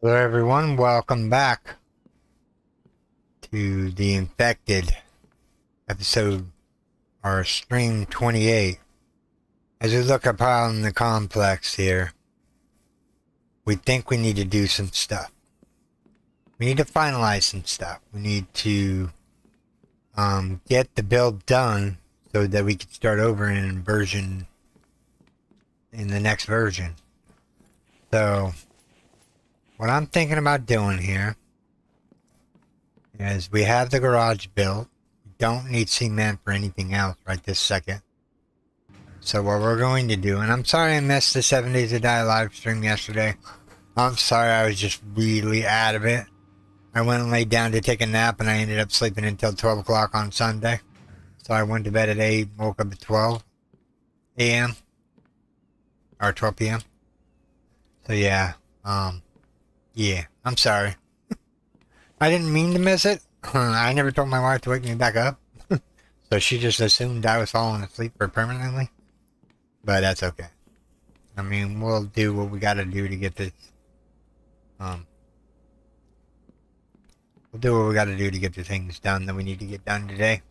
Hello everyone, welcome back to the Infected episode, or stream 28. As we look upon the complex here, we think we need to do some stuff. We need to finalize some stuff. We need to get the build done so that we can start over in the next version. So, what I'm thinking about doing here is we have the garage built. We don't need cement for anything else right this second. So what we're going to do, and I'm sorry I missed the 7 Days to Die live stream yesterday. I'm sorry, I was just really out of it. I went and laid down to take a nap and I ended up sleeping until 12 o'clock on Sunday. So I went to bed at 8, woke up at 12 a.m. or 12 p.m. So yeah, I'm sorry. I didn't mean to miss it. I never told my wife to wake me back up. So she just assumed I was falling asleep permanently. But that's okay. I mean, we'll do what we gotta do to get this. We'll do what we gotta do to get the things done that we need to get done today.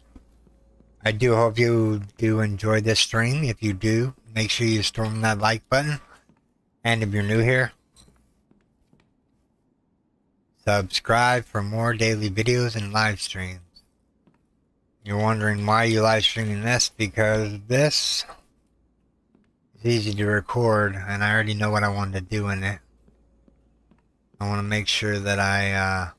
I do hope you do enjoy this stream. If you do, make sure you storm that like button. And if you're new here, subscribe for more daily videos and live streams. You're wondering why you live streaming this? Because this is easy to record and I already know what I want to do in it. I want to make sure that I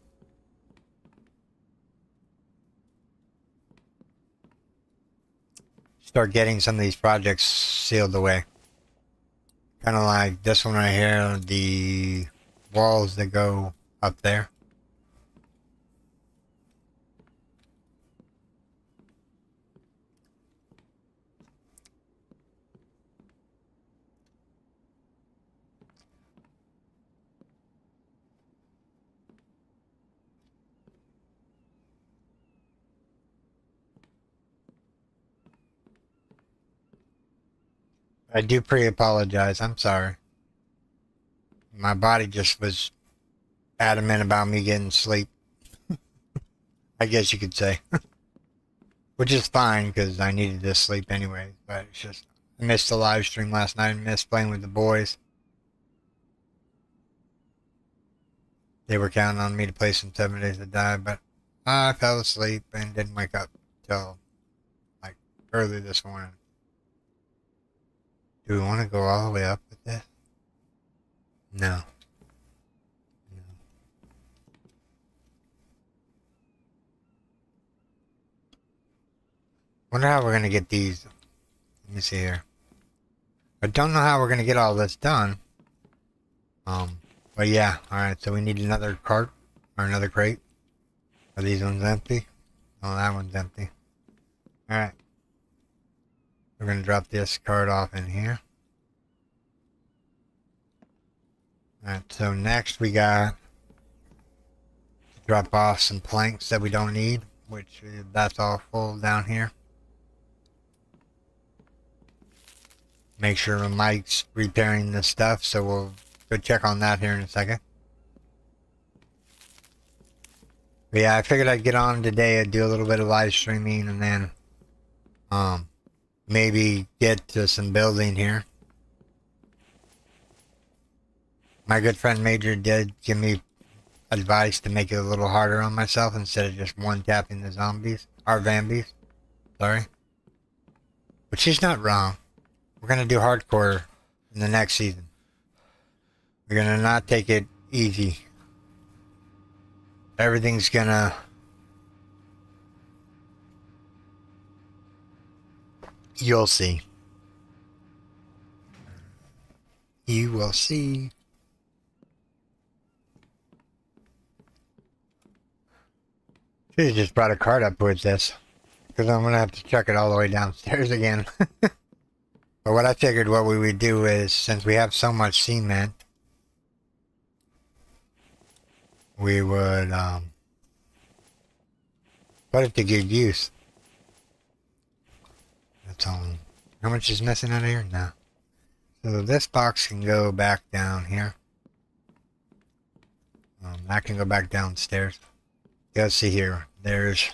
start getting some of these projects sealed away. Kind of like this one right here, the walls that go up there. I do pre-apologize. I'm sorry. My body just was adamant about me getting sleep. I guess you could say. Which is fine, because I needed this sleep anyway. But it's just, I missed the live stream last night. I missed playing with the boys. They were counting on me to play some 7 Days to Die, but I fell asleep and didn't wake up till like early this morning. Do we want to go all the way up with this? No. Wonder how we're gonna get these. Let me see here. I don't know how we're gonna get all this done. But yeah, alright, so we need another cart or another crate. Are these ones empty? Oh, that one's empty. Alright. We're gonna drop this cart off in here. Alright, so next we got to drop off some planks that we don't need, which that's all full down here. Make sure Mike's repairing this stuff, so we'll go check on that here in a second. But yeah, I figured I'd get on today and do a little bit of live streaming and then maybe get to some building here. My good friend Major did give me advice to make it a little harder on myself instead of just one-tapping the zombies, or vambies, sorry. But she's not wrong. We're gonna do hardcore in the next season. We're gonna not take it easy. Everything's gonna... You'll see. You will see. Should've just brought a cart up towards this. Because I'm gonna have to chuck it all the way downstairs again. But what I figured what we would do is, since we have so much cement, we would put it to good use. That's all. How much is missing out of here? No. So this box can go back down here. I can go back downstairs. Let's see here. There's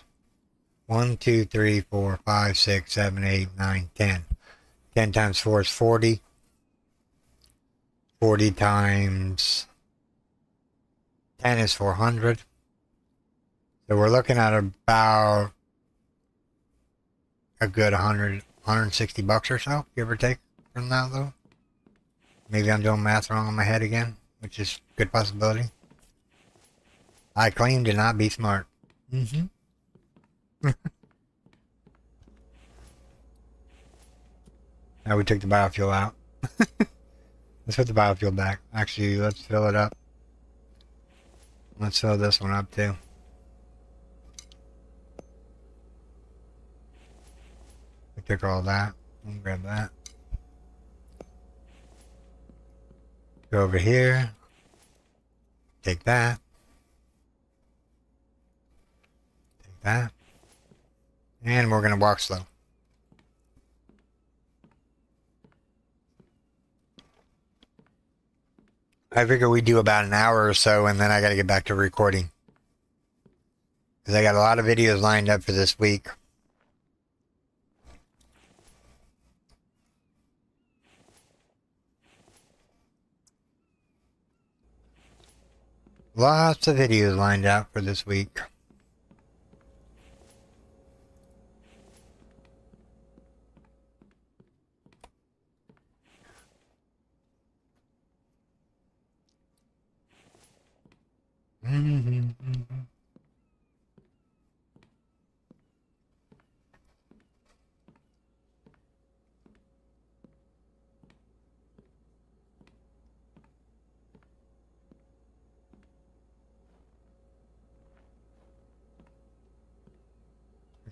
1, 2, 3, 4, 5, 6, 7, 8, 9, 10. 10 times 4 is 40. 40 times 10 is 400. So we're looking at about a good 160 bucks or so, give or take from that though. Maybe I'm doing math wrong in my head again, which is a good possibility. I claim to not be smart. Mm-hmm. Now we took the biofuel out. Let's put the biofuel back. Actually, let's fill it up. Let's fill this one up too. We took all that. We'll grab that. Go over here. Take that. Take that. And we're going to walk slow. I figure we do about an hour or so, and then I got to get back to recording. Because I got a lot of videos lined up for this week. Lots of videos lined up for this week.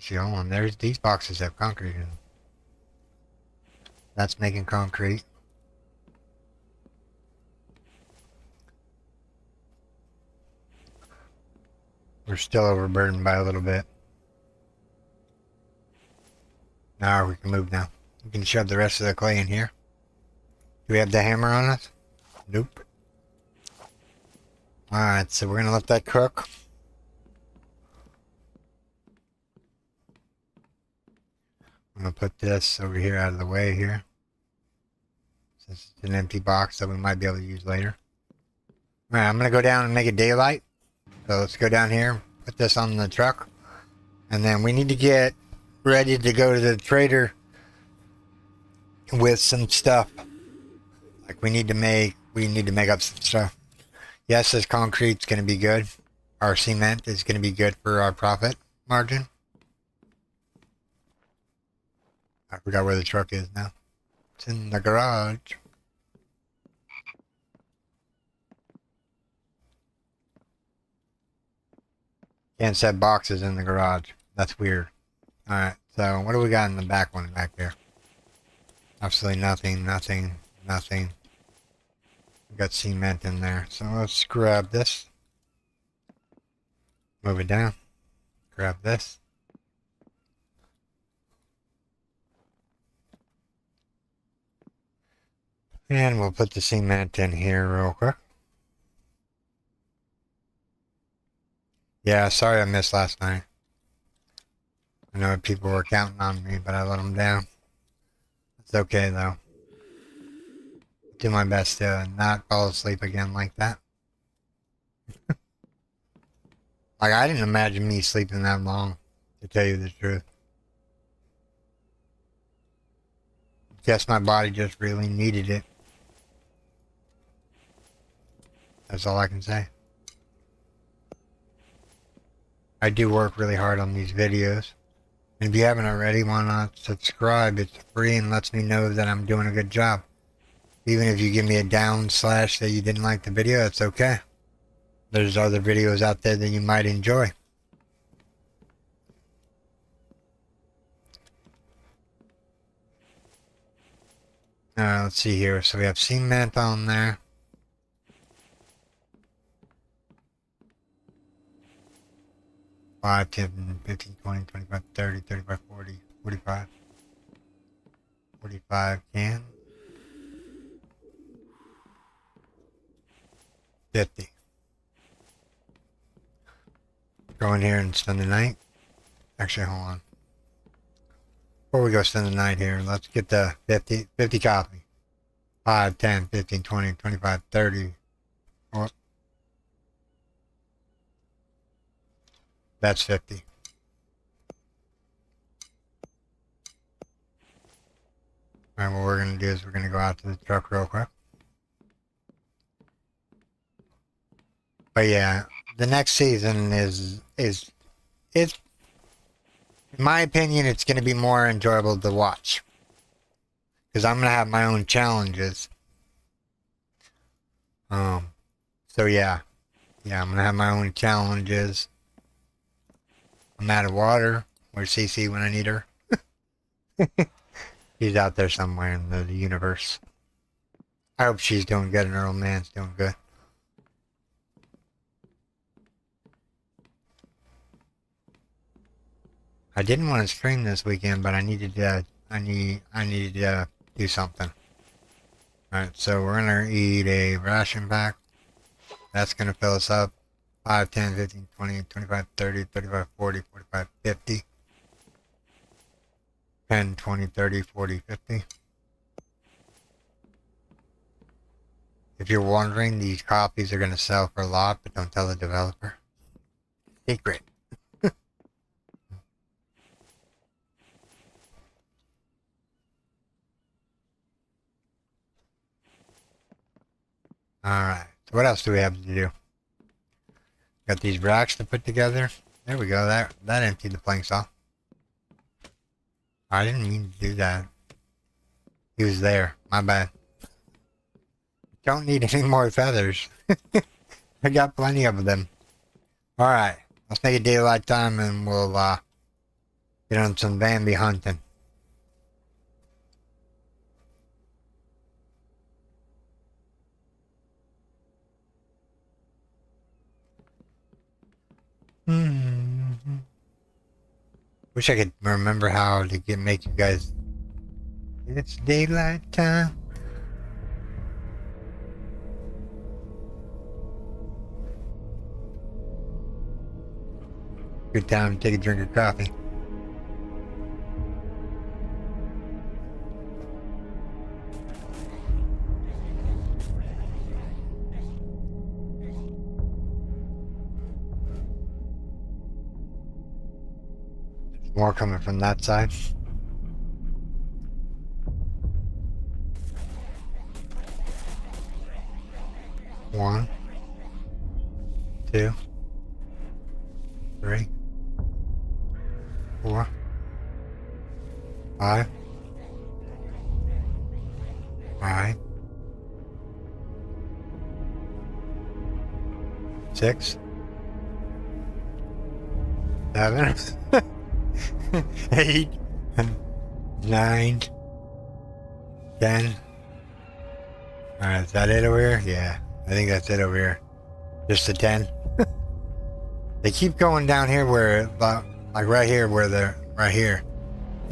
See, hold on. There's these boxes have concrete in them. That's making concrete. We're still overburdened by a little bit. Now we can move now. We can shove the rest of the clay in here. Do we have the hammer on us? Nope. Alright, so we're going to let that cook. I'm going to put this over here out of the way here. Since it's an empty box that we might be able to use later. Alright, I'm going to go down and make it daylight. So let's go down here, put this on the truck. And then we need to get ready to go to the trader with some stuff. Like we need to make up some stuff. Yes, this concrete's going to be good. Our cement is going to be good for our profit margin. I forgot where the truck is now. It's in the garage. Can't set boxes in the garage. That's weird. Alright, so what do we got in the back one back there? Absolutely nothing, nothing, nothing. We got cement in there. So let's grab this. Move it down. Grab this. And we'll put the cement in here real quick. Yeah, sorry I missed last night. I know people were counting on me, but I let them down. It's okay though. Do my best to not fall asleep again like that. Like, I didn't imagine me sleeping that long, to tell you the truth. Guess my body just really needed it. That's all I can say. I do work really hard on these videos. And if you haven't already, why not subscribe? It's free and lets me know that I'm doing a good job. Even if you give me a down slash that you didn't like the video, it's okay. There's other videos out there that you might enjoy. Let's see here. So we have cement on there. Five, 10, 15, 20, 25, 30, 35, 40, 45. 45 can. 50. Go in here and spend the night. Actually, hold on. Before we go spend the night here, let's get the 50 copy. 5, 10, 15, 20, 25, 30. Oh, that's 50. Alright, what we're going to do is we're going to go out to the truck real quick. But yeah, the next season is in my opinion, it's going to be more enjoyable to watch. Because I'm going to have my own challenges. So yeah. Yeah, I'm going to have my own challenges. I'm out of water. Where's Cece when I need her? She's out there somewhere in the universe. I hope she's doing good and her old man's doing good. I didn't want to stream this weekend, but I needed to. I needed to do something. All right, so we're gonna eat a ration pack. That's gonna fill us up. 5, 10, 15, 20, 25, 30, 35, 40, 45, 50. 10, 20, 30, 40, 50. If you're wondering, these copies are gonna sell for a lot, but don't tell the developer. Secret. Alright, so what else do we have to do? Got these racks to put together. There we go, that emptied the planks off. I didn't mean to do that. He was there, my bad. Don't need any more feathers. I got plenty of them. Alright, let's make it daylight time and we'll get on some Bambi hunting. Wish I could remember how to make you guys. It's daylight time. Good time to take a drink of coffee. More coming from that side. One, 2, 3, 4, 5, 6, 7, 8, 9, 10. Alright, is that it over here? Yeah, I think that's it over here. Just the 10. They keep going down here where, like right here, where they're, right here.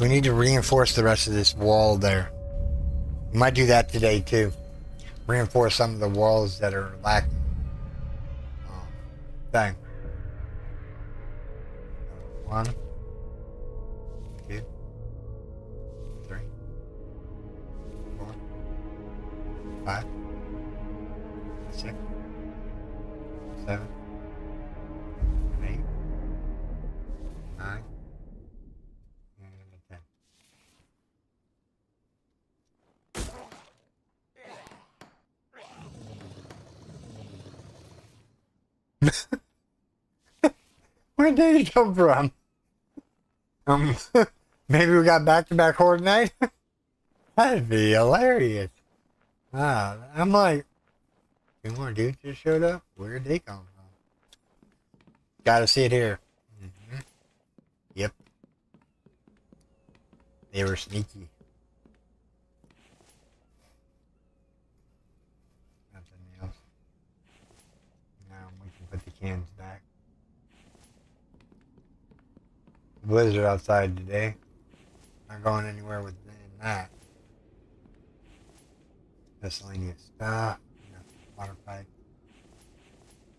We need to reinforce the rest of this wall there. We might do that today too. Reinforce some of the walls that are lacking. Dang. 1, 2, 3, 4, 5, 6, 7, 8, 9, and 10. Where did he come from? Maybe we got back-to-back horde night? That'd be hilarious. I'm like, 2 more dudes just showed up? Where'd they come from? Gotta see it here. Yep. They were sneaky. Nothing else. Now we can put the cans back. Blizzard outside today. Not going anywhere with that. Miscellaneous stuff. Water pipe.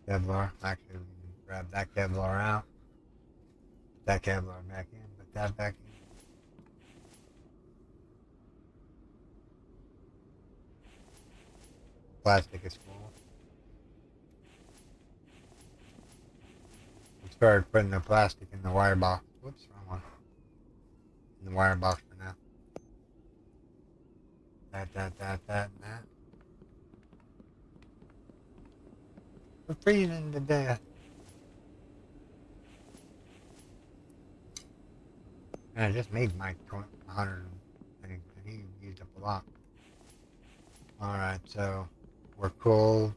Kevlar. Actually, we can grab that Kevlar out. that Kevlar back in. Put that back in. Plastic is full. We started putting the plastic in the wire box. Whoops, wrong one. In the wire box for now. That, and that. We're freezing to death. And I just made my 100 and he used up a lot. Alright, so we're cold.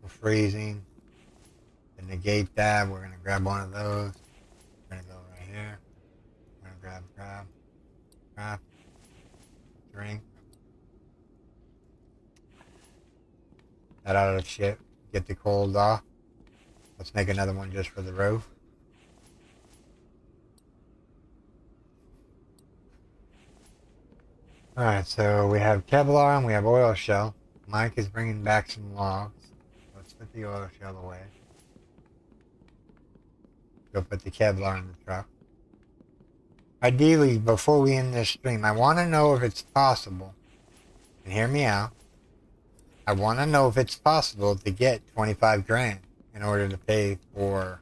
We're freezing. To negate that, we're gonna grab one of those. We're gonna go right here. We're gonna grab, drink. That out of the shit. Get the cold off. Let's make another one just for the roof. Alright, so we have Kevlar and we have oil shell. Mike is bringing back some logs. Let's put the oil shell away. Go put the Kevlar in the truck. Ideally, before we end this stream, I want to know if it's possible, and hear me out, I want to know if it's possible to get 25 grand in order to pay for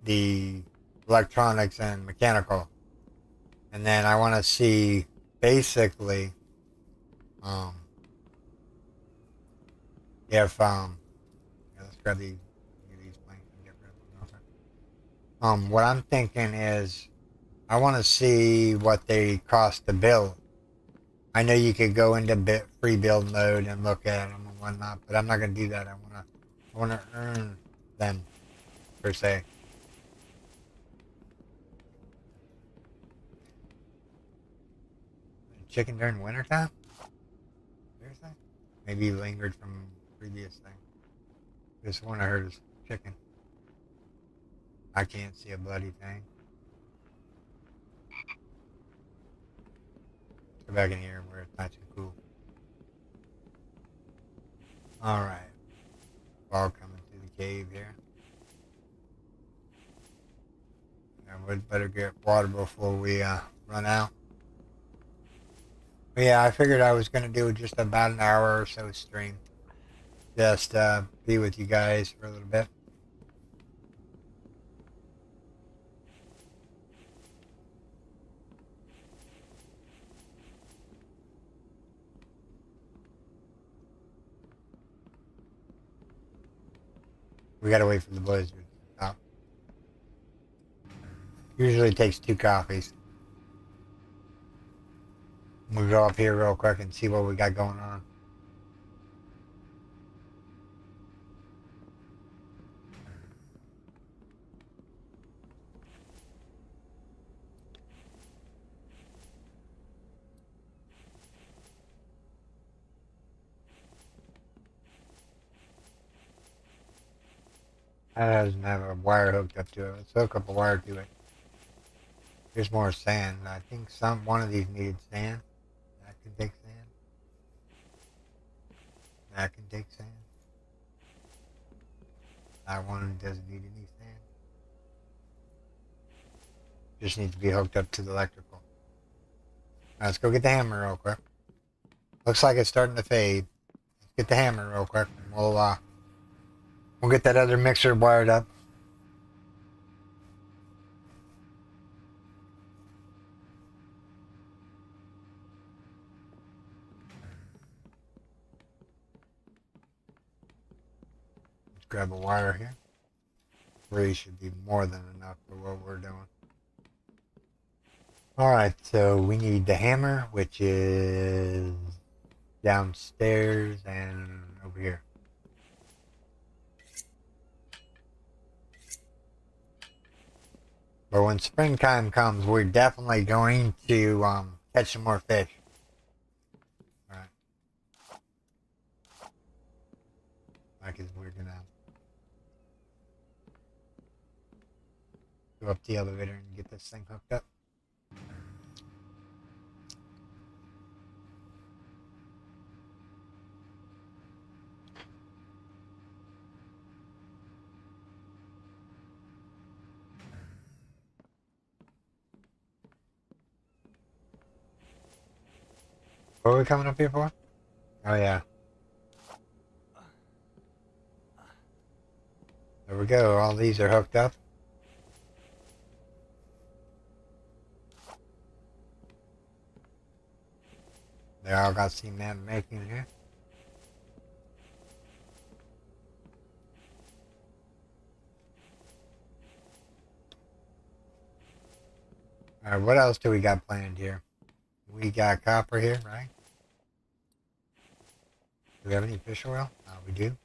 the electronics and mechanical. And then I want to see basically if let's grab these blanks and get rid of them. What I'm thinking is I want to see what they cost to build. I know you could go into free build mode and look at them and whatnot, but I'm not gonna do that. I wanna earn them per se. Chicken during wintertime? Seriously? Maybe he lingered from previous thing. This one I heard is chicken. I can't see a bloody thing. Let's go back in here where it's not too cool. Alright. Ball coming through the cave here. I would better get water before we run out. But yeah, I figured I was going to do just about an hour or so stream. Just be with you guys for a little bit. We gotta wait for the blizzard to stop. Usually it takes 2 coffees. We'll go up here real quick and see what we got going on. That doesn't have a wire hooked up to it. Let's hook up a wire to it. There's more sand. I think one of these needed sand. That can take sand. That can take sand. That one doesn't need any sand. Just needs to be hooked up to the electrical. Now let's go get the hammer real quick. Looks like it's starting to fade. Let's get the hammer real quick and we'll get that other mixer wired up. Let's grab a wire here. 3 should be more than enough for what we're doing. Alright, so we need the hammer, which is downstairs and over here. But when springtime comes, we're definitely going to catch some more fish. Alright. Because we're gonna go up the elevator and get this thing hooked up. What are we coming up here for? Oh yeah. There we go. All these are hooked up. They all got cement making here. Alright, what else do we got planned here? We got copper here, right? Do we have any fish oil? We do.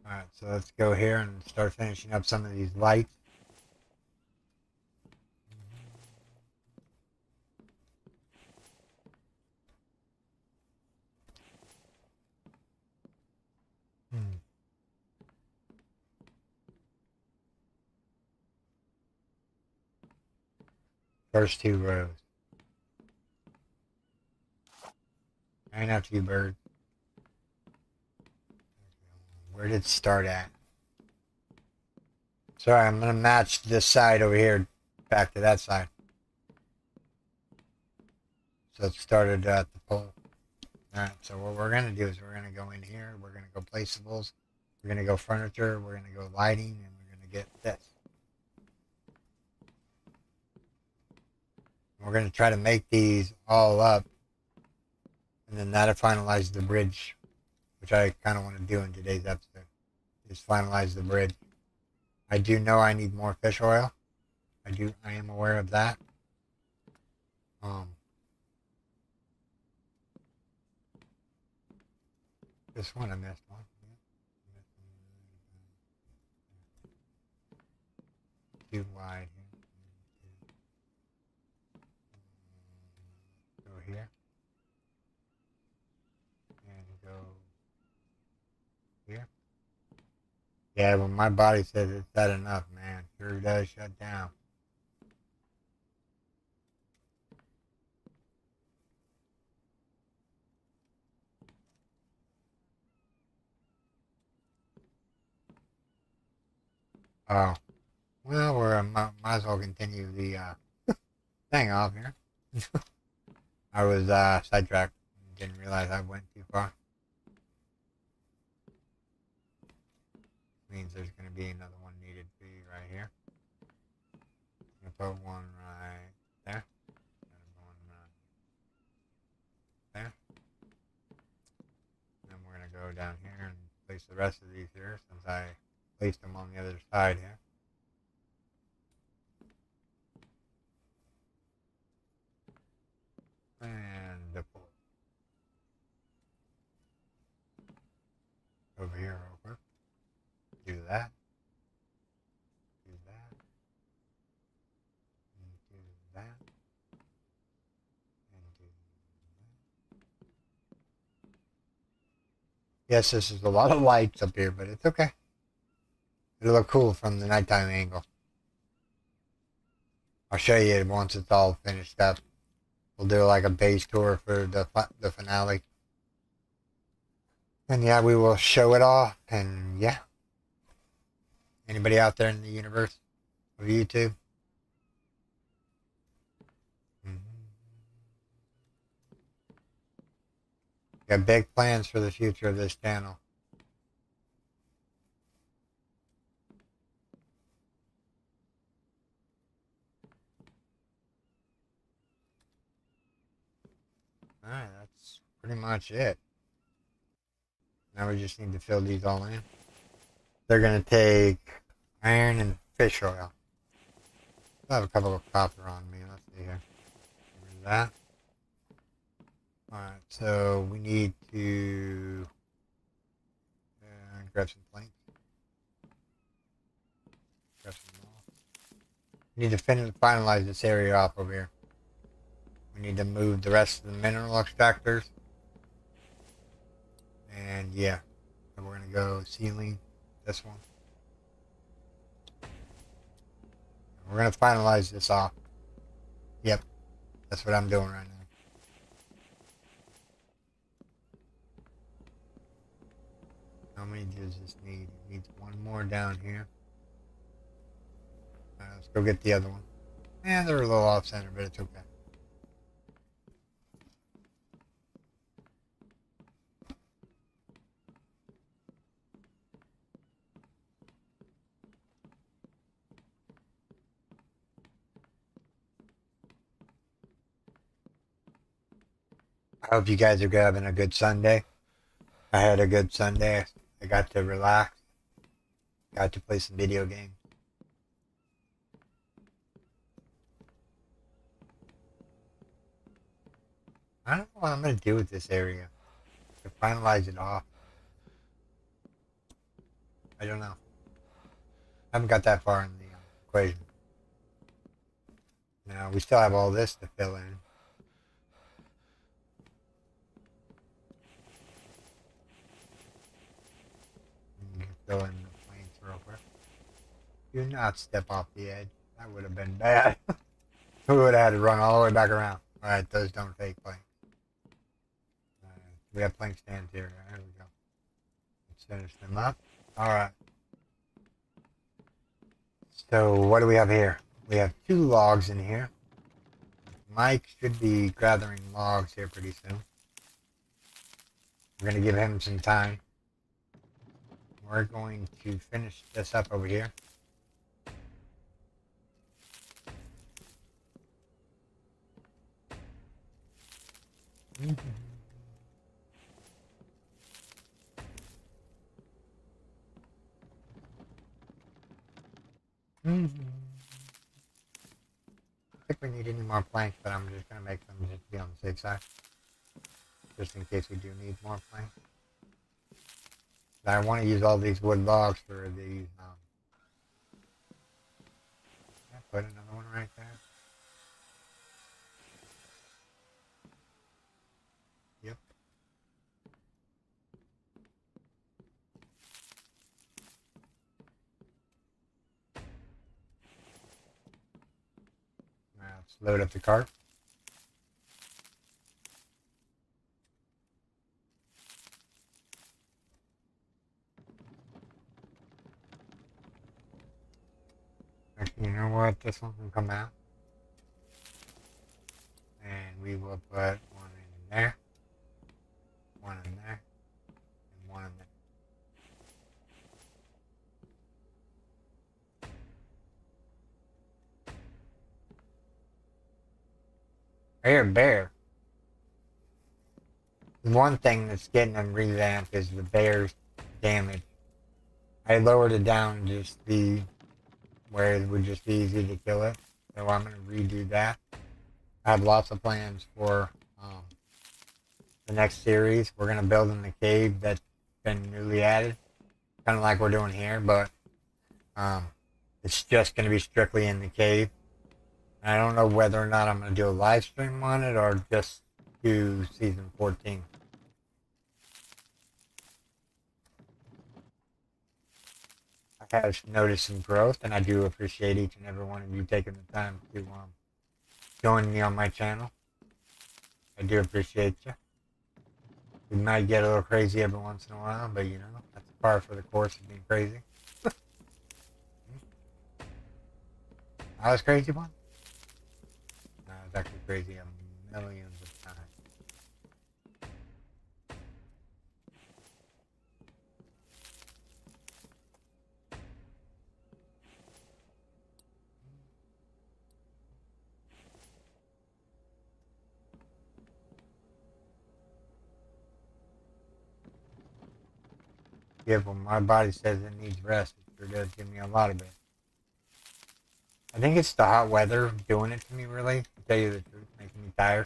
Alright, so let's go here and start finishing up some of these lights. First two rows. Ain't after you, bird. Where did it start at? Sorry, I'm gonna match this side over here back to that side. So it started at the pole. Alright, so what we're gonna do is we're gonna go in here, we're gonna go placeables, we're gonna go furniture, we're gonna go lighting, and we're gonna get this. We're gonna try to make these all up, and then that'll finalize the bridge, which I kind of want to do in today's episode, is finalize the bridge. I do know I need more fish oil. I am aware of that. This one I missed one. Too wide here. Go here. And go here. Yeah, when my body says it's had enough, man, sure does shut down. Oh, well, might as well continue the thing off here. I was sidetracked. Didn't realize I went too far. Means there's going to be another one needed to be right here. I'm going to put one right there. One right there. And then we're going to go down here and place the rest of these here since I placed them on the other side here. And deploy. Over here real quick. Do that. Do that. And do that. And do that. Yes, this is a lot of lights up here, but it's okay. It'll look cool from the nighttime angle. I'll show you once it's all finished up. We'll do like a base tour for the finale. And yeah, we will show it all. And yeah. Anybody out there in the universe of YouTube? Got big plans for the future of this channel. Alright, that's pretty much it. Now we just need to fill these all in. They're going to take iron and fish oil. I have a couple of copper on me. Let's see here. There's that. Alright, so we need to grab some planks. Grab some off. We need to finalize this area off over here. We need to move the rest of the mineral extractors. And yeah, so we're going to go ceiling this one. We're going to finalize this off. Yep, that's what I'm doing right now. How many does this need? It needs one more down here. Let's go get the other one. Yeah, they're a little off center, but it's okay. I hope you guys are having a good Sunday. I had a good Sunday. I got to relax. Got to play some video games. I don't know what I'm going to do with this area. To finalize it off. I don't know. I haven't got that far in the equation. Now, we still have all this to fill in. Fill in the planes real quick. Do not step off the edge. That would have been bad. We would have had to run all the way back around. Alright, those don't take planks. We have plank stands here. There we go. Let's finish them up. Alright. So, what do we have here? We have 2 logs in here. Mike should be gathering logs here pretty soon. We're going to give him some time. We're going to finish this up over here. Mm-hmm. I think we need any more planks, but I'm just going to make them just to be on the safe side. Just in case we do need more planks. I want to use all these wood logs for these. Put another one right there. Yep. Now let's load up the cart. Actually, you know what? This one can come out. And we will put one in there, one in there, and one in there. I hear a bear. One thing that's getting them revamped is the bear's damage. I lowered it down just where it would just be easy to kill it. So I'm going to redo that. I have lots of plans for the next series. We're going to build in the cave that's been newly added. Kind of like we're doing here, but it's just going to be strictly in the cave. I don't know whether or not I'm going to do a live stream on it or just do season 14. I have noticed some growth, and I do appreciate each and every one of you taking the time to join me on my channel. I do appreciate you. We might get a little crazy every once in a while, but you know, that's par for the course of being crazy. I was crazy once. No, I was actually crazy millions of times. Yeah, when my body says it needs rest, it sure does give me a lot of it. I think it's the hot weather doing it to me, really, to tell you the truth, making me tired.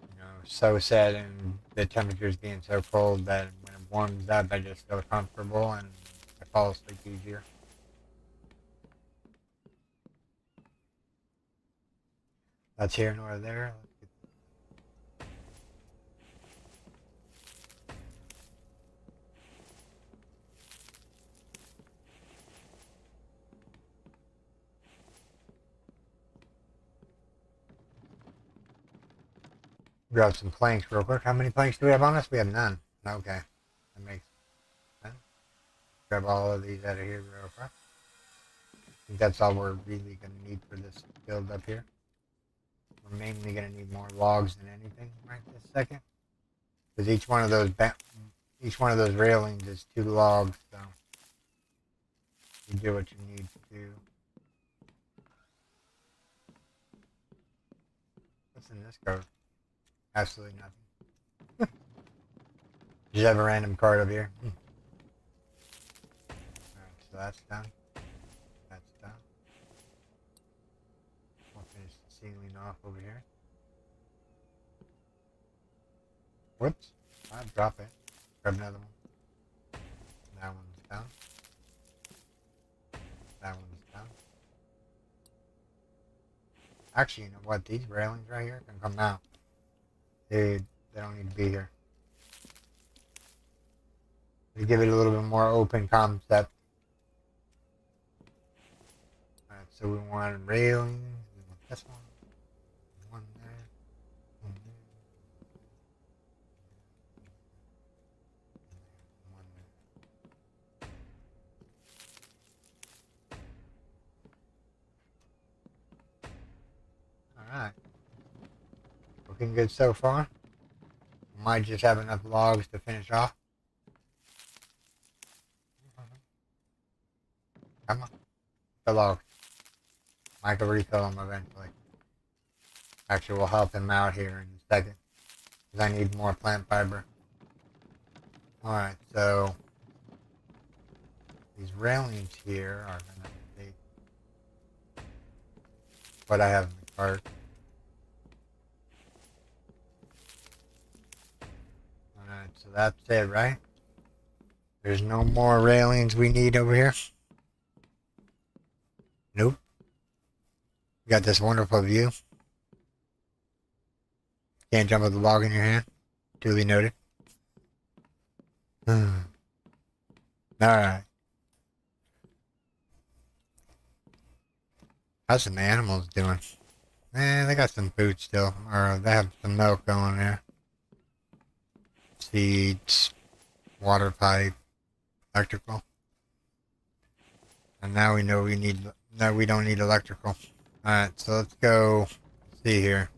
You know, so sad, and the temperatures being so cold that when it warms up, I just feel comfortable and I fall asleep easier. That's here nor there. Grab some planks real quick. How many planks do we have on us? We have none. Okay. That makes sense. Grab all of these out of here real quick. I think that's all we're really going to need for this build up here. We're mainly going to need more logs than anything right this second. Because each one of those railings is 2 logs, so you do what you need to do. What's in this card? Absolutely nothing. Just have a random card over here. Alright, so that's done. That's done. We'll finish the ceiling off over here. Whoops. I'll drop it. Grab another one. That one's done. That one's done. Actually, you know what? These railings right here can come out. Dude, they don't need to be here. To give it a little bit more open concept. Alright, so we want railings. We want this one. One there. One there. One there. Alright. Looking good so far. Might just have enough logs to finish off. Come on. The logs. Might can refill them eventually. Actually, we'll help him out here in a second. Because I need more plant fiber. Alright, so these railings here are going to be what I have in the cart. Alright, so that's it, right? There's no more railings we need over here. Nope. You got this wonderful view. Can't jump with the log in your hand. Duly noted. Alright. How's some animals doing? They got some food still. Or they have some milk going there. Seeds. Water pipe. Electrical. And now we know we need... No, we don't need electrical. Alright, so let's go see here.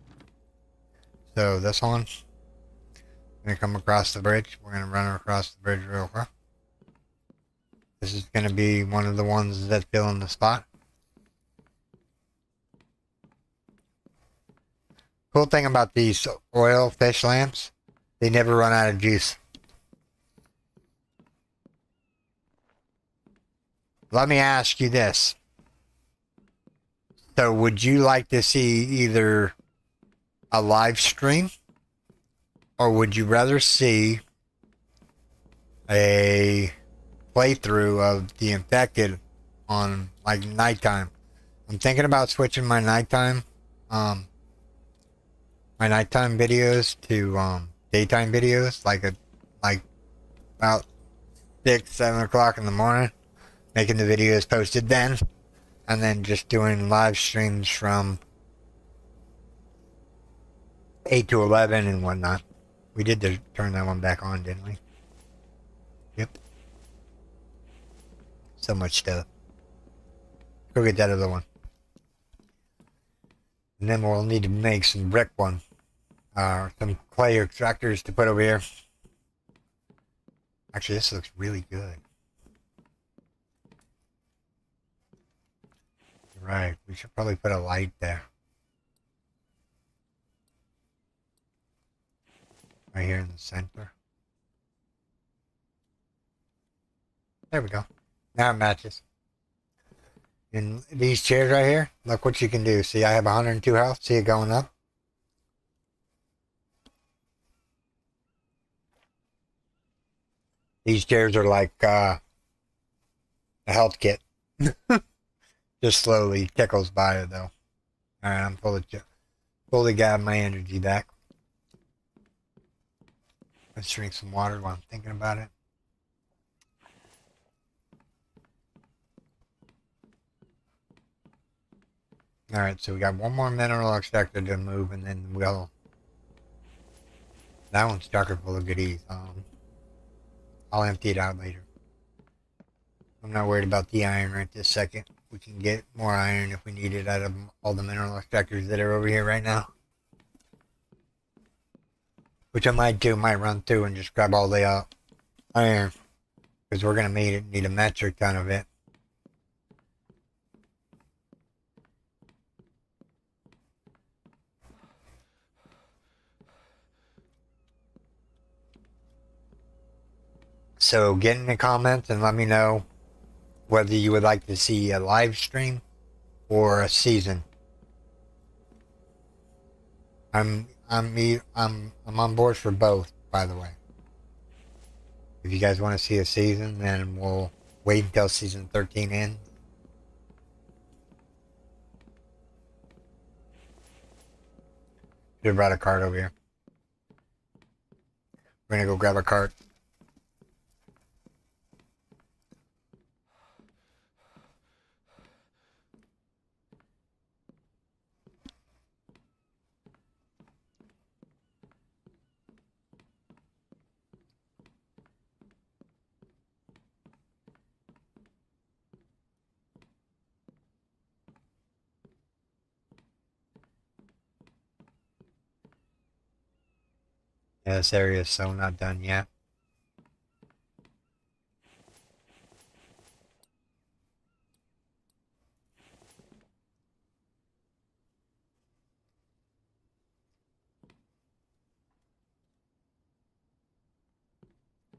So this one, gonna come across the bridge. We're gonna run across the bridge real quick. This is gonna be one of the ones that's filling the spot. Cool thing about these oil fish lamps, they never run out of juice. Let me ask you this. So would you like to see either a live stream, or would you rather see a playthrough of The Infected on like nighttime? I'm thinking about switching my nighttime videos to daytime videos, like about 6-7 o'clock in the morning, making the videos posted then. And then just doing live streams from 8 to 11 and whatnot. We did turn that one back on, didn't we? Yep. So much stuff. Go get that other one. And then we'll need to make some brick one. Some clay extractors to put over here. Actually, this looks really good. Right, we should probably put a light there. Right here in the center. There we go. Now it matches. And these chairs right here, look what you can do. See, I have 102 health. See it going up? These chairs are like a health kit. Just slowly tickles by it though. Alright, I'm fully got my energy back. Let's drink some water while I'm thinking about it. Alright, so we got one more mineral extractor to move, and then we'll... That one's chocker full of goodies. I'll empty it out later. I'm not worried about the iron right this second. We can get more iron if we need it out of all the mineral extractors that are over here right now. Which I might do, might run through and just grab all the iron. Because we're going to need a metric ton of it. So get in the comments and let me know whether you would like to see a live stream or a season. I'm on board for both, by the way. If you guys want to see a season, then we'll wait until season 13 ends. Should have brought a cart over here. We're gonna go grab a cart. Yeah, this area is so not done yet.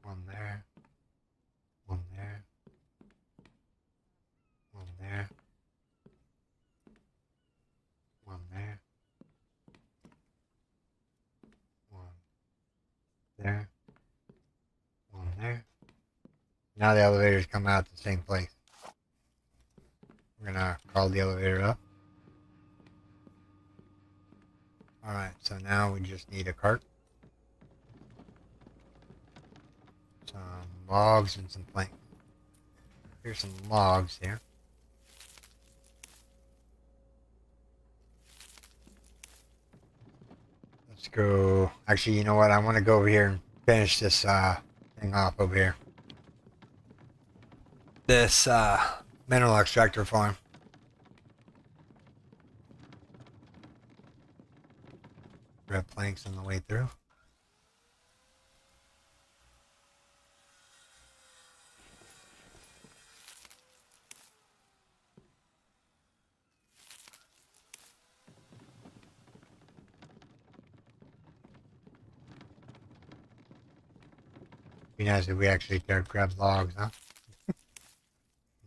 One there. One there. One there. One there. One there. One there. Now the elevators come out at the same place. We're gonna call the elevator up. Alright, so now we just need a cart. Some logs and some planks. Here's some logs here. Let's go. Actually, you know what? I want to go over here and finish this thing off over here. This mineral extractor farm. Grab planks on the way through. Be nice if we actually could grab logs, huh?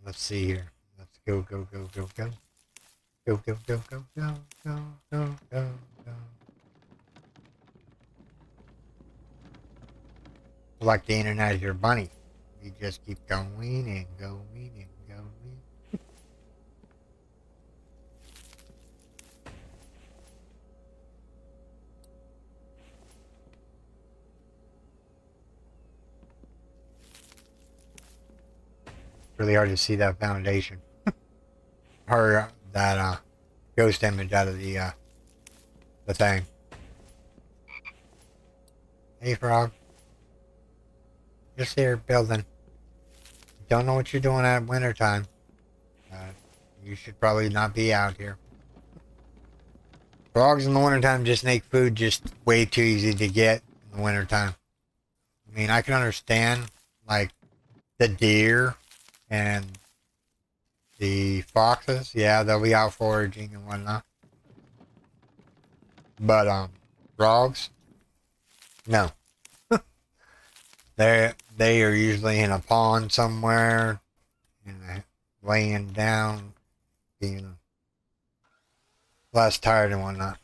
Let's see here. Let's go, go, go, go, go. Go, go, go, go, go, go, go, go, go. Like the internet is your bunny. You just keep going and going and going. Really hard to see that foundation. Or that ghost image out of the thing. Hey Frog. Just here building. Don't know what you're doing at winter time. You should probably not be out here. Frogs in the wintertime just make food just way too easy to get in the wintertime. I mean, I can understand, like, the deer and the foxes. Yeah, they'll be out foraging and whatnot. But, frogs? No. They are usually in a pond somewhere, and laying down, being less tired and whatnot.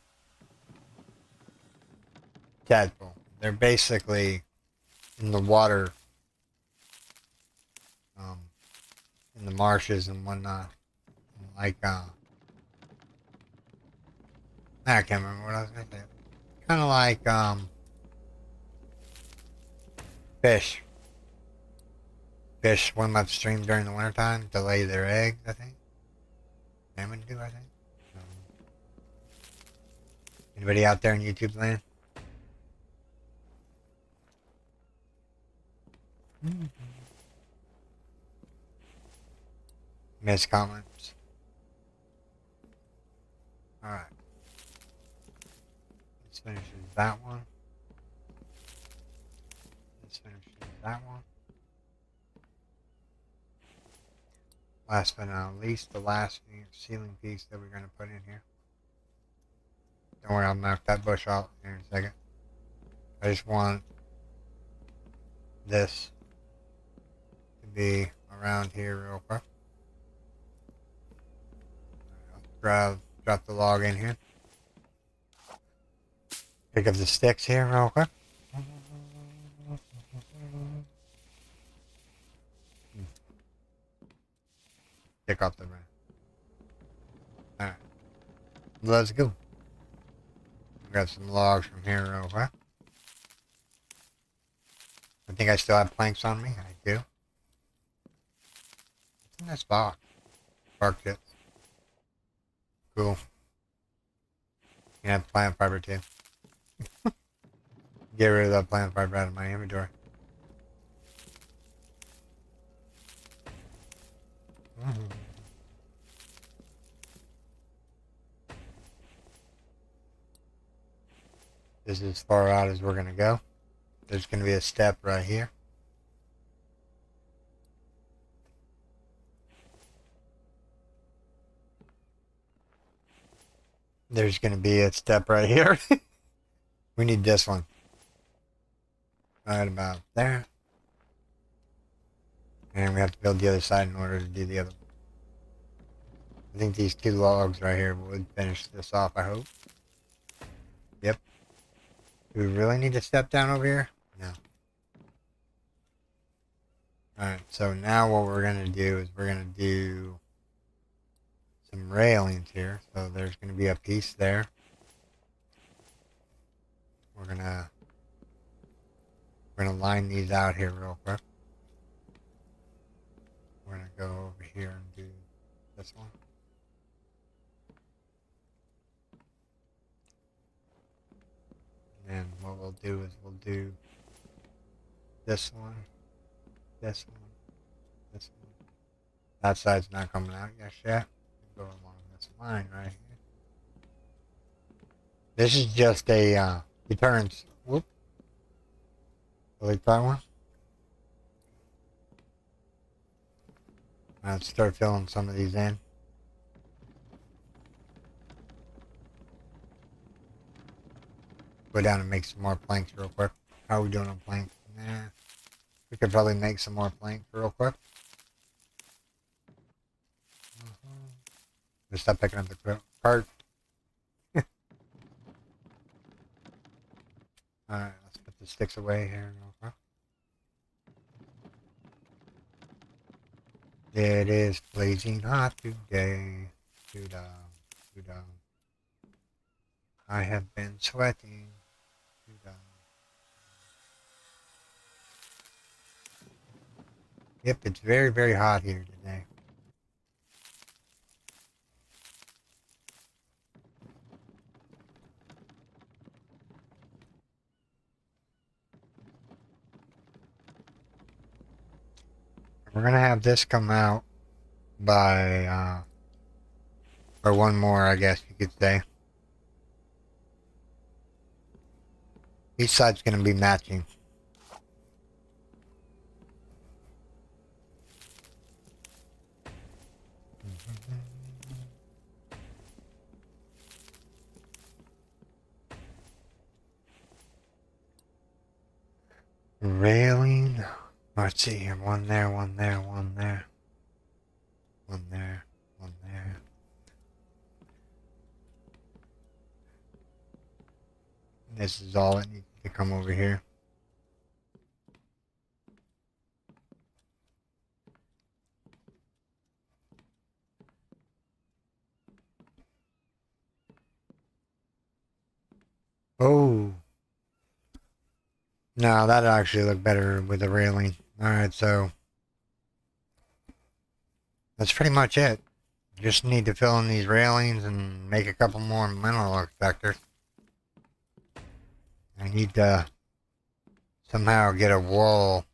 Tadpole. They're basically in the water, in the marshes and whatnot. Like, I can't remember what I was gonna say. Kind of like, fish. Fish swim upstream during the wintertime to lay their eggs, I think. Salmon do, I think. Anybody out there in YouTube land? Miss comments. Alright. Let's finish that one. Let's finish that one. Last but not least, the last ceiling piece that we're going to put in here. Don't worry, I'll knock that bush off here in a second. I just want this be around here real quick. Drop the log in here. Pick up the sticks here real quick. Pick up the rest. Alright. Let's go. Grab some logs from here real quick. I think I still have planks on me. I do. What's in this box? Bark chips. Cool. You can have plant fiber too. Get rid of that plant fiber out of my inventory. This is as far out as we're going to go. There's going to be a step right here. There's going to be a step right here. We need this one. Right about there. And we have to build the other side in order to do the other one. I think these 2 logs right here would finish this off, I hope. Yep. Do we really need to step down over here? No. Alright, so now what we're going to do is we're going to do some railings here. So there's going to be a piece there. We're going to line these out here real quick. We're going to go over here and do this one. And what we'll do is we'll do this one, this one, this one. That side's not coming out yet. Go along this line right here. This is just a deterrence. Whoop. Delete that one. Let's start filling some of these in. Go down and make some more planks real quick. How are we doing on planks? Nah. We could probably make some more planks real quick. Just stop picking up the cart. Alright, let's put the sticks away here real quick. It is blazing hot today. I have been sweating. Yep, it's very, very hot here today. We're gonna have this come out by, or one more, I guess you could say. Each side's gonna be matching. Railing. Let's see here. One there, one there, one there. One there, one there. This is all it needs to come over here. Oh. No, that'd actually look better with the railing. Alright, so that's pretty much it. Just need to fill in these railings and make a couple more mineral expectors. I need to somehow get a wall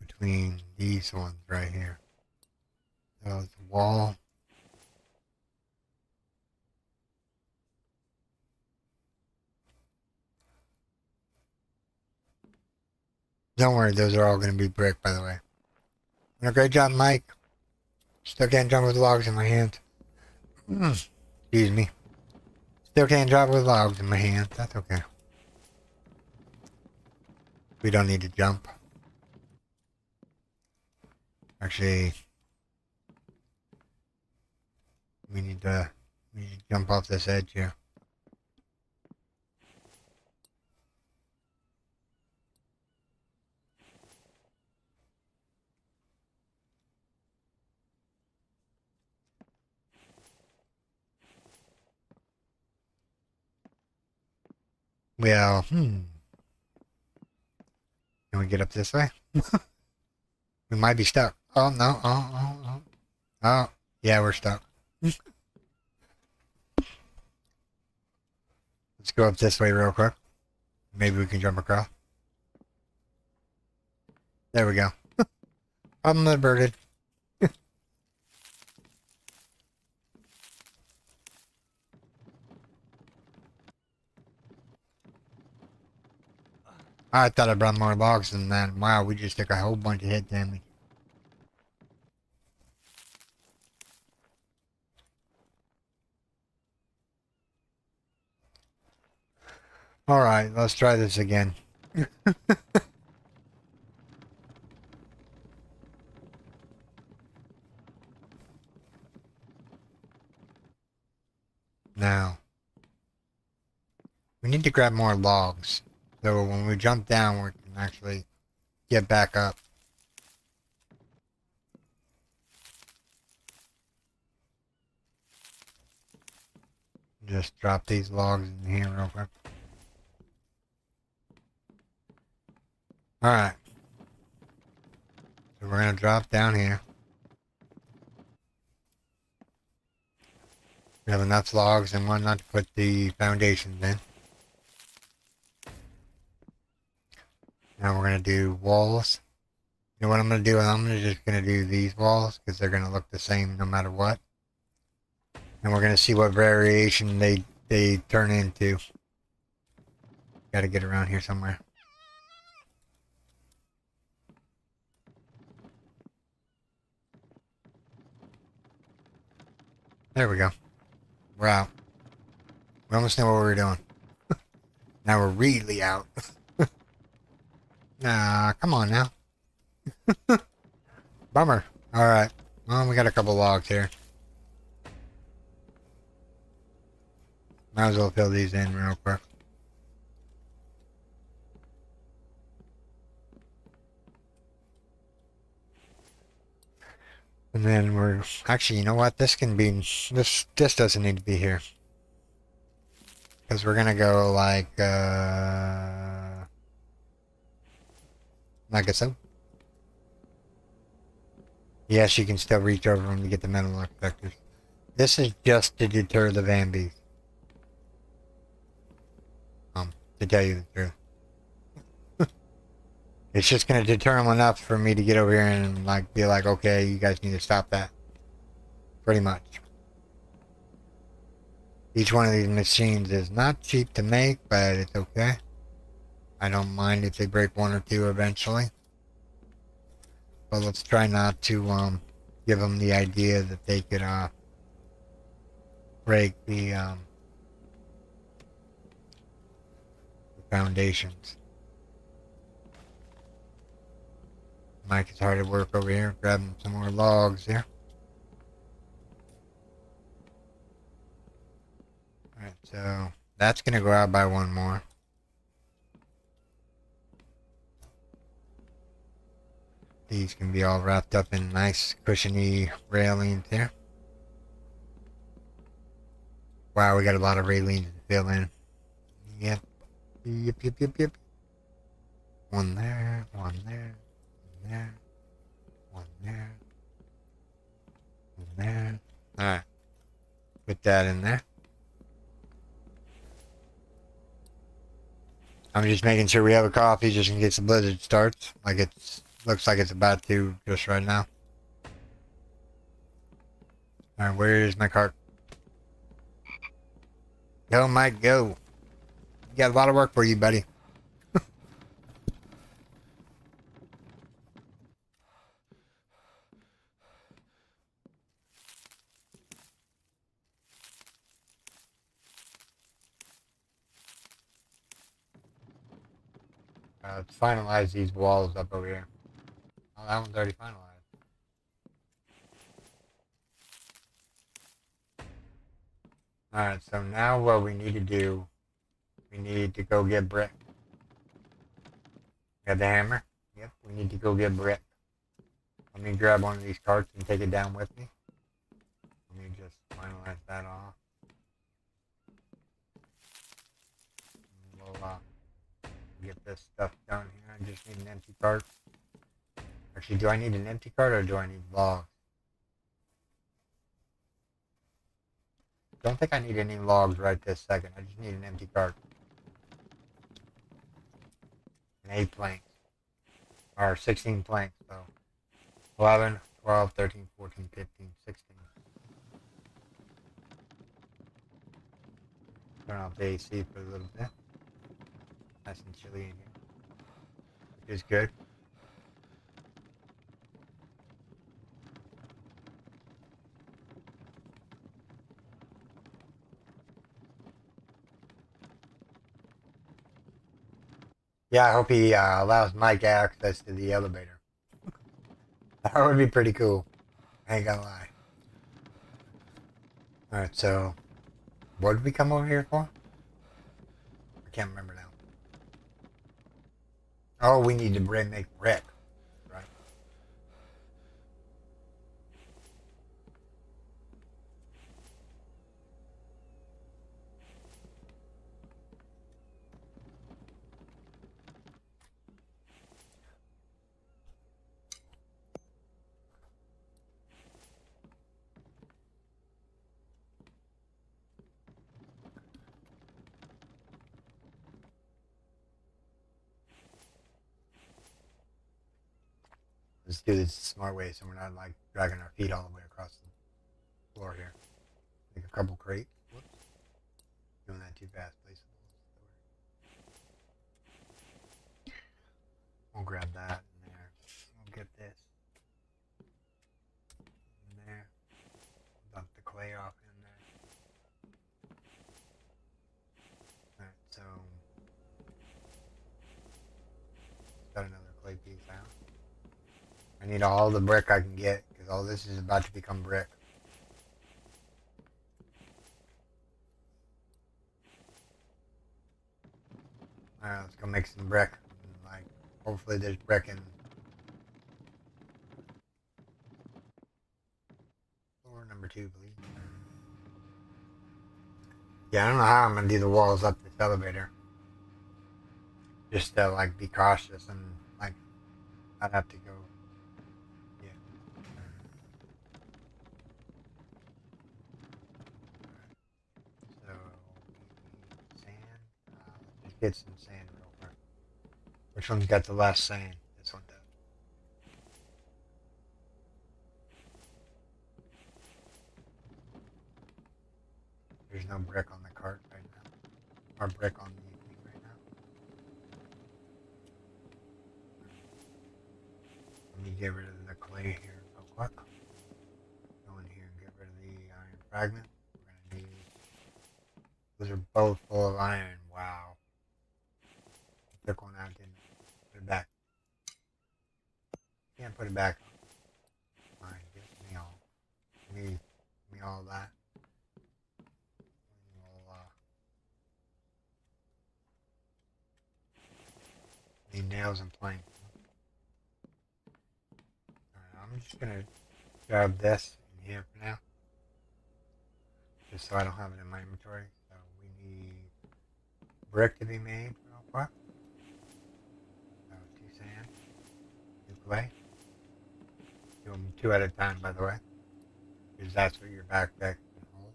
between these ones right here. So the wall. Don't worry, those are all going to be brick, by the way. Doing a great job, Mike. Still can't jump with logs in my hand. Excuse me. Still can't jump with logs in my hand. That's okay. We don't need to jump. Actually, we need to jump off this edge here. Well, can we get up this way? We might be stuck. Oh, no. Oh, yeah, we're stuck. Let's go up this way real quick. Maybe we can jump across. There we go. I'm liberted. I thought I brought more logs than that. Wow, we just took a whole bunch of hit damage. Alright, let's try this again. Now, we need to grab more logs. So when we jump down, we can actually get back up. Just drop these logs in here real quick. Alright. So we're going to drop down here. We have enough logs and whatnot to put the foundations in. Now we're going to do walls. You know what I'm going to do? I'm just going to do these walls because they're going to look the same no matter what. And we're going to see what variation they turn into. Got to get around here somewhere. There we go. We're out. We almost know what we were doing. Now we're really out. Nah, come on now. Bummer. Alright. Well, we got a couple logs here. Might as well fill these in real quick. And then we're... Actually, you know what? This can be... This doesn't need to be here. Because we're gonna go like so. Yes, you can still reach over them to get the metal detectors. This is just to deter the Vambies. To tell you the truth. It's just gonna deter them enough for me to get over here and like be like, okay, you guys need to stop that. Pretty much. Each one of these machines is not cheap to make, but it's okay. I don't mind if they break one or two eventually. But let's try not to give them the idea that they could break the foundations. Mike is hard at work over here, grabbing some more logs here. Alright, so that's gonna go out by one more. These can be all wrapped up in nice cushiony railings here. Wow, we got a lot of railings to fill in. Yep. Yep. One there, one there, one there, one there, one there. Alright. Put that in there. I'm just making sure we have a coffee just in case the blizzard starts. Like it's looks like it's about to just right now. Alright, where is my cart? Go, Mike, go. You got a lot of work for you, buddy. Let's finalize these walls up over here. Oh, that one's already finalized. Alright, so now what we need to do, we need to go get brick. Got the hammer? Yep, we need to go get brick. Let me grab one of these carts and take it down with me. Let me just finalize that off. We'll get this stuff done here. I just need an empty cart. Actually, do I need an empty cart or do I need logs? Don't think I need any logs right this second. I just need an empty cart. And 8 planks. Or 16 planks, so 11, 12, 13, 14, 15, 16. Turn off the AC for a little bit. Nice and chilly in here. Which is good. Yeah, I hope he allows Mike access to the elevator. That would be pretty cool. I ain't gonna lie. Alright, so what did we come over here for? I can't remember now. Oh, we need to make brick. Right. Let's do this the smart way so we're not like dragging our feet all the way across the floor here. Make a couple crates. Whoops. Doing that too fast, please. We'll grab that in there. We'll get this in there. Dump the clay off in there. Alright, so got another clay piece out. I need all the brick I can get because all this is about to become brick. Alright, let's go make some brick. Like, hopefully there's brick in floor number 2, please. Yeah, I don't know how I'm gonna do the walls up this elevator. Just to like be cautious and like I'd have to go. Yeah. So sand. Let's just get some sand real quick. Which one's got the less sand? This one does. There's no brick on the cart right now. Or brick on the thing right now. Let me get rid of the clay here real quick. Go in here and get rid of the iron fragment. We're gonna need. Those are both full of iron. Wow. Took one out, didn't I? Put it back. Can't put it back. Fine, give me all. Give me all that. We'll, need nails and planks. Alright, I'm just gonna grab this in here for now. Just so I don't have it in my inventory. So we need brick to be made real quick. So 2 sand, 2 clay. Do them 2 at a time, by the way. Because that's what your backpack can hold.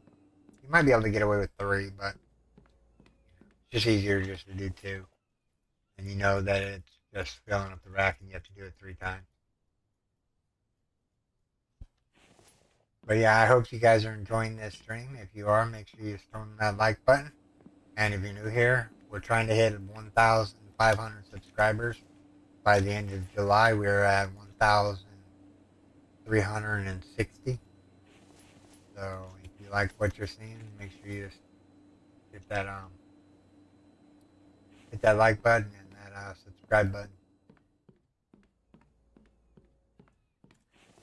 You might be able to get away with 3, but it's just easier just to do 2. And you know that it's just filling up the rack and you have to do it 3 times. But yeah, I hope you guys are enjoying this stream. If you are, make sure you throw that like button. And if you're new here, we're trying to hit 1,500 subscribers. By the end of July, we're at 1,360. So if you like what you're seeing, make sure you just hit that like button and that subscribe button.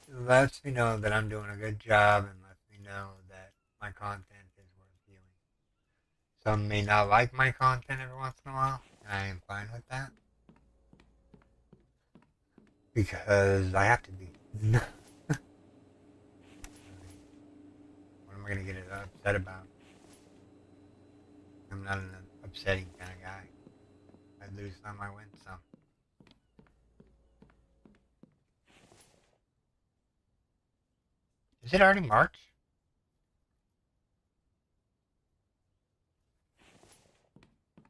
It lets me know that I'm doing a good job and lets me know that my content is worth viewing. Some may not like my content every once in a while, and I am fine with that. Because I have to be. What am I going to get upset about? I'm not an upsetting kind of guy. I lose some, I win some. Is it already March?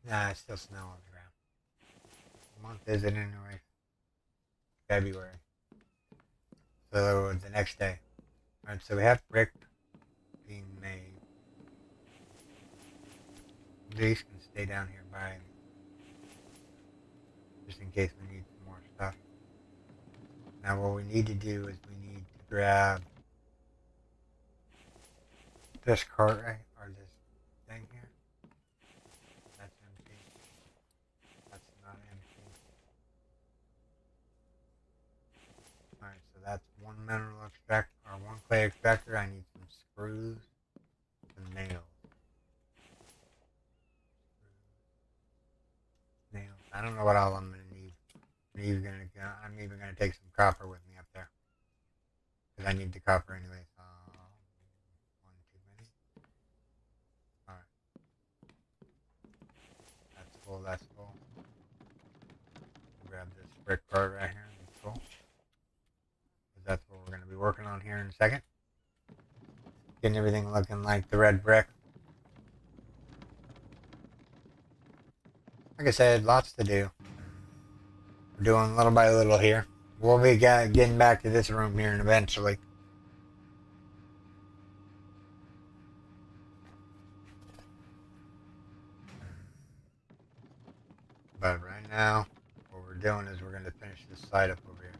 Nah, it's still snow on the ground. What month is it anyway? February. So the next day. Alright, so we have brick being made. These can stay down here by me. Just in case we need some more stuff. Now what we need to do is we need to grab this cart, right? Or this thing here. That's empty. That's not empty. Alright, so that's one mineral extractor, or one clay extractor. I need some screws, some nails. Nails. I don't know what all I'm gonna need. I'm even gonna take some copper with me up there. Because I need the copper anyway. One too many. Alright. That's full, that's full. Grab this brick cart right here. That's full. Because that's what we're gonna be working on here in a second. Getting everything looking like the red brick. Like I said, lots to do. We're doing little by little here. We'll be getting back to this room here and eventually. But right now, what we're doing is we're going to finish this side up over here.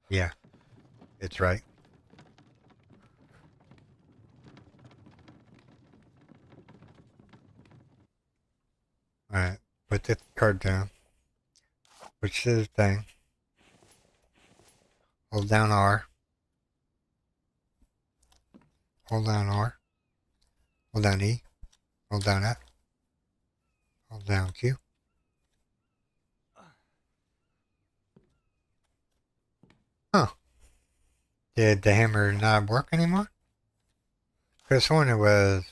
Yeah, it's right. Alright, put the card down. Switch to the thing. Hold down R. Hold down R. Hold down E. Hold down F. Hold down Q. Huh. Did the hammer not work anymore? Because when it was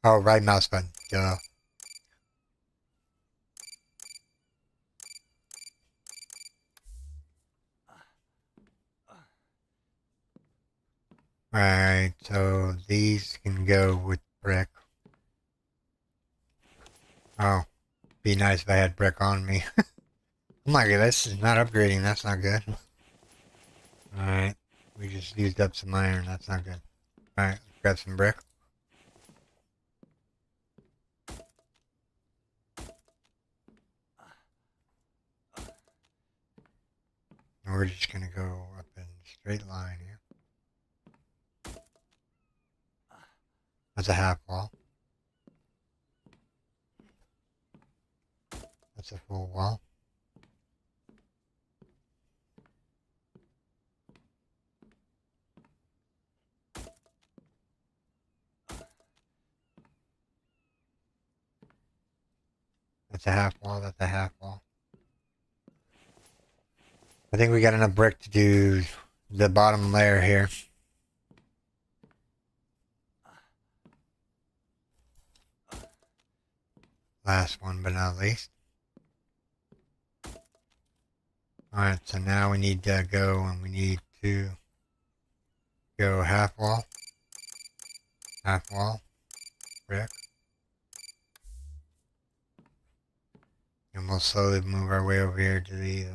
oh, right mouse button. Duh. Alright, so these can go with brick. Oh, be nice if I had brick on me. Oh my god, this is not upgrading, that's not good. Alright, we just used up some iron, that's not good. Alright, grab some brick. And we're just gonna go up in a straight line here. That's a half wall. That's a full wall. That's a half wall, that's a half wall. I think we got enough brick to do the bottom layer here. Last one but not least. Alright, so now we need to go and we need to go half wall, brick. And we'll slowly move our way over here to the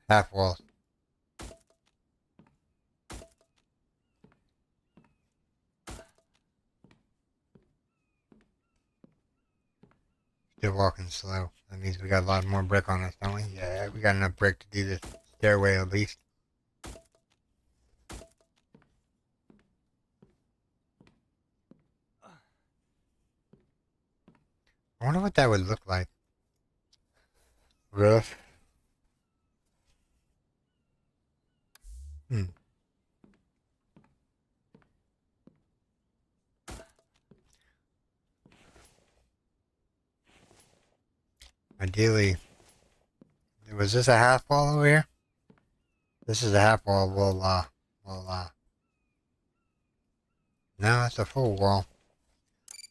half wall. Still walking slow. That means we got a lot more brick on us, don't we? Yeah, we got enough brick to do this stairway at least. I wonder what that would look like. Roof. Hmm. Ideally, was this a half wall over here? This is a half wall. No, it's a full wall.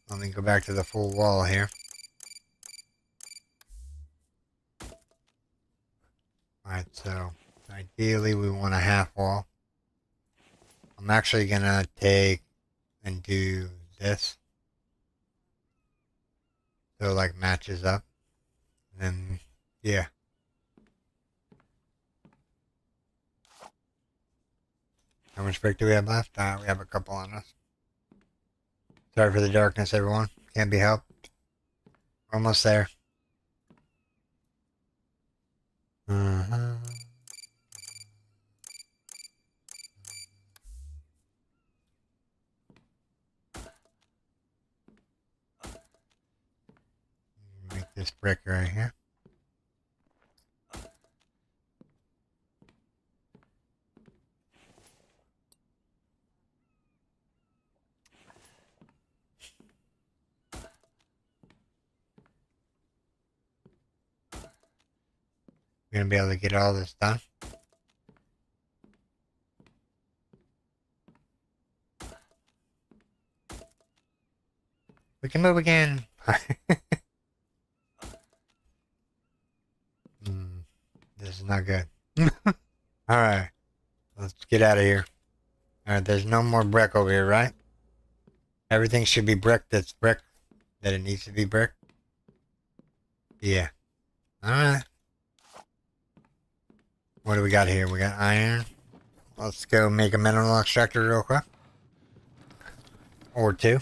Let me go back to the full wall here. Alright, so ideally we want a half wall. I'm actually gonna take and do this. So it like matches up. And then, yeah. How much brick do we have left? We have a couple on us. Sorry for the darkness, everyone. Can't be helped. We're almost there. Uh-huh. Make this brick right here. We're gonna be able to get all this done. We can move again. This is not good. Alright. Let's get out of here. Alright, there's no more brick over here, right? Everything should be brick that's brick that it needs to be brick. Yeah. Alright. What do we got here? We got iron. Let's go make a mineral extractor real quick. Or two.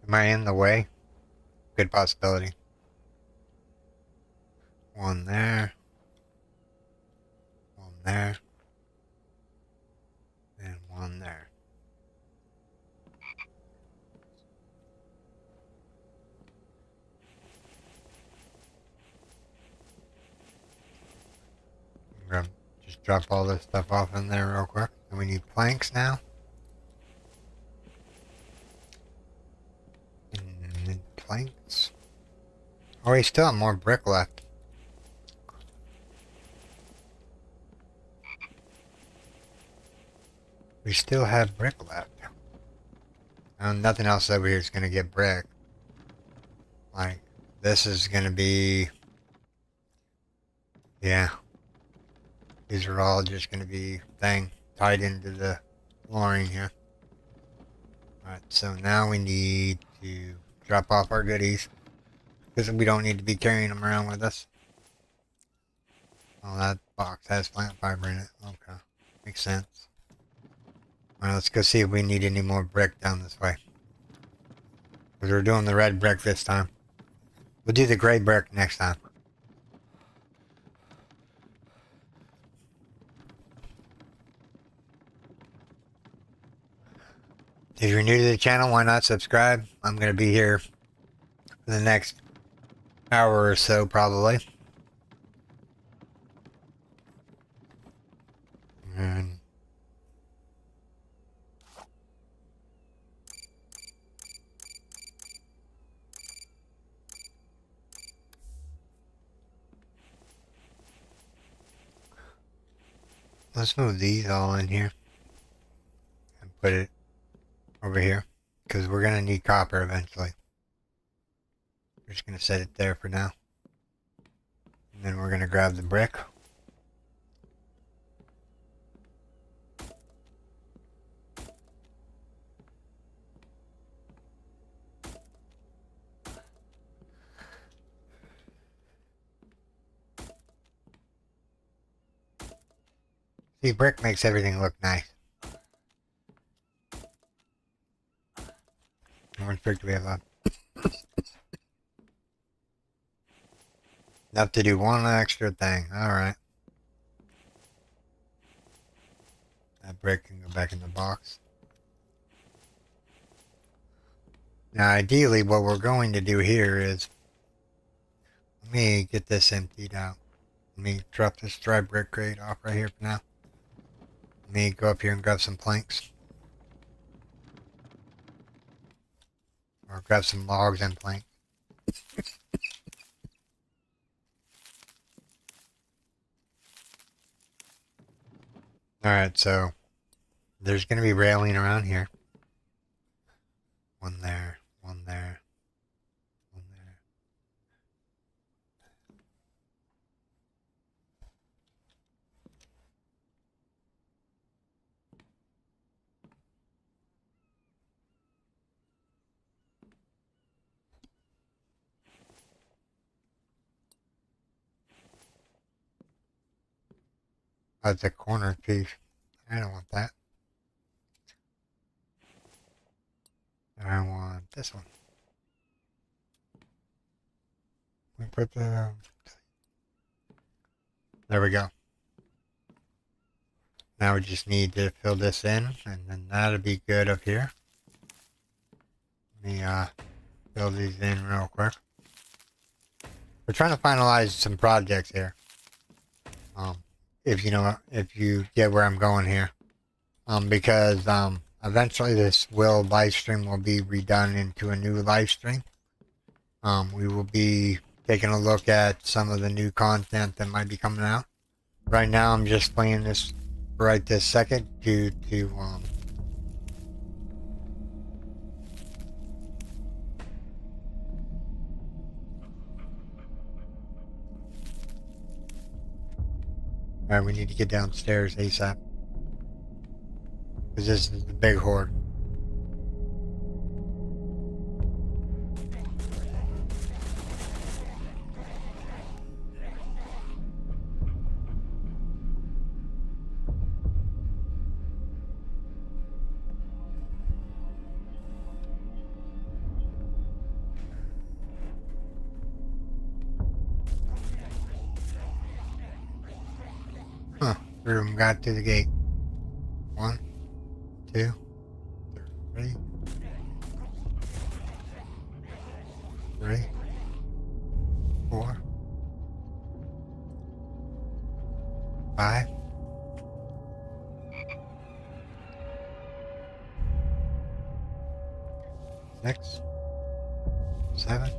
Am I in the way? Good possibility. One there. One there. And one there. I'm gonna just drop all this stuff off in there real quick. And we need planks now. And planks. Oh, we still have more brick left. We still have brick left. Nothing else over here is going to get brick. Like, this is going to be... Yeah. These are all just going to be tied into the flooring here. Alright, so now we need to drop off our goodies. Because we don't need to be carrying them around with us. Oh, that box has plant fiber in it. Okay. Makes sense. Alright, let's go see if we need any more brick down this way. Because we're doing the red brick this time. We'll do the gray brick next time. If you're new to the channel, why not subscribe? I'm going to be here for the next hour or so, probably. And let's move these all in here and put it over here because we're going to need copper eventually. We're just going to set it there for now. And then we're going to grab the brick. See, brick makes everything look nice. How much brick do we have left? Enough to do one extra thing. Alright. That brick can go back in the box. Now, ideally, what we're going to do here is... Let me get this emptied out. Let me drop this dry brick crate off right here for now. Let me go up here and grab some planks. Or grab some logs and planks. Alright, so there's going to be railing around here. One there, one there, one there. Oh, it's a corner piece. I don't want that. I want this one. We put the... There we go. Now we just need to fill this in, and then that'll be good up here. Let me fill these in real quick. We're trying to finalize some projects here. If you get where I'm going here. Because eventually this live stream will be redone into a new live stream. We will be taking a look at some of the new content that might be coming out. Right now I'm just playing this right this second due to Alright, we need to get downstairs ASAP. Because this is the big horde. Huh, three of them got to the gate. 1, 2, 3. 3, 4, 5. 6, 7,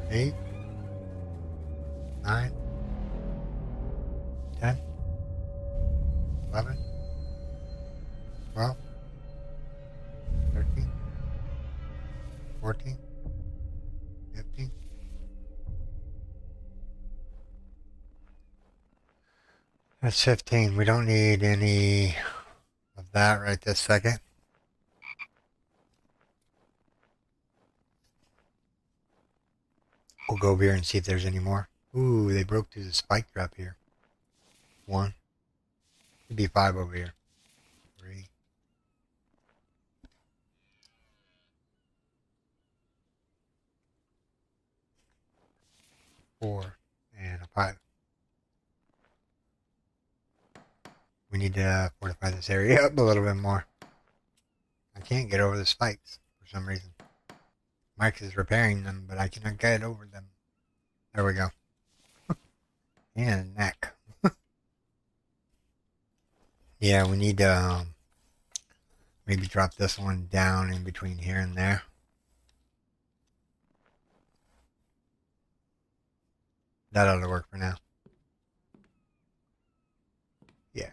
8, 9, 10, 11, 12, 13, 14, 15. That's 15. We don't need any of that right this second. We'll go over here and see if there's any more. Ooh, they broke through the spike trap here. 1. Could be 5 over here. 3. 4. And a 5. We need to fortify this area up a little bit more. I can't get over the spikes for some reason. Mike is repairing them, but I cannot get over them. There we go. And neck. Yeah, we need to maybe drop this one down in between here and there. That ought to work for now. Yeah.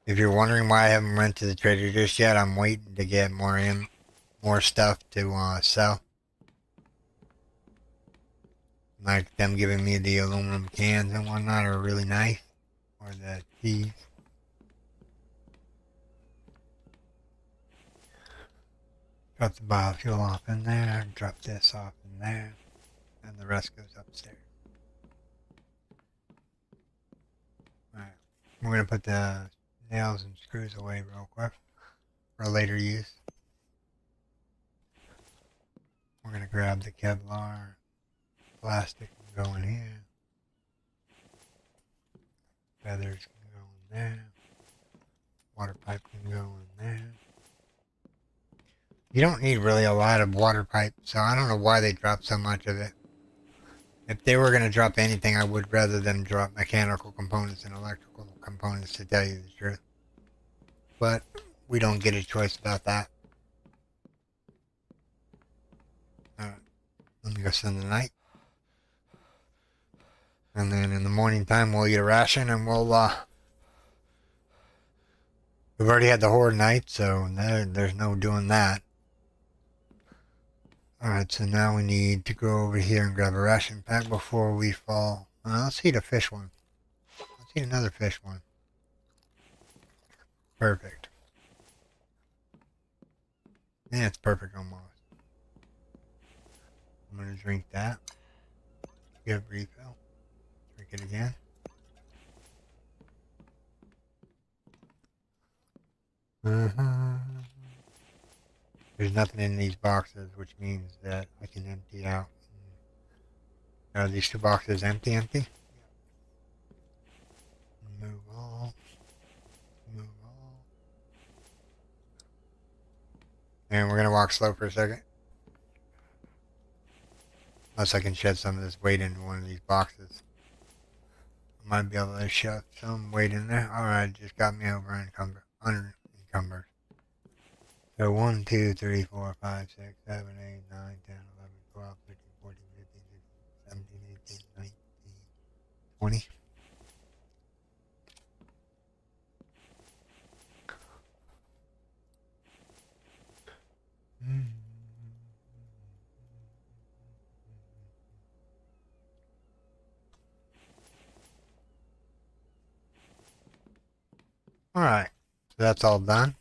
If you're wondering why I haven't went to the trader just yet, I'm waiting to get more stuff to sell. Like them giving me the aluminum cans and whatnot are really nice. Or the cheese. Drop the biofuel off in there, drop this off in there, and the rest goes upstairs. Alright, we're going to put the nails and screws away real quick for later use. We're going to grab the Kevlar plastic and go in here. Feathers can go in there. Water pipe can go in there. You don't need really a lot of water pipe, so I don't know why they dropped so much of it. If they were going to drop anything, I would rather them drop mechanical components and electrical components, to tell you the truth. But we don't get a choice about that. Alright, let me go spend the night. And then in the morning time, we'll eat a ration and we'll, we've already had the horde night, so there's no doing that. Alright, so now we need to go over here and grab a ration pack before we fall. Let's eat a fish one. Let's eat another fish one. Perfect. Yeah, it's perfect almost. I'm gonna drink that. Give refill. Drink it again. There's nothing in these boxes, which means that I can empty out. Are these two boxes empty? Move all. Move all. And we're gonna walk slow for a second. Unless I can shed some of this weight into one of these boxes. I might be able to shove some weight in there. Alright, just got me over unencumbered. So 1, 2, 3, 4, 5, 6, 7, 8, 9, 10, 11, 12, 13, 14, 15, 16, 17, 18, 19, 20. Alright, so that's all done.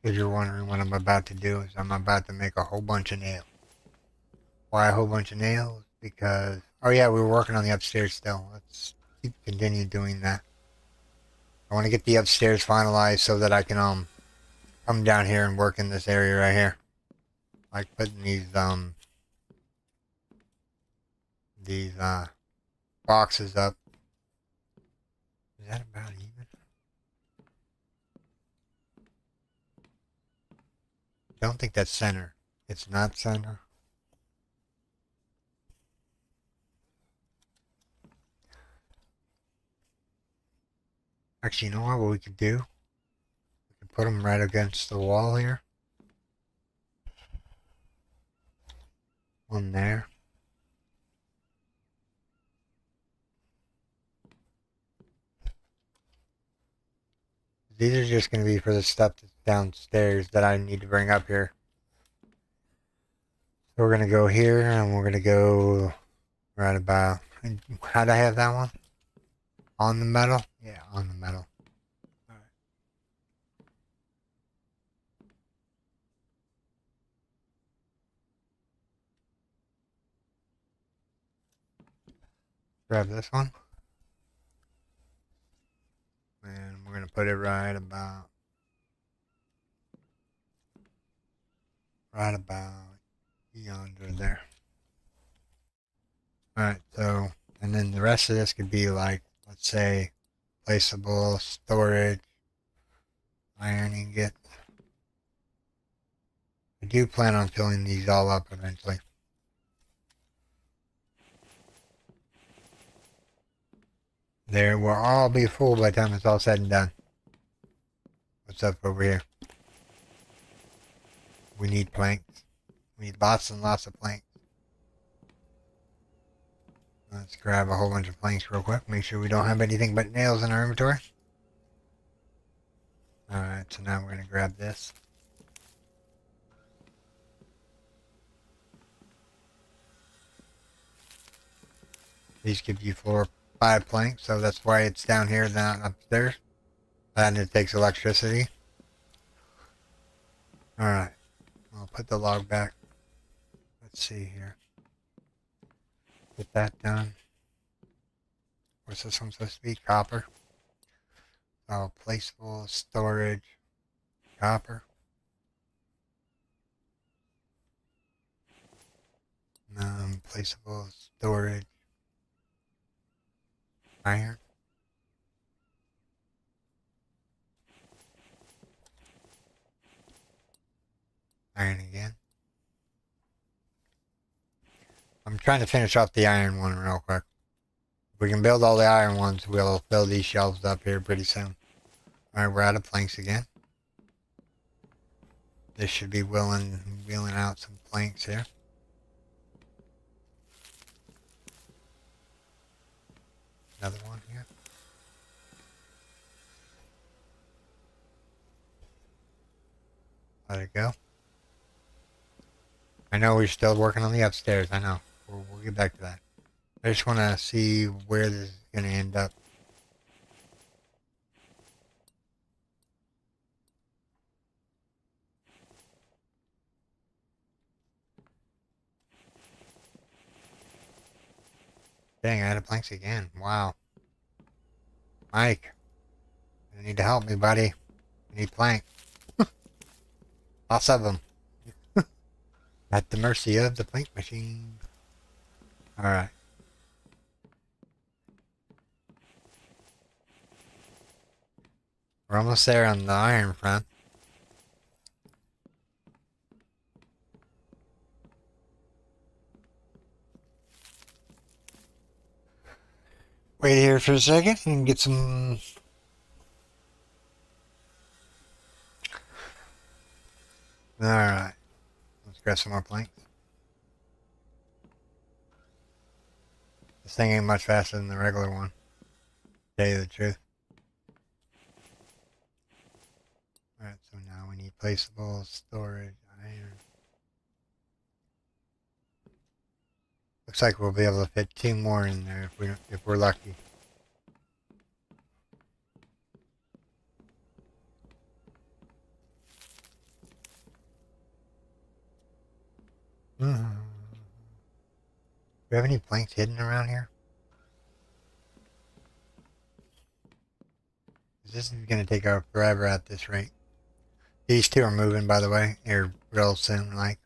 If you're wondering what I'm about to do, is I'm about to make a whole bunch of nails. Why a whole bunch of nails? Because, oh yeah, we were working on the upstairs still. Let's continue doing that. I want to get the upstairs finalized so that I can come down here and work in this area right here. Like putting these boxes up. Is that about even? Don't think that's center. It's not center. Actually, you know what we could do? We could put them right against the wall here. One there. These are just going to be for the stuff that's downstairs that I need to bring up here. So we're going to go here and we're going to go right about... How'd I have that one? On the metal? Yeah, on the metal. Alright. Grab this one. And we're going to put it right about yonder there. Alright, so, and then the rest of this could be like, let's say, placeable, storage, iron ingot. I do plan on filling these all up eventually. There will all be full by the time it's all said and done. What's up over here? We need planks. We need lots and lots of planks. Let's grab a whole bunch of planks real quick. Make sure we don't have anything but nails in our inventory. Alright, so now we're going to grab this. These give you 4 or 5 planks, so that's why it's down here, not upstairs. And it takes electricity. Alright, I'll put the log back. Let's see here. Get that done. What's this one supposed to be? Copper. Oh, placeable storage. Copper. Placeable storage. Iron. Iron again. I'm trying to finish off the iron one real quick. If we can build all the iron ones, we'll fill these shelves up here pretty soon. Alright, we're out of planks again. This should be wheeling out some planks here. Another one here. Let it go. I know we're still working on the upstairs. I know. We'll get back to that. I just want to see where this is going to end up. Dang, I had a planks again. Wow. Mike, you need to help me, buddy. I need plank. Lots of them. At the mercy of the plank machine. Alright. We're almost there on the iron front. Wait here for a second and get some... Alright. Let's grab some more planks. This thing ain't much faster than the regular one. To tell you the truth. Alright, so now we need placeable storage, iron. Looks like we'll be able to fit 2 more in there if we're lucky. Do we have any planks hidden around here? This is going to take our forever at this rate. These two are moving, by the way, here real soon, like.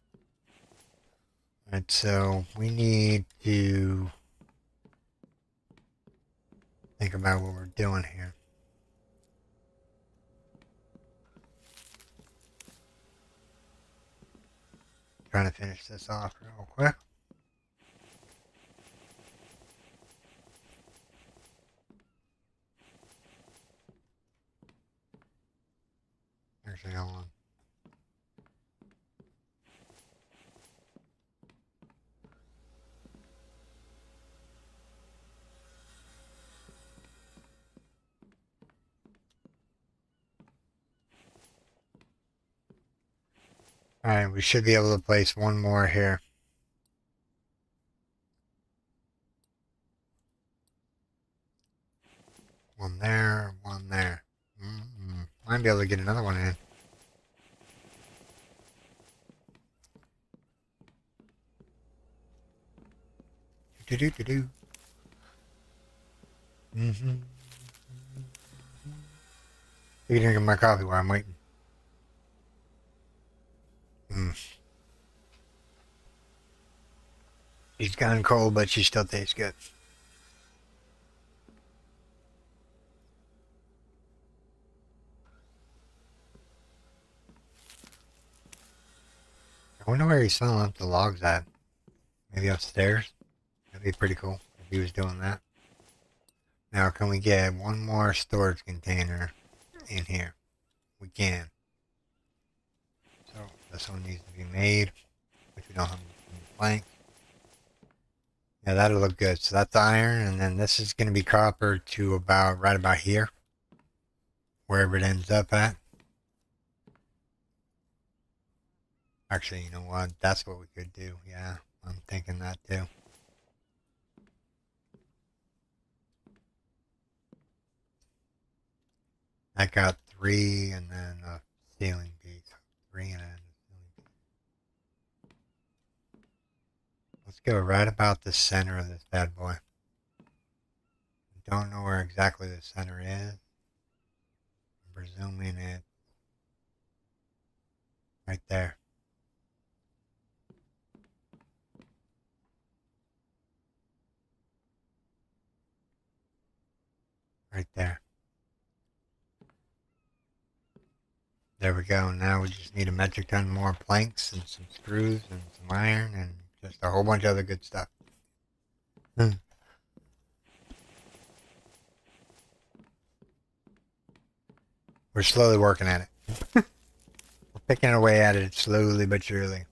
Alright, so we need to think about what we're doing here. Trying to finish this off real quick. Actually, hold on. Alright, we should be able to place one more here. One there, one there. Might be able to get another one in. Do-do-do-do. You can drink my coffee while I'm waiting. She's gone cold, but she still tastes good. I wonder where he's selling up the logs at. Maybe upstairs? That'd be pretty cool if he was doing that. Now, can we get one more storage container in here? We can. So, this one needs to be made, which we don't have any plank. Yeah, that'll look good. So that's iron, and then this is going to be copper to about, right about here. Wherever it ends up at. Actually, you know what? That's what we could do. Yeah, I'm thinking that too. I got 3 and then a ceiling piece. 3 and a ceiling piece. Let's go right about the center of this bad boy. Don't know where exactly the center is. I'm presuming it right there. Right there. There we go. Now we just need a metric ton more planks and some screws and some iron and just a whole bunch of other good stuff. We're slowly working at it. We're picking away at it slowly but surely.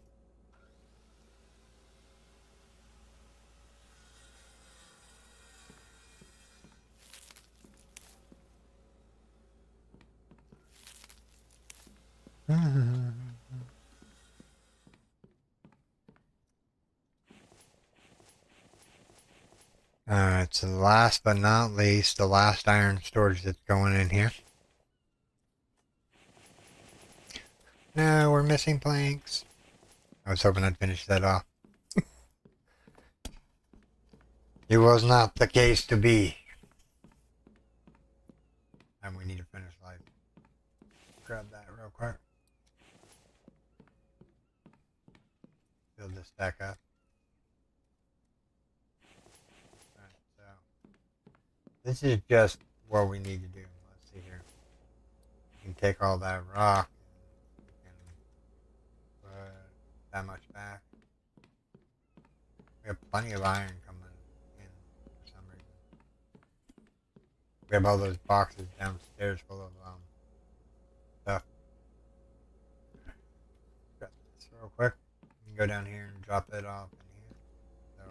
Alright, so last but not least, the last iron storage that's going in here. No, we're missing planks. I was hoping I'd finish that off. It was not the case to be. And we need to finish life. Grab that real quick. Build this back up. Alright, so this is just what we need to do. Let's see here. We can take all that rock and we can put that much back. We have plenty of iron coming in for some reason. We have all those boxes downstairs full of stuff. Grab this real quick. You can go down here and drop it off in here. So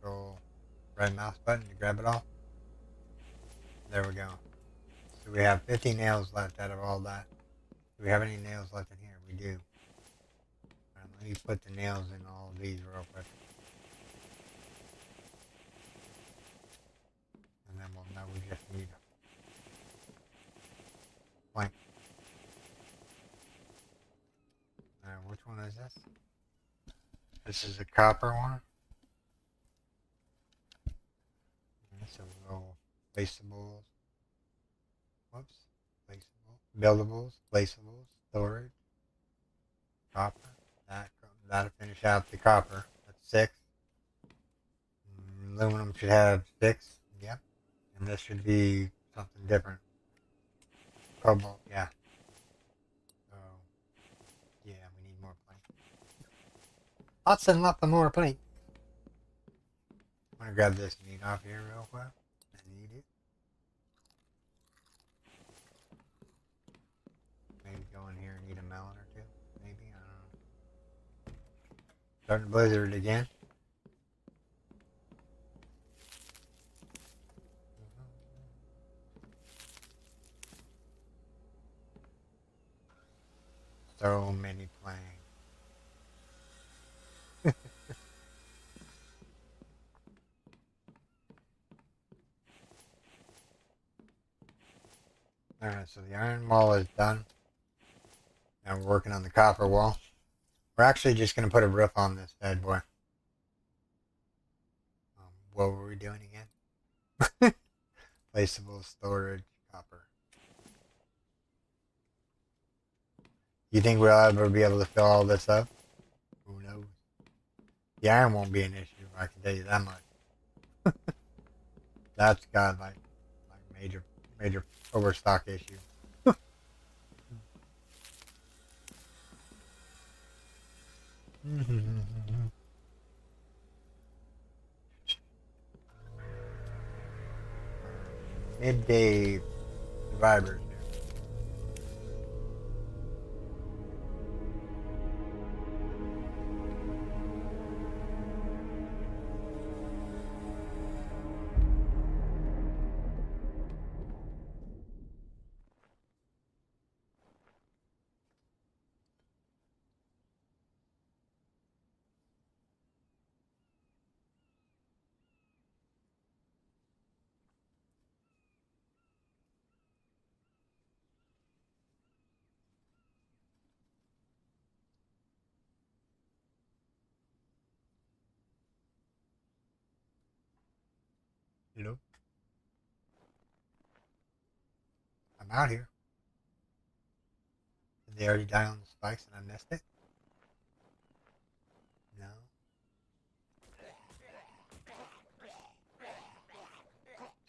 control right mouse button to grab it all. There we go. So we have 50 nails left out of all that. Do we have any nails left in here? We do. Alright, let me put the nails in all of these real quick. And then we'll know we just need a plank. Alright, which one is this? This is a copper one. So little placeables. Whoops. Placeable. Buildables. Placeables. Storage. Copper. That'll finish out the copper. That's 6. Aluminum should have 6. Yep. And this should be something different. Cobalt. Yeah. So, yeah, we need more plank. Lots and lots of more plank. I'm gonna grab this meat off here real quick. I need it. Maybe go in here and eat a melon or two. Maybe, I don't know. Starting to blizzard again. So many planks. Alright, so the iron wall is done. Now we're working on the copper wall. We're actually just going to put a roof on this bad boy. What were we doing again? Placeable storage, copper. You think we'll ever be able to fill all this up? Who knows? The iron won't be an issue, I can tell you that much. That's got like major overstock issue. Midday survivors. Hello? I'm out here. Did they already die on the spikes and I missed it? No.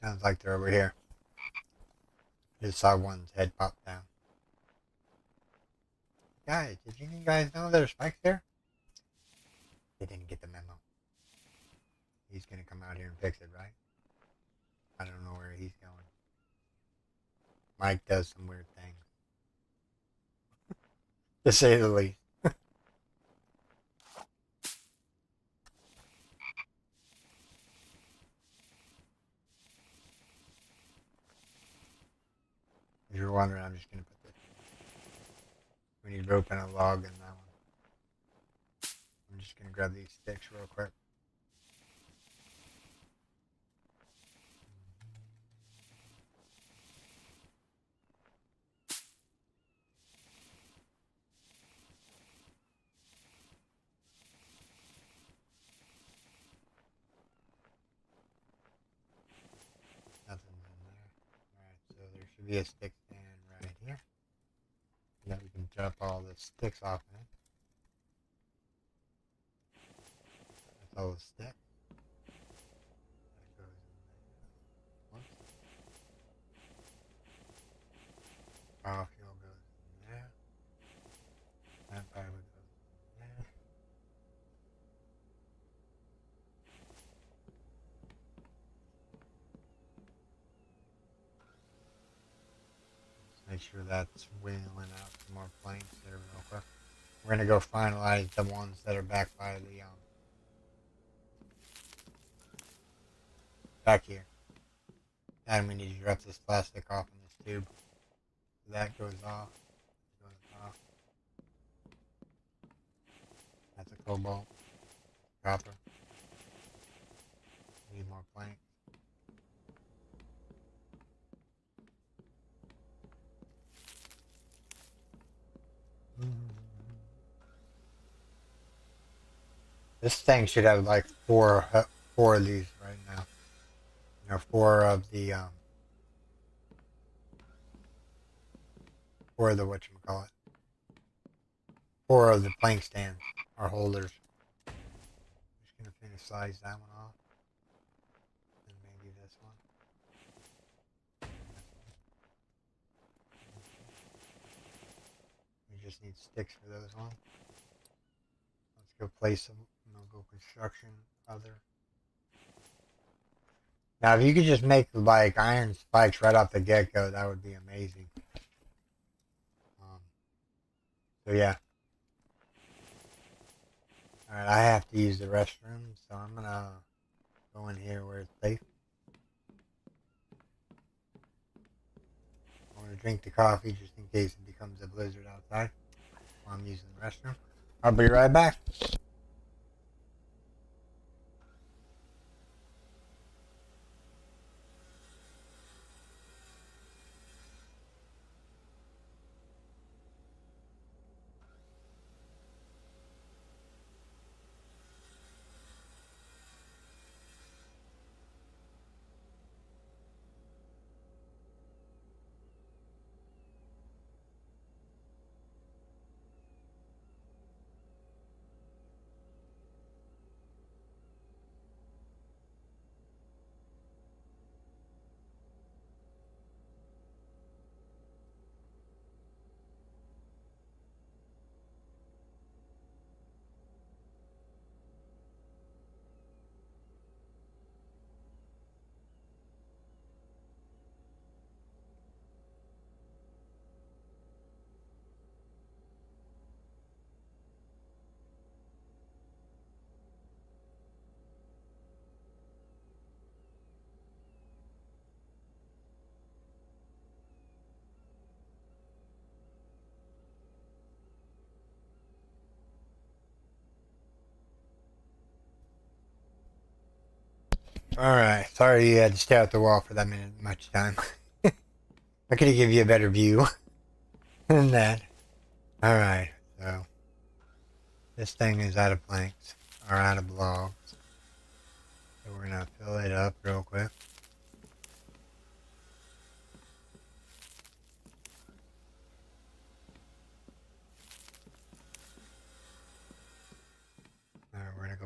Sounds like they're over here. Just saw one's head pop down. Guys, did you guys know there's spikes there? They didn't get the memo. He's gonna come out here and fix it, right? I don't know where he's going. Mike does some weird things. To say the least. If you're wondering, I'm just gonna put this. We need rope and a log in that one. I'm just gonna grab these sticks real quick. Nothing's in there. Alright, so there should be a stick stand right here. Now we can drop all the sticks off in it. That's all the stick. That goes in there. Whoops. Power fuel goes in there. That fiber goes in there. Make sure that's wheeling out some more planks there real quick. We're gonna go finalize the ones that are back by the back here. And we need to drop this plastic off in this tube. That goes off. Goes off. That's a cobalt. Copper. Need more planks. This thing should have like four of these right now. You know, four of the whatchamacallit. Four of the plank stands or holders. Just gonna finish size that one off. And maybe this one. We just need sticks for those ones. Let's go place some go construction other. Now if you could just make like iron spikes right off the get-go, that would be amazing. So yeah. Alright, I have to use the restroom, so I'm gonna go in here where it's safe. I'm gonna drink the coffee just in case it becomes a blizzard outside while I'm using the restroom. I'll be right back. Alright, sorry you had to stare at the wall for that minute much time. I could have given you a better view than that. Alright, so this thing is out of planks, or out of logs. So we're gonna fill it up real quick.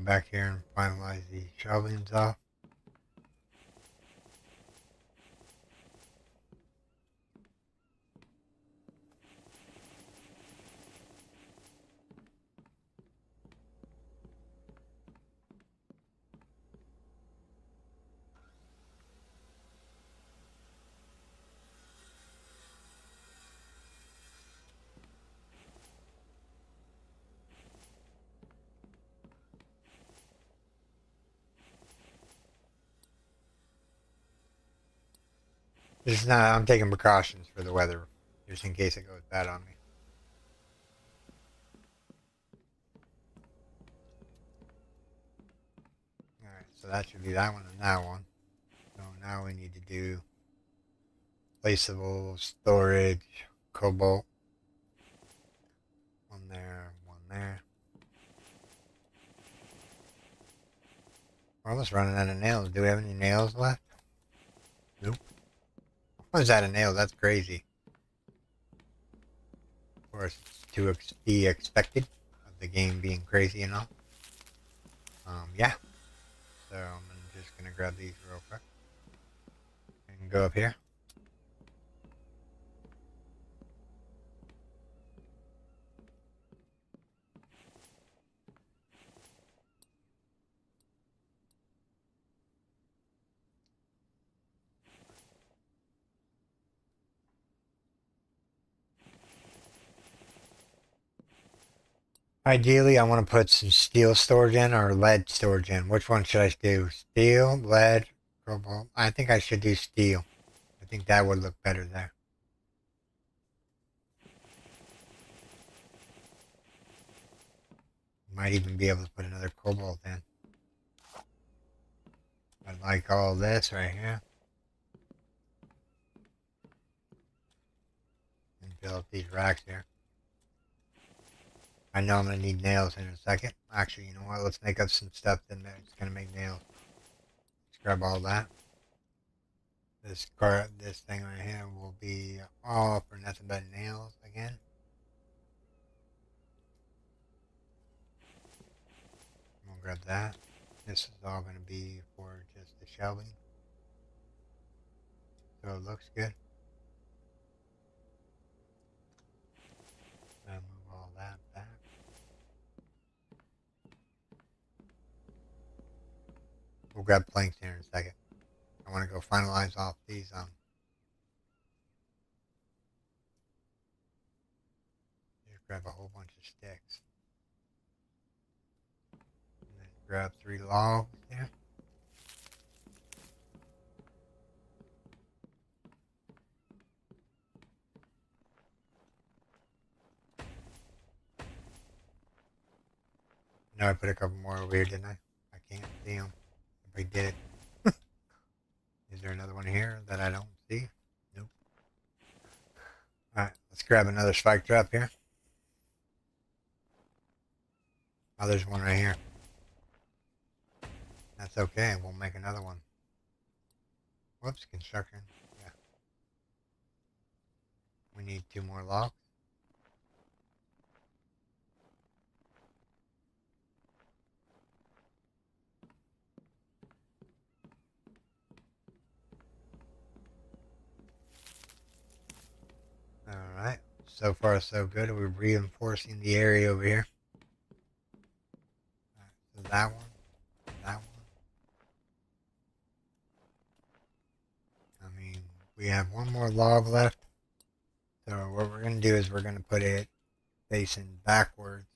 Come back here and finalize the shelvings off. This is not, I'm taking precautions for the weather, just in case it goes bad on me. Alright, so that should be that one and that one. So now we need to do placeable storage, cobalt. One there, one there. We're almost running out of nails. Do we have any nails left? Nope. What is that a nail? That's crazy. Of course, to be expected of the game being crazy and all. Yeah. So I'm just gonna grab these real quick and go up here. Ideally, I want to put some steel storage in or lead storage in. Which one should I do? Steel, lead, cobalt? I think I should do steel. I think that would look better there. Might even be able to put another cobalt in. I like all this right here. And fill up these racks here. I know I'm going to need nails in a second. Actually, you know what? Let's make up some stuff that's going to make nails. Let's grab all that. This thing right here will be all for nothing but nails again. We'll grab that. This is all going to be for just the shelving. So it looks good. I'll move all that back. We'll grab planks here in a second. I want to go finalize off these just grab a whole bunch of sticks. And then grab 3 logs here. No, I put a couple more over here, didn't I? I can't see them. If I did. Is there another one here that I don't see? Nope. Alright, let's grab another spike trap here. Oh, there's one right here. That's okay, we'll make another one. Whoops, construction. Yeah. We need 2 more logs. Alright, so far so good. We're reinforcing the area over here. So that one, that one. I mean, we have 1 more log left. So what we're going to do is we're going to put it facing backwards.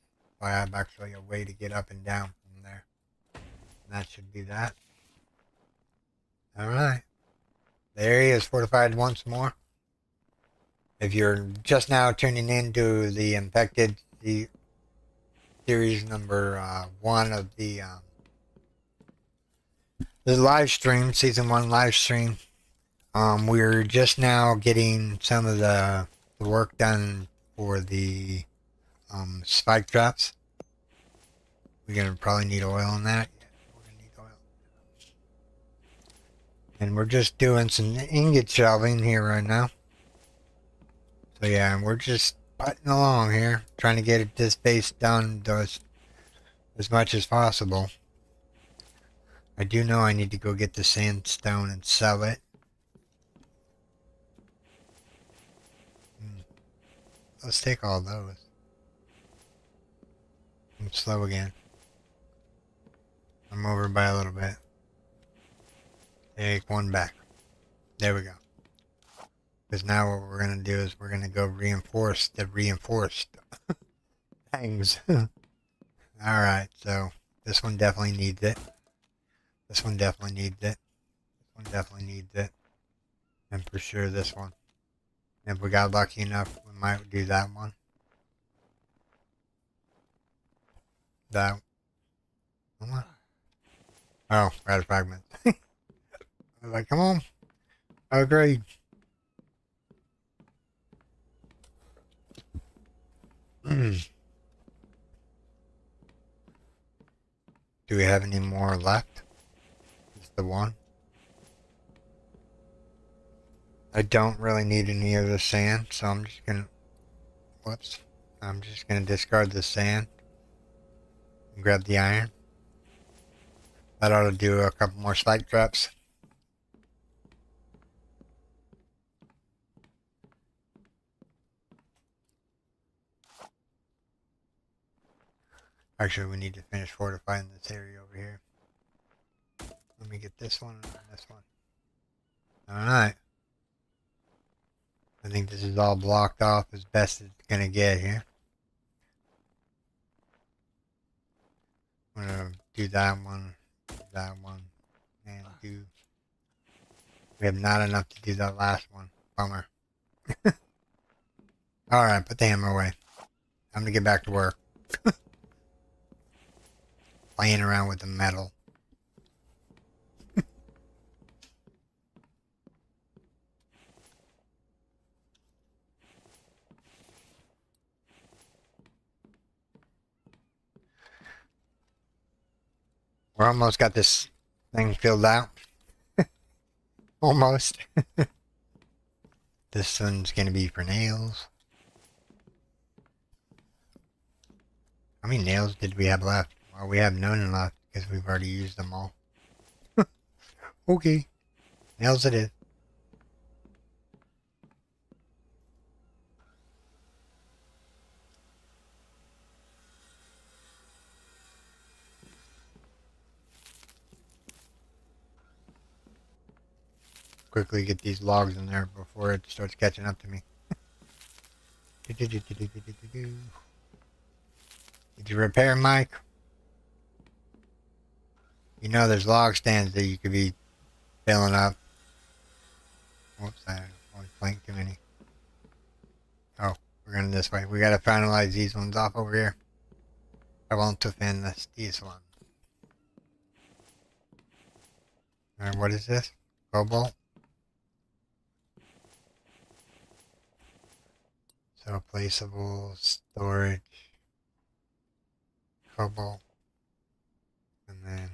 So I have actually a way to get up and down from there. And that should be that. Alright. The area is fortified once more. If you're just now tuning in to the Infected series number 1 of the live stream, season 1 live stream, we're just now getting some of the work done for the spike traps. We're gonna probably need oil on that. Yeah, we're gonna need oil. And we're just doing some ingot shelving here right now. So yeah, we're just putting along here, trying to get this base done. as much as possible. I do know I need to go get the sandstone and sell it. Let's take all those. I'm slow again. I'm over by a little bit. Take one back. There we go. Because now what we're going to do is we're going to go reinforce the reinforced things. Alright, so this one definitely needs it. This one definitely needs it. This one definitely needs it. And for sure this one. If we got lucky enough, we might do that one. That one. Oh, rat fragment. I was like, come on. Oh, great. Do we have any more left? Just the one. I don't really need any of the sand, so I'm just gonna, whoops, I'm just gonna discard the sand and grab the iron. That ought to do a couple more spike traps. Actually, we need to finish fortifying this area over here. Let me get this one and this one. Alright. I think this is all blocked off as best it's gonna get here. I'm gonna do that one, and do... We have not enough to do that last one. Bummer. Alright, put the hammer away. I'm gonna get back to work. Playing around with the metal. We're almost got this thing filled out. Almost. This one's gonna be for nails. How many nails did we have left? Well, we have none left because we've already used them all. Okay. Nails it is. Quickly get these logs in there before it starts catching up to me. Did you repair, Mike? You know there's log stands that you could be filling up. Whoops, I always blanked too many. Oh, we're going this way. We gotta finalize these ones off over here. I want to finish these ones. Alright, what is this? Cobalt? So placeable storage. Cobalt. And then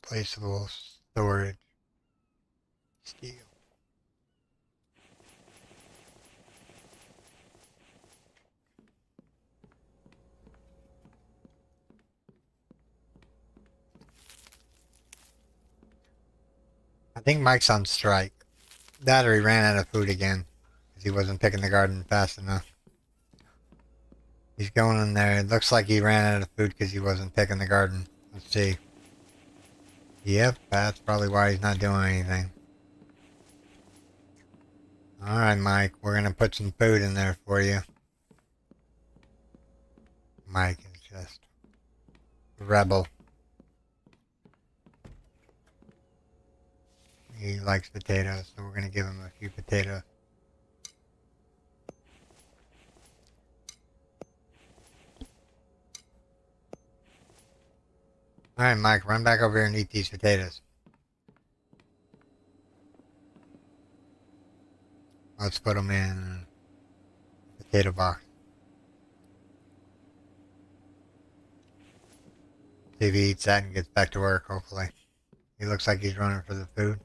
placeable storage. Steel. I think Mike's on strike. That or he ran out of food again. Because he wasn't picking the garden fast enough. He's going in there. It looks like he ran out of food because he wasn't picking the garden. Let's see. Yep, that's probably why he's not doing anything. Alright, Mike. We're going to put some food in there for you. Mike is just a rebel. He likes potatoes, so we're going to give him a few potatoes. Alright, Mike, run back over here and eat these potatoes. Let's put them in a potato box. See if he eats that and gets back to work, hopefully. He looks like he's running for the food.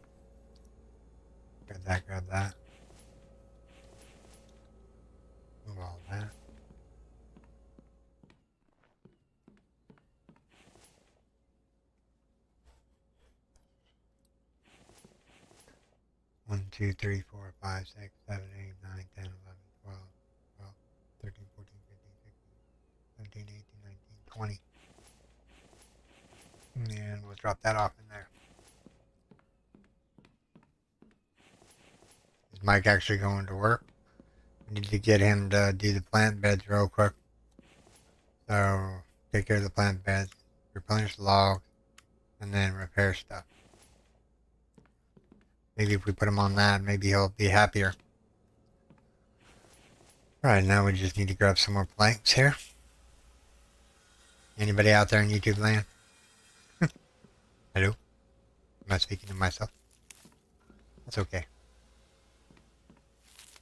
Grab that, grab that. Move all that. 2, 3, 4, 5, 6, 7, 8, 9, 10, 11, 12, 12, 13, 14, 15, 16, 17, 18, 19, 20. And we'll drop that off in there. Is Mike actually going to work? We need to get him to do the plant beds real quick. So take care of the plant beds, replenish the logs, and then repair stuff. Maybe if we put him on that, maybe he'll be happier. Alright, now we just need to grab some more planks here. Anybody out there in YouTube land? Hello? Am I speaking to myself? That's okay.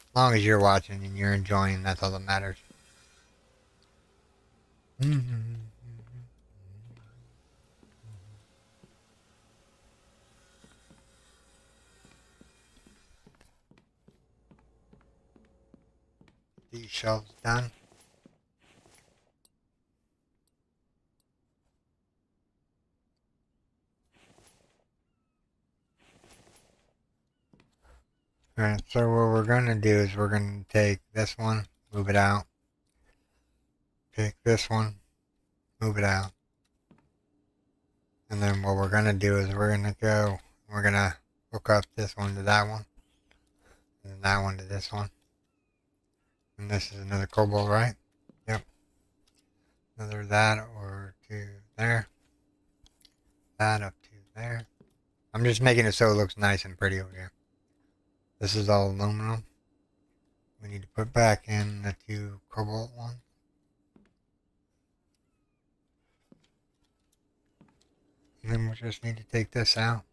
As long as you're watching and you're enjoying, that's all that matters. These shelves done. Alright, so what we're going to do is we're going to take this one, move it out. Take this one, move it out. And then what we're going to do is we're going to hook up this one to that one. And that one to this one. And this is another cobalt, right? Yep. Another that or to there. That up to there. I'm just making it so it looks nice and pretty over here. This is all aluminum. We need to put back in the 2 cobalt ones. And then we just need to take this out.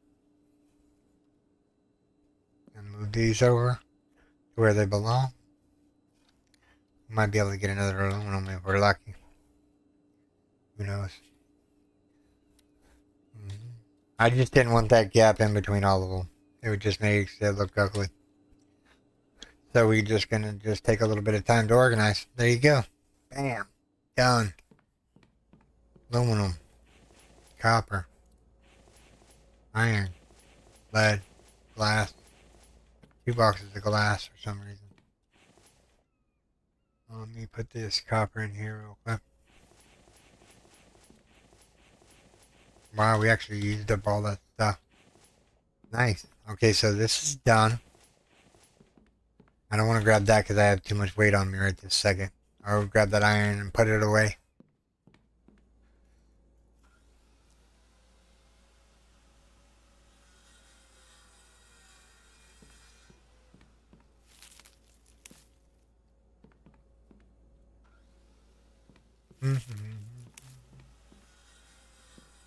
And move these over to where they belong. We might be able to get another aluminum if we're lucky. Who knows? I just didn't want that gap in between all of them. It would just make it look ugly. So we're just going to take a little bit of time to organize. There you go. Bam. Done. Aluminum. Copper. Iron. Lead. Glass. 2 boxes of glass for some reason. Let me put this copper in here real quick. Wow, we actually used up all that stuff. Nice. Okay, so this is done. I don't want to grab that because I have too much weight on me right this second. I'll grab that iron and put it away.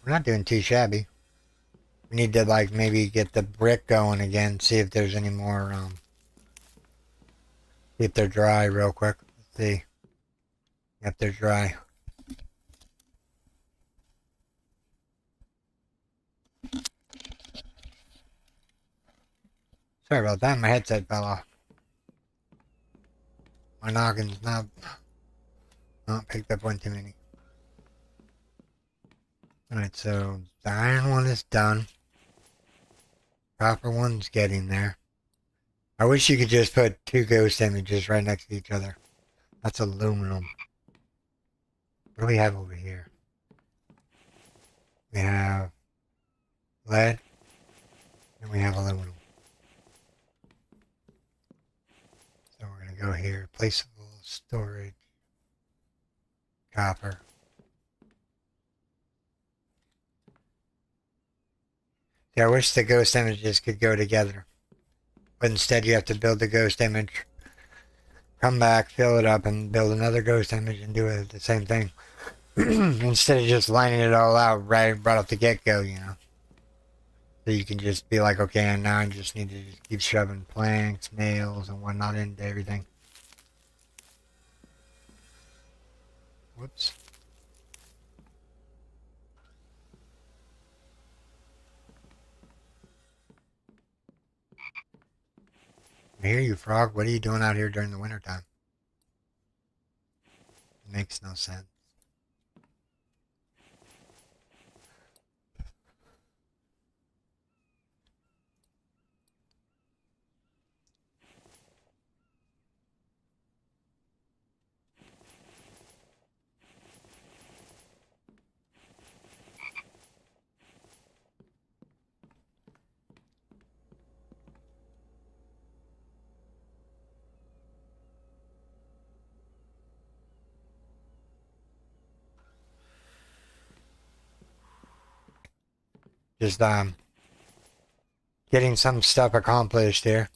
We're not doing too shabby. We need to like maybe get the brick going again, see if there's any more, see if they're dry real quick. Let's see if they're dry. Sorry about that, my headset fell off. My noggin's not picked up one too many. Alright, so the iron one is done. Copper one's getting there. I wish you could just put 2 ghost images right next to each other. That's aluminum. What do we have over here? We have lead, and we have aluminum. So we're going to go here, placeable storage, copper. Yeah, I wish the ghost images could go together. But instead you have to build the ghost image, come back, fill it up, and build another ghost image and do it the same thing. Instead of just lining it all out right off the get-go, you know. So you can just be like, okay, and now I just need to just keep shoving planks, nails, and whatnot into everything. Whoops. I hear you, frog. What are you doing out here during the wintertime? It makes no sense. Just getting some stuff accomplished here.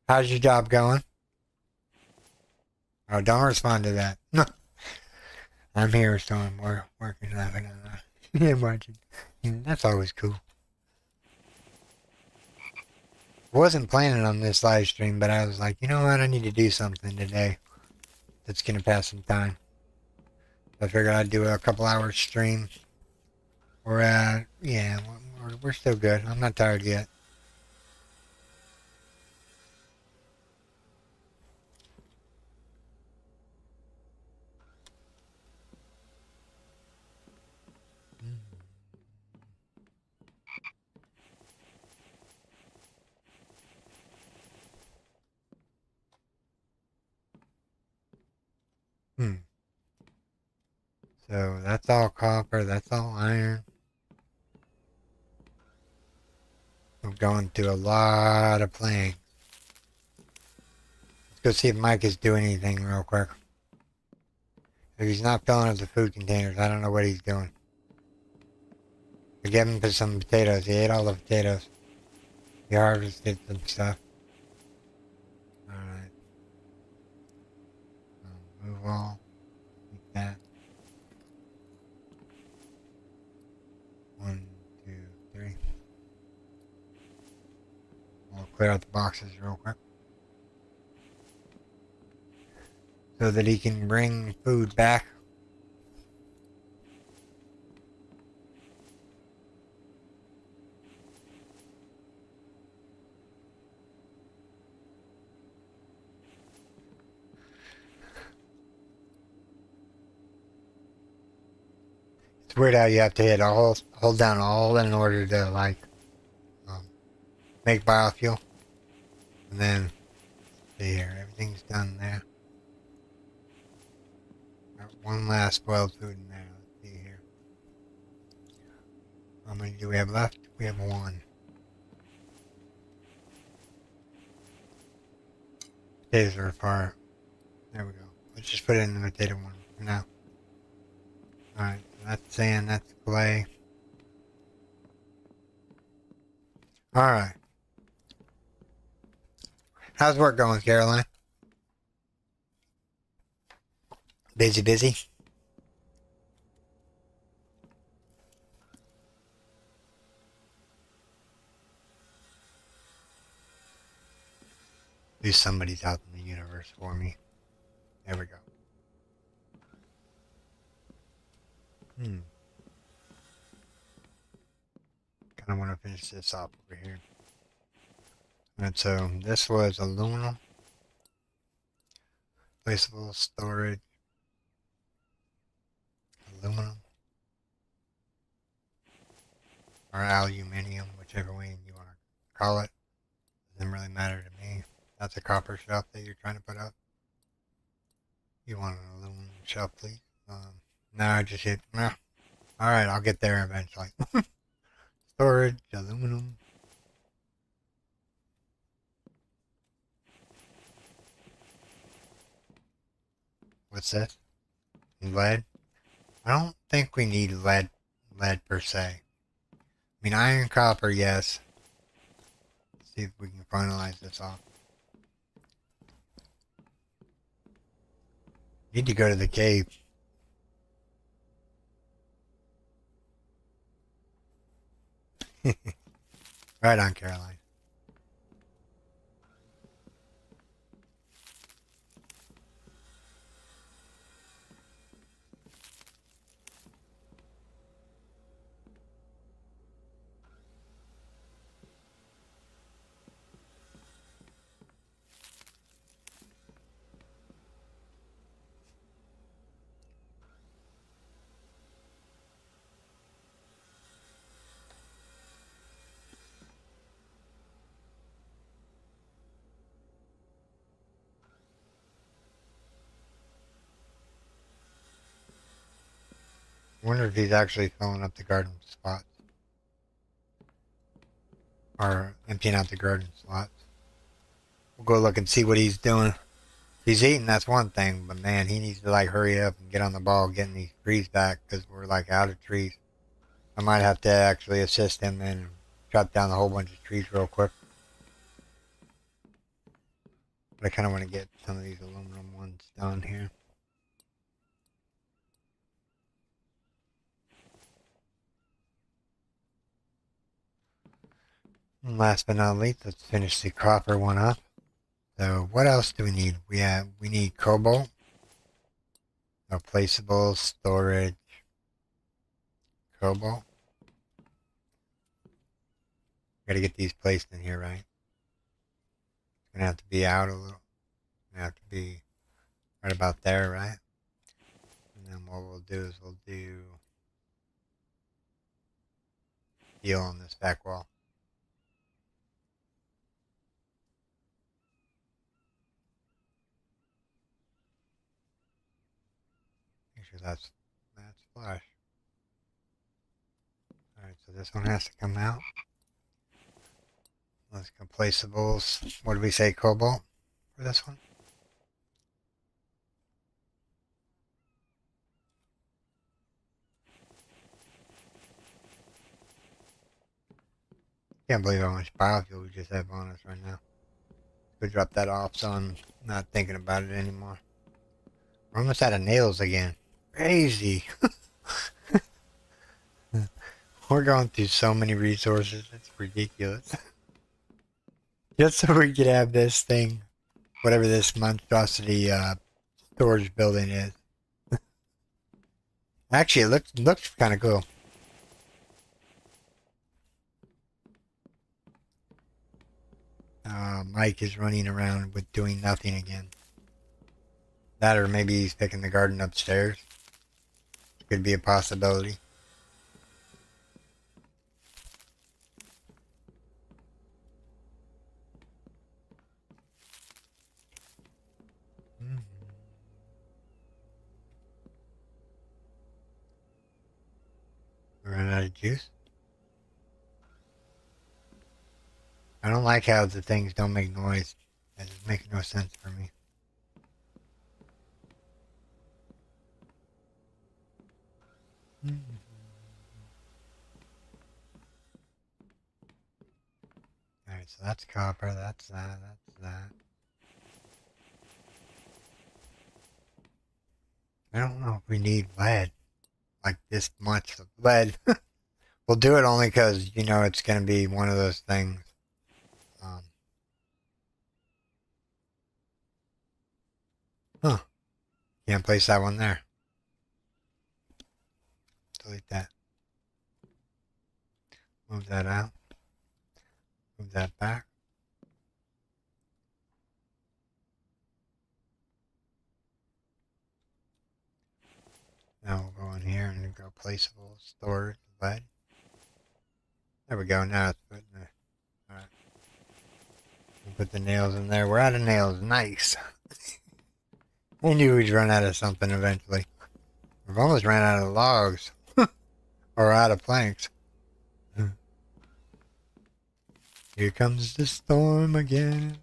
How's your job going? Oh, don't respond to that. No. I'm here, so I'm working, laughing at that. Yeah, watching. Yeah, that's always cool. I wasn't planning on this live stream, but I was like, you know what? I need to do something today that's going to pass some time. I figured I'd do a couple hours stream. Yeah, we're still good. I'm not tired yet. Hmm. So that's all copper, that's all iron. We're going through a lot of playing. Let's go see if Mike is doing anything real quick. If he's not filling up the food containers, I don't know what he's doing. We gave him some potatoes. He ate all the potatoes. He harvested some stuff. Alright. Move all. Like that. 1, 2, 3. We'll clear out the boxes real quick. So that he can bring food back. It's weird how you have to hit hold down all in order to like make biofuel. And then see here, everything's done there. Got one last spoiled food in there. Let's see here. How many do we have left? We have 1. Potatoes are far. There we go. Let's just put it in the potato one for now. Alright, so that's sand, that's clay. Alright. How's work going, Caroline? Busy? At least somebody's out in the universe for me. There we go. Kind of want to finish this off over here. And so this was aluminum, placeable storage, aluminum, or aluminium, whichever way you want to call it. Doesn't really matter to me. That's a copper shelf that you're trying to put up. You want an aluminum shelf, please? No, I just hit. Nah. Alright, I'll get there eventually. Storage, aluminum. What's this? Lead? I don't think we need lead per se. I mean, iron, copper, yes. Let's see if we can finalize this off. Need to go to the cave. Right on, Caroline. I wonder if he's actually filling up the garden spots. Or emptying out the garden slots. We'll go look and see what he's doing. If he's eating, that's one thing, but man, he needs to like hurry up and get on the ball getting these trees back because we're like out of trees. I might have to actually assist him and chop down a whole bunch of trees real quick. But I kind of want to get some of these aluminum ones done here. And last but not least, let's finish the copper one up. So what else do we need? We need cobalt, placeable storage, cobalt. Got to get these placed in here, right? It's gonna have to be out a little. Gonna have to be right about there, right? And then what we'll do is we'll do steel on this back wall. Make sure that's flush. Alright, so this one has to come out. Let's go placeables. What did we say, cobalt for this one? Can't believe how much biofuel we just have on us right now. Go drop that off so I'm not thinking about it anymore. We're almost out of nails again. Crazy. We're going through so many resources. It's ridiculous. Just so we could have this thing, whatever this monstrosity storage building is. Actually, it looks kind of cool. Mike is running around with doing nothing again. That, or maybe he's picking the garden upstairs. Could be a possibility. Run out of juice. I don't like how the things don't make noise. That just makes no sense for me. Alright, so that's copper, that's that. I don't know if we need lead. Like this much of lead. We'll do it only because, you know, it's going to be one of those things. Can't place that one there. Delete that. Move that out. Move that back. Now we'll go in here and go placeable, storage, lead. There we go. Now it's putting the. Alright. We'll put the nails in there. We're out of nails. Nice. I knew we'd run out of something eventually. We've almost ran out of logs. Or out of planks. Here comes the storm again.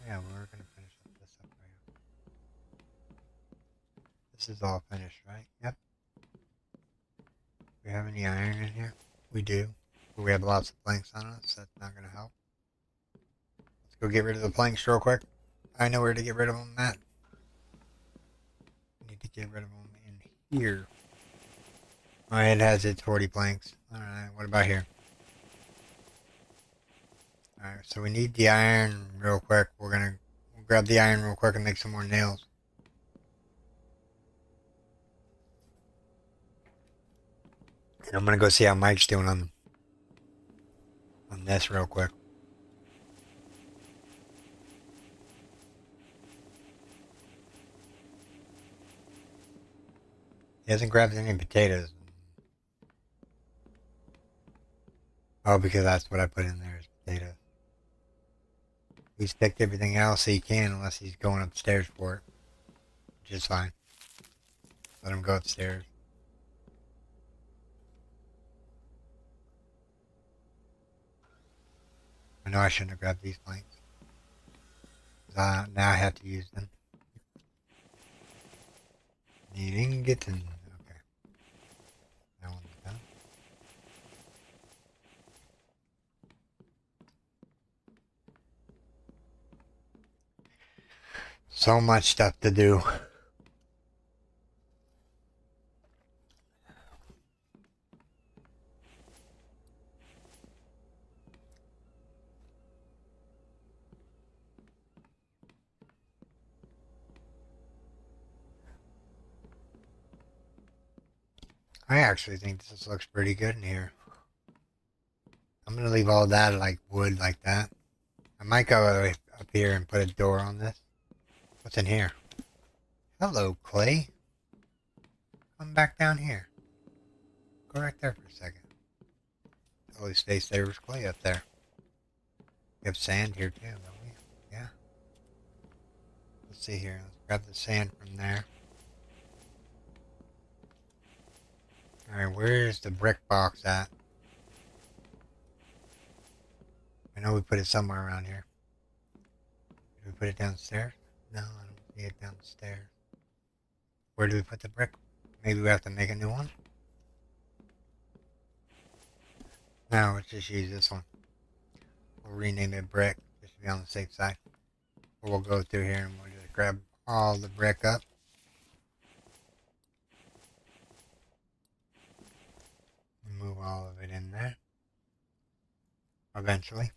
Yeah, we're gonna finish this up right here. This is all finished, right? Yep. We have any iron in here? We do. But we have lots of planks on us. That's not gonna help. Let's go get rid of the planks real quick. I know where to get rid of them, Matt. Need to get rid of them in here. Oh, it has its 40 planks. Alright, what about here? Alright, so we need the iron real quick. We'll grab the iron real quick and make some more nails. And I'm gonna go see how Mike's doing on this real quick. He hasn't grabbed any potatoes. Oh, because that's what I put in there is potatoes. He's picked everything else he can unless he's going upstairs for it. which is fine. Let him go upstairs. I know I shouldn't have grabbed these planks. Now I have to use them. Needing get in. Okay. That one's done. So much stuff to do. I actually think this looks pretty good in here. I'm gonna leave all that like wood like that. I might go up here and put a door on this. What's in here? Hello, Clay. Come back down here. Go right there for a second. Holy space, there was clay up there. We have sand here too, don't we? Yeah. Let's see here. Let's grab the sand from there. Alright, where's the brick box at? I know we put it somewhere around here. Did we put it downstairs? No, I don't see it downstairs. Where do we put the brick? Maybe we have to make a new one? No, let's just use this one. We'll rename it brick, just to be on the safe side. Or we'll go through here and we'll just grab all the brick up. Move all of it in there. Eventually.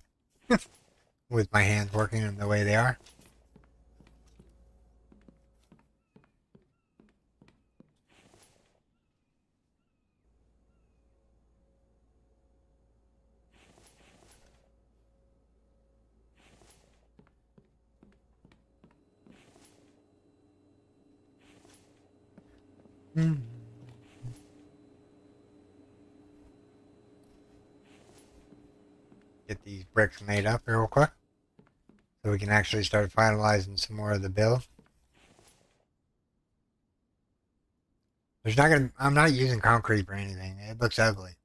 With my hands working in the way they are. Get these bricks made up real quick so we can actually start finalizing some more of the build. I'm not using concrete for anything. It looks ugly.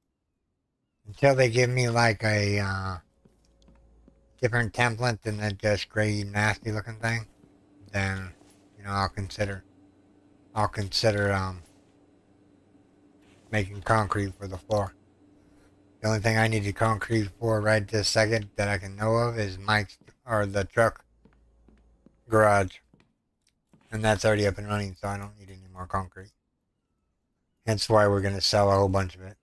Until they give me like a different template than that just gray nasty looking thing, then I'll consider making concrete for the floor. The only thing I needed concrete for right this second that I can know of is the truck garage. And that's already up and running, so I don't need any more concrete. Hence why we're going to sell a whole bunch of it.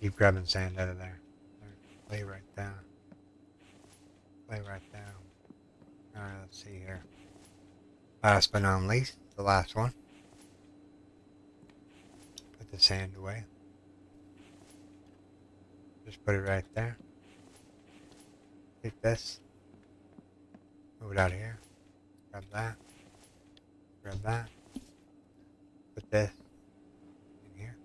Keep grabbing sand out of there. Lay right down. Lay right down. Alright, let's see here. Last but not least, the last one. Put the sand away. Just put it right there. Take this. Move it out of here. Grab that. Grab that. Put this in here.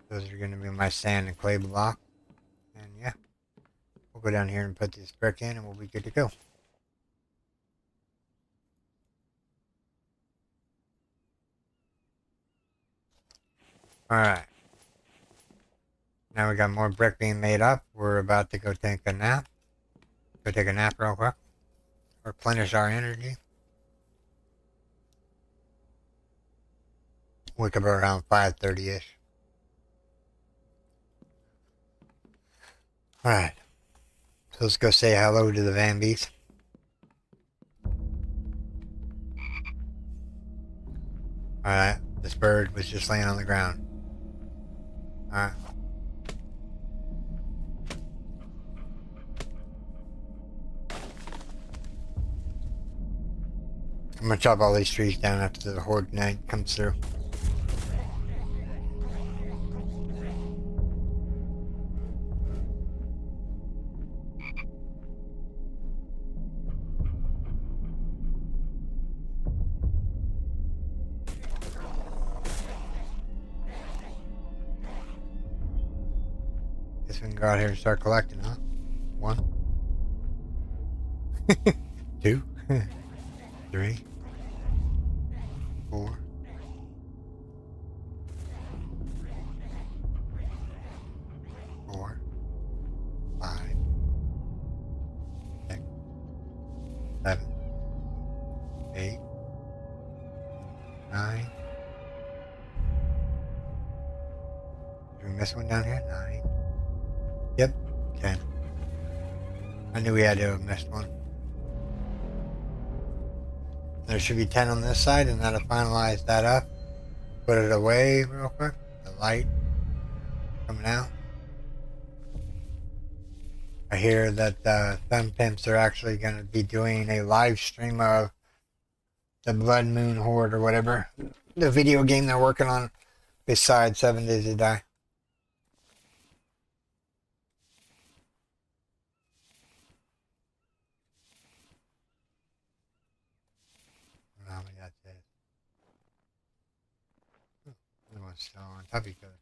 Those are going to be my sand and clay block. And yeah. We'll go down here and put this brick in and we'll be good to go. Alright. Now we got more brick being made up. We're about to go take a nap. Go take a nap real quick. Replenish our energy. Wake up around 5:30-ish. Alright. So let's go say hello to the Van Bees. Alright. This bird was just laying on the ground. Alright. I'm gonna chop all these trees down after the horde night comes through. we can go out here and start collecting, huh? 1, 2, 3, 4. 4, 5, 6, 7, 8, 9. Did we miss one down here? 9. Yep, 10. I knew we had to have missed one. There should be 10 on this side, and that'll finalize that up. Put it away real quick. The light coming out. I hear that Thumb Pimps are actually going to be doing a live stream of the Blood Moon Horde or whatever. The video game they're working on besides 7 Days to Die. How many that's it. Everyone's still on top of each other.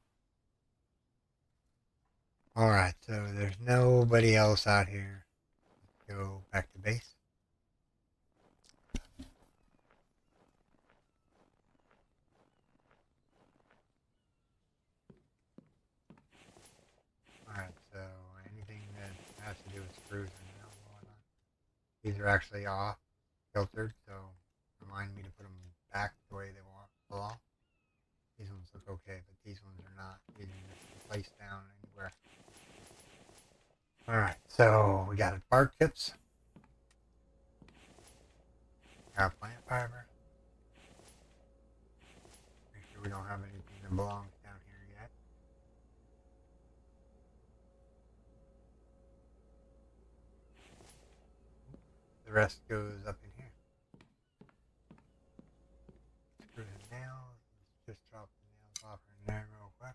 Alright, so there's nobody else out here. Let's go back to base. Alright, so anything that has to do with screws and whatnot. These are actually off, filtered, so remind me to put them back the way they belong. These ones look okay, but these ones are not. These are just placed down anywhere. Alright, so we got bark tips. Got plant fiber. Make sure we don't have anything that belongs down here yet. The rest goes up in here. Screw the nails. Let's just drop the nails off in there real quick.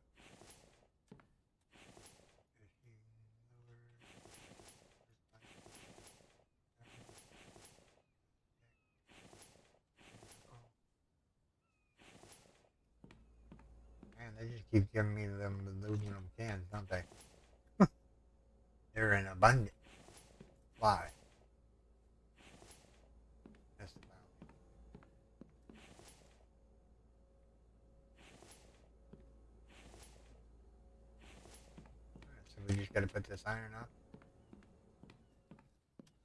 Man, they just keep giving me them aluminum cans, don't they? They're in abundance. Why? That's about. So we just got to put this iron up.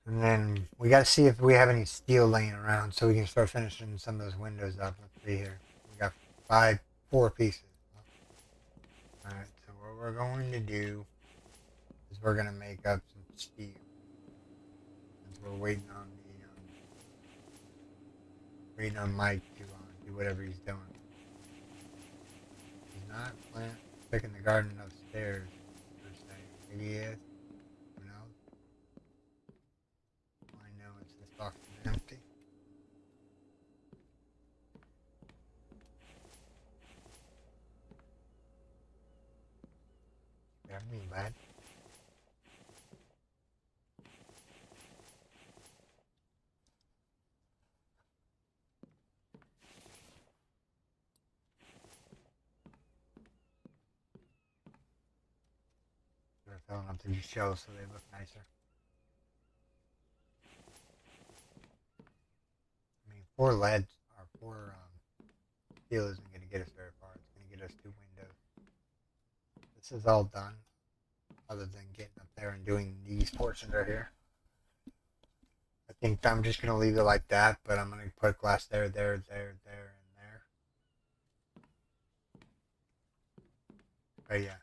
And then we got to see if we have any steel laying around so we can start finishing some of those windows up. Let's see here. We got 4 pieces. Alright, so what we're going to do is we're going to make up some steel. Since we're waiting on Mike to do whatever he's doing. He's not picking the garden upstairs, per se. Maybe he is. Who knows? I know it's this box is empty. Yeah, I mean, bad. They're filling up these shells so they look nicer. I mean, 4 lead or 4 steel isn't going to get us very far. It's going to get us 2 windows. This is all done, other than getting up there and doing these portions right here. I think I'm just going to leave it like that, but I'm going to put glass there, and there. But yeah,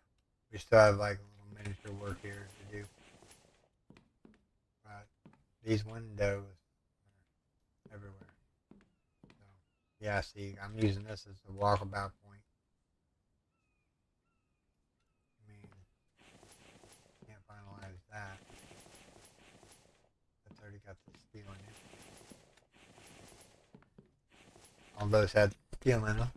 we still have like a little miniature work here to do. But these windows are everywhere. So yeah, see, I'm using this as the walkabout point. I mean, can't finalize that. That's already got the steel in it. All those had steel in them.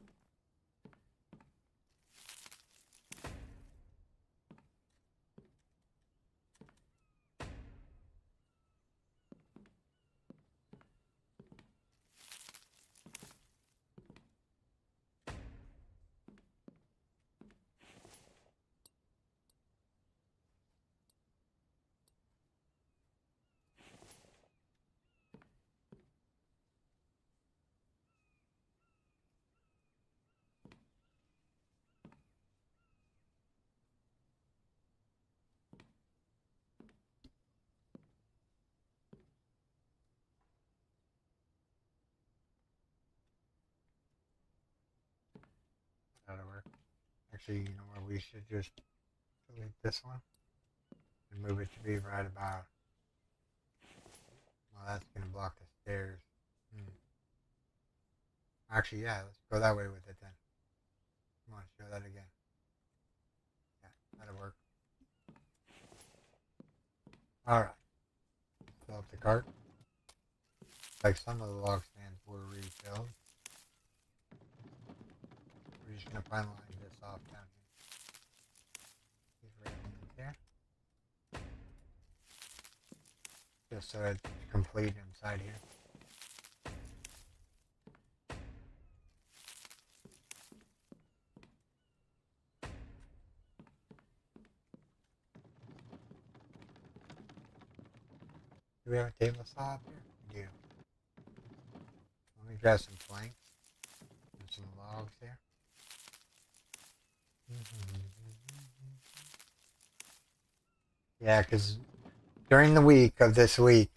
Actually, you know what? We should just delete this one and move it to be right about. Well, that's gonna block the stairs. Hmm. Actually, yeah, let's go that way with it then. Come on, show that again. Yeah, that'll work. Alright, fill up the cart. Like some of the log stands were refilled. We're just gonna finalize this off down here. He's right in there. Just so it's complete inside here. Do we have a table saw up here? We do. Let me grab some planks and some logs here. Yeah, because during the week of this week,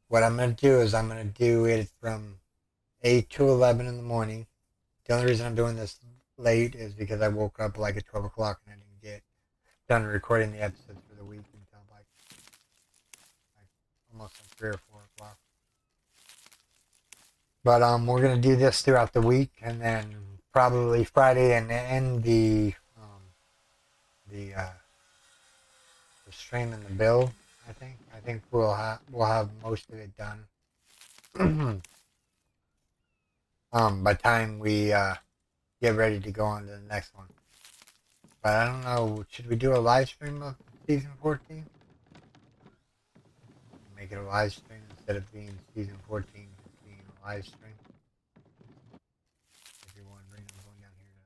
what I'm going to do is I'm going to do it from 8 to 11 in the morning. The only reason I'm doing this late is because I woke up like at 12 o'clock and I didn't get done recording the episodes for the week until like almost like 3 or 4 o'clock. But we're going to do this throughout the week, and then probably Friday and end the stream and the build. I think we'll have most of it done. By the time we get ready to go on to the next one. But I don't know, should we do a live stream of season 14? Make it a live stream instead of being season 14, just being a live stream. If you're wondering, I'm going down here to.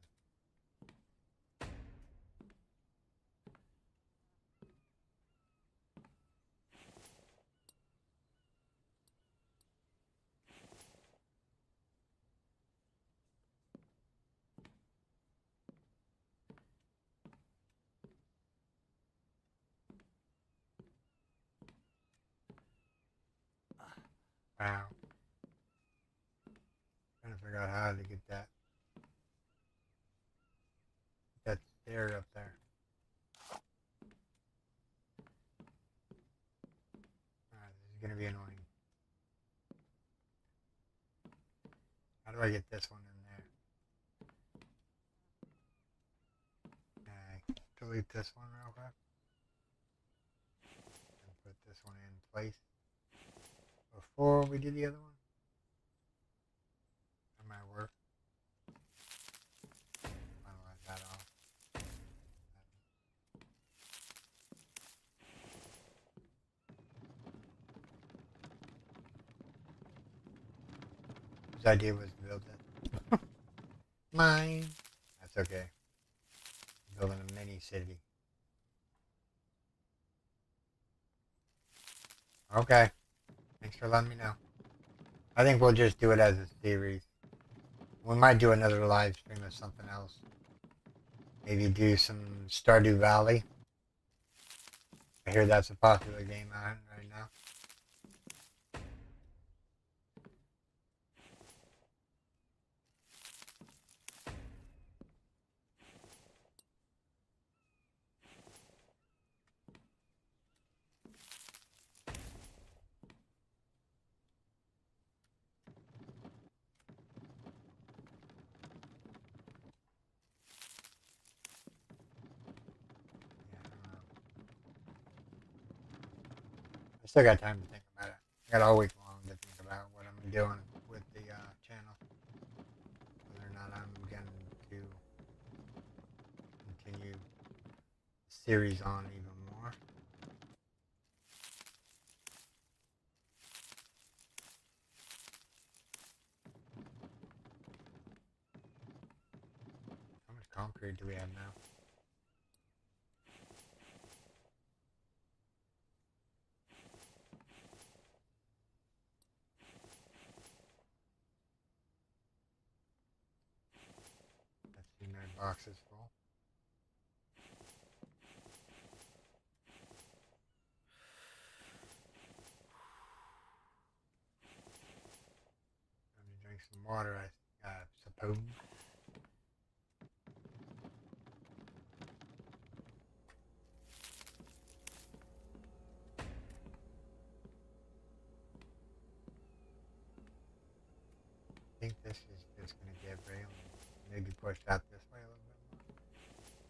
Wow. Trying to figure out how to get that stair up there. Alright, this is gonna be annoying. How do I get this one in there? Delete this one real quick. And put this one in place before we do the other one. That might work. Finalize that off. His idea was to build it. Mine. That's okay. Building a mini city. Okay. Thanks for letting me know. I think we'll just do it as a series. We might do another live stream of something else. Maybe do some Stardew Valley. I hear that's a popular game out right now. I still got time to think about it. I got all week long to think about what I'm doing with the channel. Whether or not I'm going to continue the series on even more. How much concrete do we have now? Let's see, my box is full. Let me drink some water, I suppose. think this is just going to get real. Maybe push out this way a little bit more.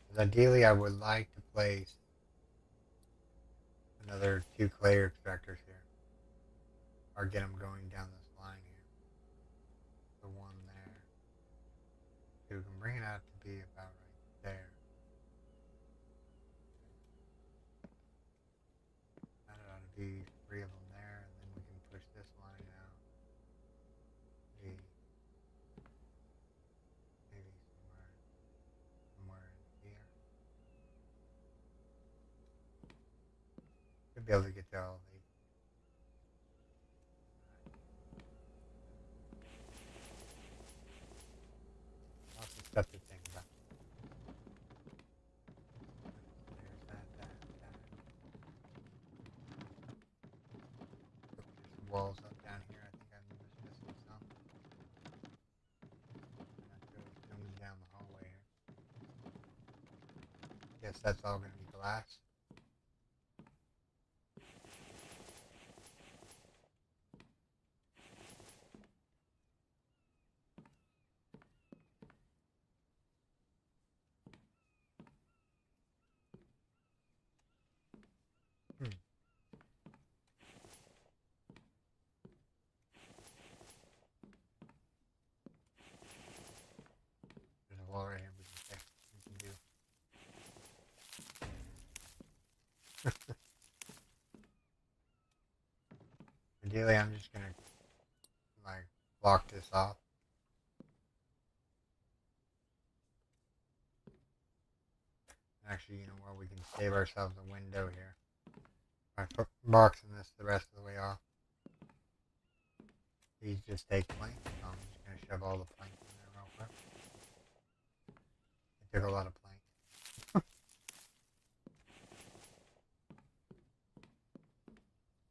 'Cause ideally, I would like to place another 2 clay extractors here. Or get them going down this line here. The one there. So we can bring it out to be about right there. That ought to be 3 of them there, and then we can push this line out. Maybe somewhere in here. Should be able to get to all of these. Lots of stuff to think about. There's that. There's some walls up down here. I think I'm just missing some. And that goes zooms down the hallway here. Guess that's all going to be glass. There's a wall right here we can do. Ideally, I'm just gonna like block this off. Actually, you know what? We can save ourselves a window here by boxing this the rest of the way off. These just take planks, so I'm just gonna shove all the planks in there real quick. It took a lot of planks.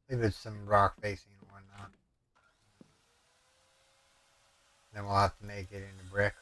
Leave it some rock facing and whatnot. Then we'll have to make it into brick.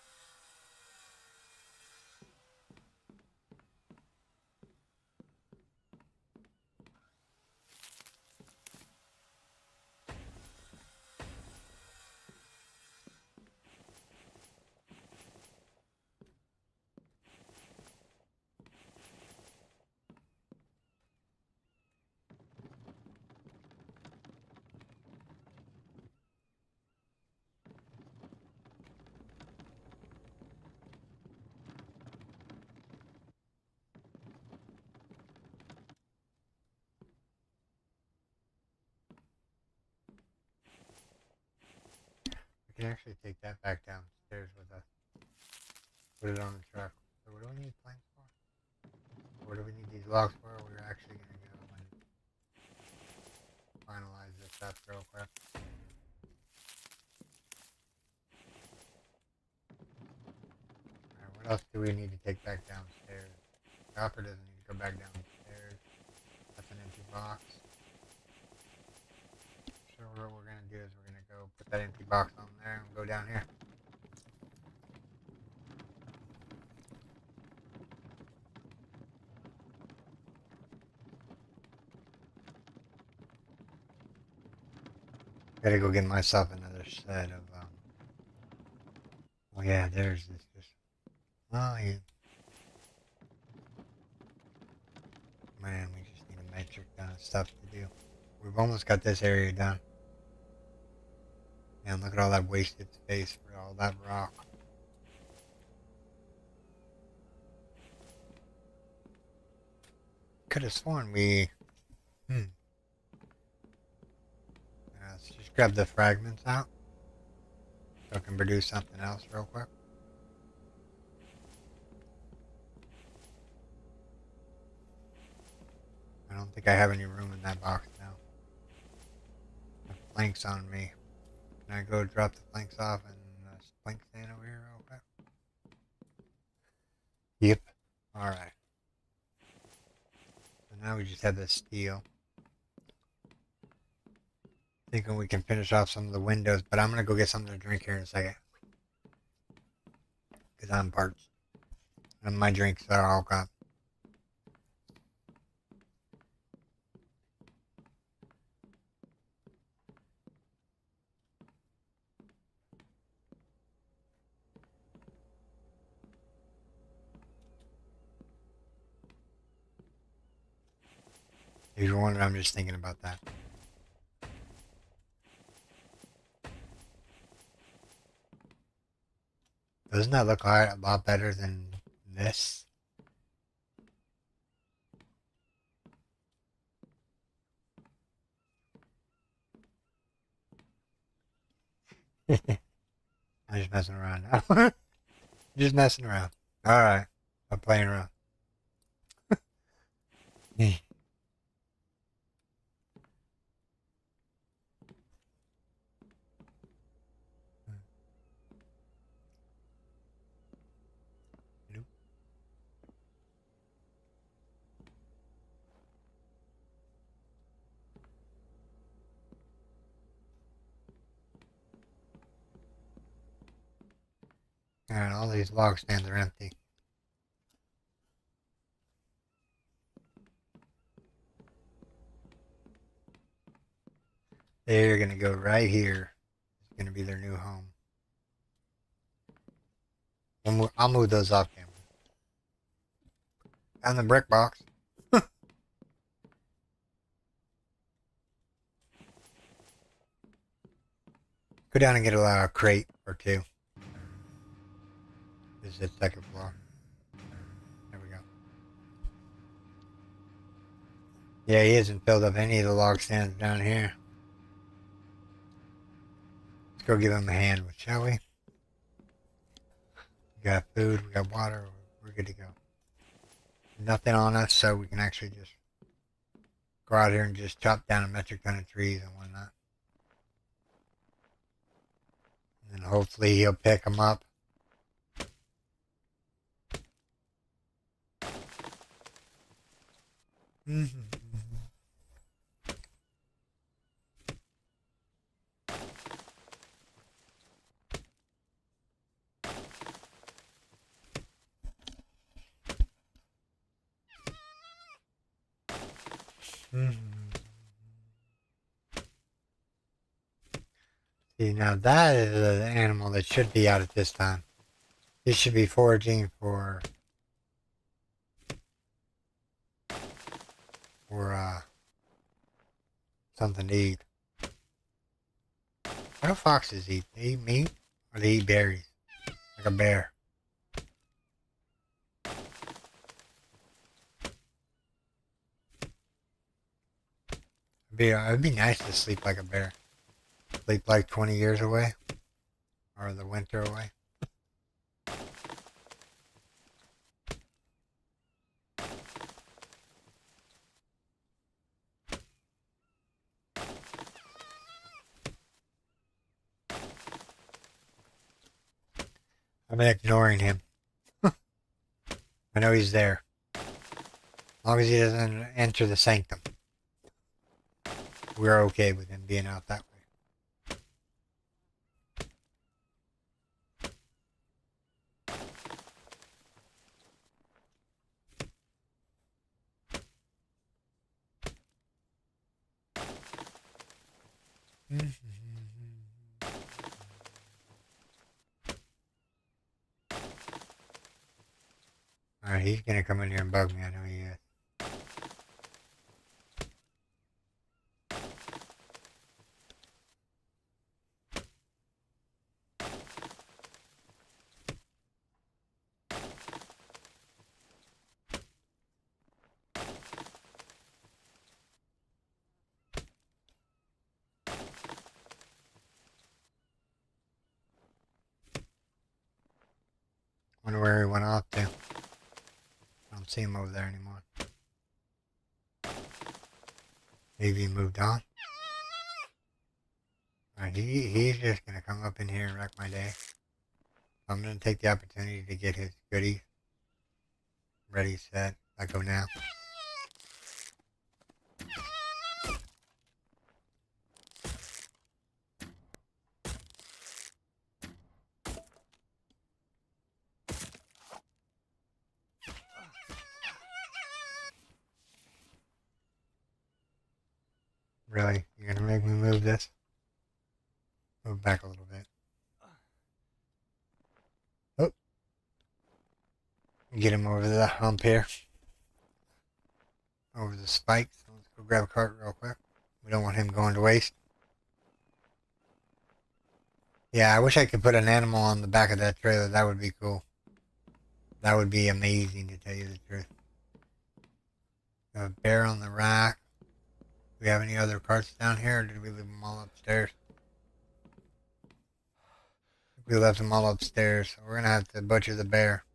We can actually take that back downstairs with us. Put it on the truck. So what do we need planks for? What do we need these logs for? We're actually going to go and finalize this up real quick. Alright, what else do we need to take back downstairs? Copper doesn't need to go back downstairs. That's an empty box. So what we're going to do is we're going to go put that empty box on there and go down here. Gotta go get myself another set of, oh yeah, there's this, oh yeah. Man, we just need a metric ton of stuff to do. We've almost got this area done. Man, look at all that wasted space for all that rock. Could have sworn we, let's just grab the fragments out so I can produce something else real quick. I don't think I have any room in that box now. I have planks on me. Can I go drop the planks off and plank stand over here real quick? Yep. Alright. So now we just have the steel. Thinking we can finish off some of the windows, but I'm gonna go get something to drink here in a second. Because I'm parched. And my drinks are all gone. If you're wondering, I'm just thinking about that. Doesn't that look a lot better than this? I'm just messing around now. Just messing around. Alright. I'm playing around. Alright, all these log stands are empty. They're gonna go right here. It's gonna be their new home. I'll move those off camera. And the brick box. Go down and get a crate or two. This is the second floor. There we go. Yeah, he hasn't filled up any of the log stands down here. Let's go give him a hand, shall we? We got food, we got water, we're good to go. Nothing on us, so we can actually just go out here and just chop down a metric ton of trees and whatnot. And hopefully he'll pick them up. See, now that is an animal that should be out at this time. He should be foraging for something to eat. What do foxes eat? They eat meat or they eat berries? Like a bear. It'd be nice to sleep like a bear. Sleep like 20 years away. Or the winter away. I've been ignoring him. I know he's there. As long as he doesn't enter the sanctum. We're okay with him being out that way. Alright, he's gonna come in here and bug me. I know he is. Wonder where he went off to. I don't see him over there anymore. Maybe he moved on. Alright, he's just gonna come up in here and wreck my day. I'm gonna take the opportunity to get his goodies. Ready, set, I go now. Really? You're gonna make me move this? Move back a little bit. Oh. Get him over the hump here. Over the spikes. Let's go grab a cart real quick. We don't want him going to waste. Yeah, I wish I could put an animal on the back of that trailer. That would be cool. That would be amazing, to tell you the truth. A bear on the rack. Do we have any other carts down here, or did we leave them all upstairs? We left them all upstairs, so we're going to have to butcher the bear.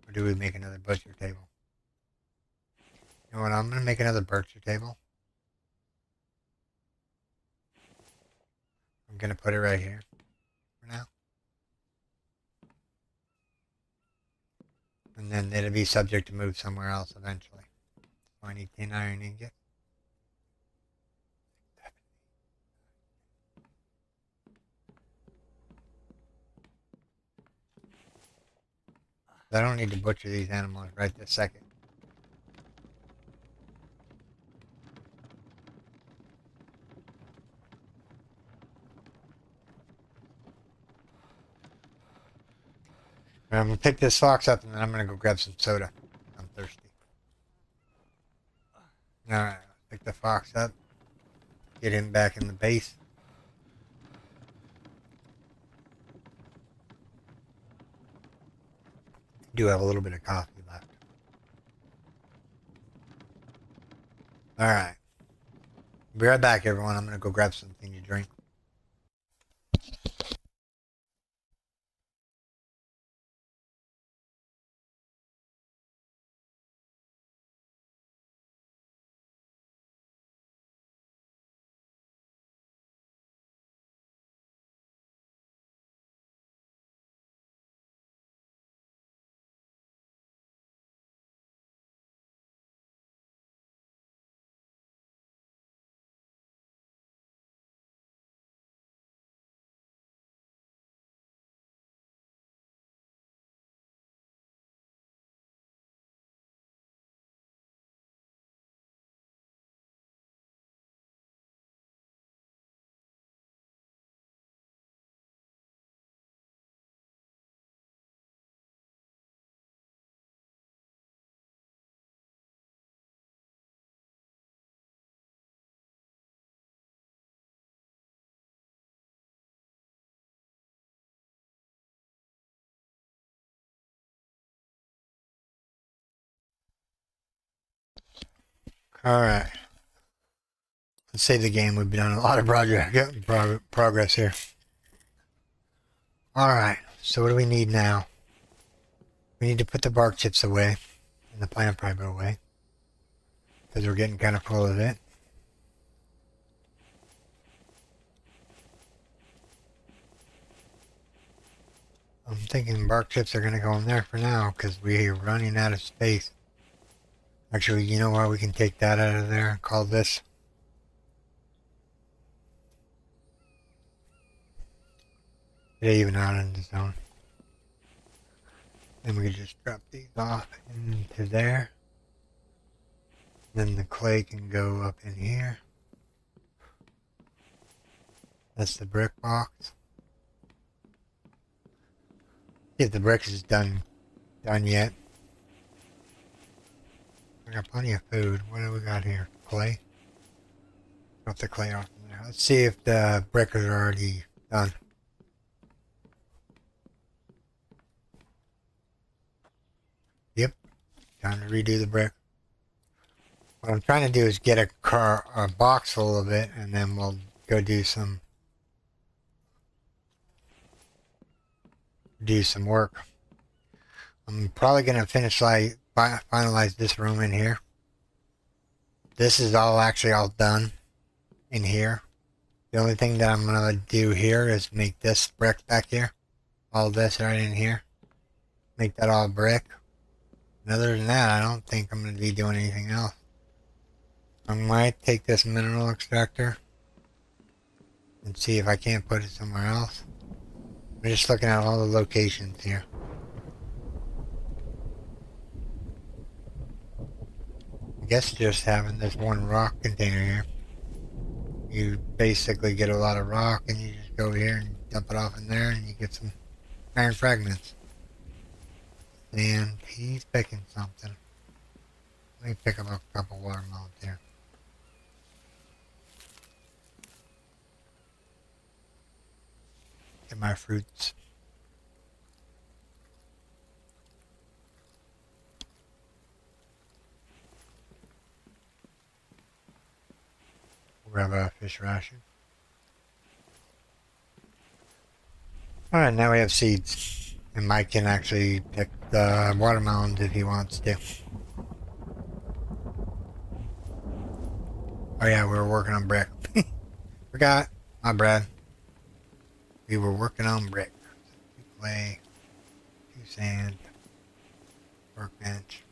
Or do we make another butcher table? You know what, I'm going to make another butcher table. I'm going to put it right here for now. And then it'll be subject to move somewhere else eventually. So I need 10 iron ingots. I don't need to butcher these animals right this second. I'm going to pick this fox up and then I'm going to go grab some soda. I'm thirsty. Alright, pick the fox up. Get him back in the base. Do have a little bit of coffee left. Alright. Be right back, everyone. I'm going to go grab something to drink. Alright. Let's save the game. We've done a lot of progress here. Alright. So what do we need now? We need to put the bark chips away. And the plant fiber away. Because we're getting kind of full of it. I'm thinking bark chips are going to go in there for now. Because we're running out of space. Actually, you know what? We can take that out of there and call this. Get even out in the zone. Then we can just drop these off into there. Then the clay can go up in here. That's the brick box. See if the bricks is done yet. I got plenty of food. What do we got here? Clay? Drop the clay off in there. Let's see if the brick is already done. Yep. Time to redo the brick. What I'm trying to do is get a box full of it, and then we'll go do some work. I'm probably gonna finalize this room in here. This is actually all done in here. The only thing that I'm gonna do here is make this brick back here. All this right in here. Make that all brick. And other than that, I don't think I'm gonna be doing anything else. I might take this mineral extractor and see if I can't put it somewhere else. I'm just looking at all the locations here. I guess just having this one rock container here. You basically get a lot of rock and you just go over here and dump it off in there and you get some iron fragments. And he's picking something. Let me pick up a couple watermelons here. Get my fruits. Grab a fish ration. Alright, now we have seeds. And Mike can actually pick the watermelons if he wants to. Oh yeah, we were working on brick. Forgot. My bad. We were working on brick. 2 clay, 2 sand, workbench.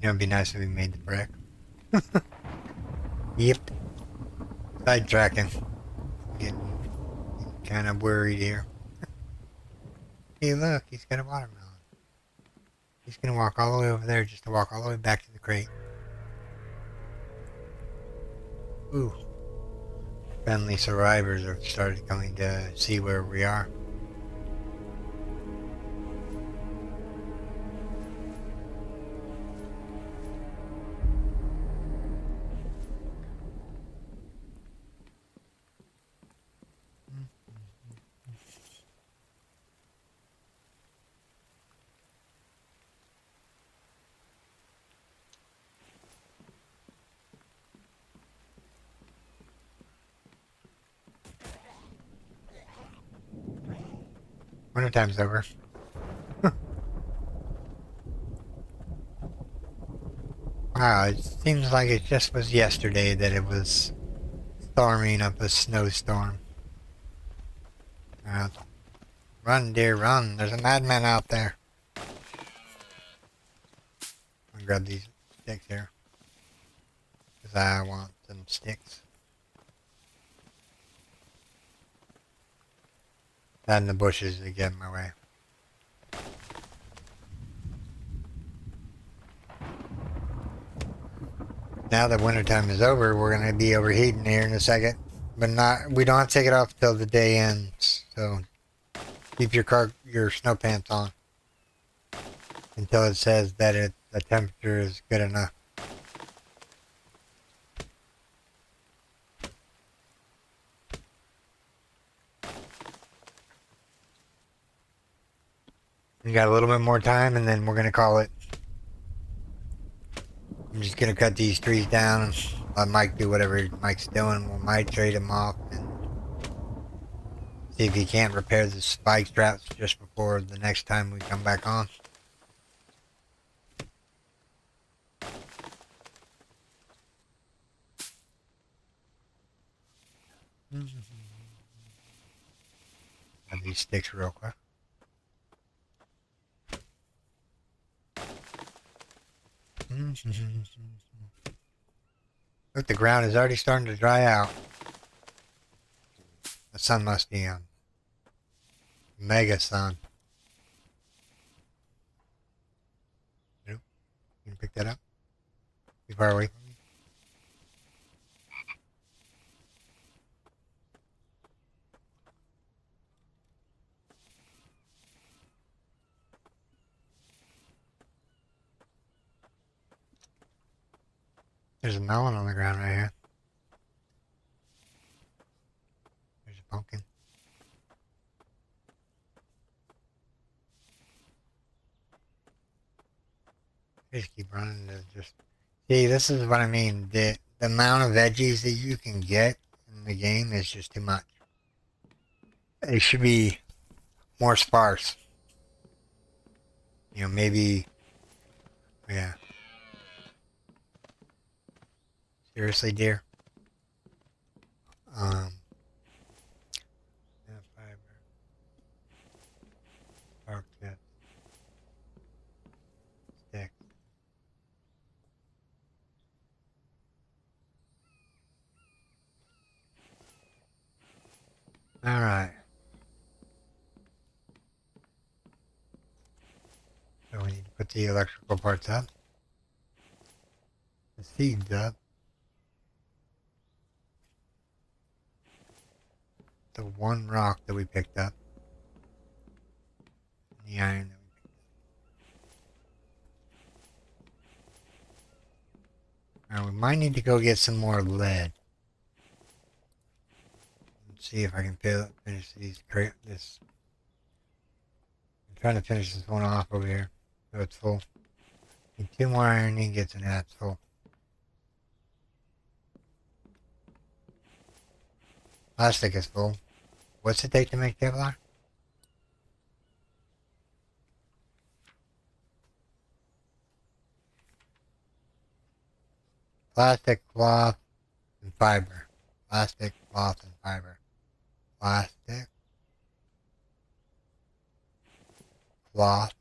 You know, it'd be nice if we made the brick. Yep. Sidetracking. Getting kind of worried here. Hey, look, he's got a watermelon. He's gonna walk all the way over there just to walk all the way back to the crate. Ooh. Friendly survivors have started coming to see where we are. Winter time's over. Wow, it seems like it just was yesterday that it was storming up a snowstorm. Run, dear, run. There's a madman out there. I'll grab these sticks here. Because I want some sticks. That in the bushes to get in my way. Now that wintertime is over, we're going to be overheating here in a second. But we don't have to take it off until the day ends. So keep your snow pants on until it says that the temperature is good enough. We got a little bit more time and then we're going to call it. I'm just going to cut these trees down and let Mike do whatever Mike's doing. We might trade him off and see if he can't repair the spike straps just before the next time we come back on. Grab these sticks real quick. Look, the ground is already starting to dry out. The sun must be on. Mega sun. Nope. You can pick that up. Be far away from me. There's a melon on the ground right here. There's a pumpkin. Just keep running to just... See, this is what I mean. The amount of veggies that you can get in the game is just too much. It should be more sparse. You know, maybe... Yeah. Seriously, dear? Yeah, fiber. Spark that. Alright. So we need to put the electrical parts up. The seeds up. The one rock that we picked up. The iron that we picked up. Alright, we might need to go get some more lead. Let's see if I can finish this. I'm trying to finish this one off over here. So it's full. Need 2 more iron ingots and that's full. Plastic is full. What's it take to make Kevlar? Plastic, cloth, and fiber. Plastic, cloth, and fiber. Plastic, cloth,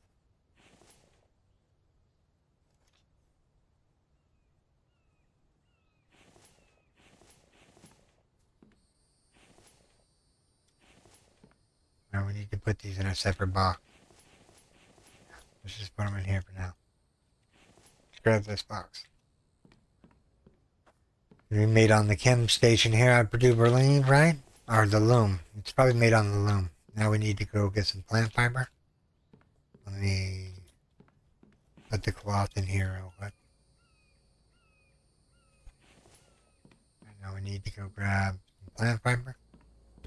now we need to put these in a separate box. Let's just put them in here for now. Let's grab this box. We made on the chem station here at Purdue Berlin, right? Or the loom. It's probably made on the loom. Now we need to go get some plant fiber. Let me put the cloth in here real quick. And now we need to go grab some plant fiber.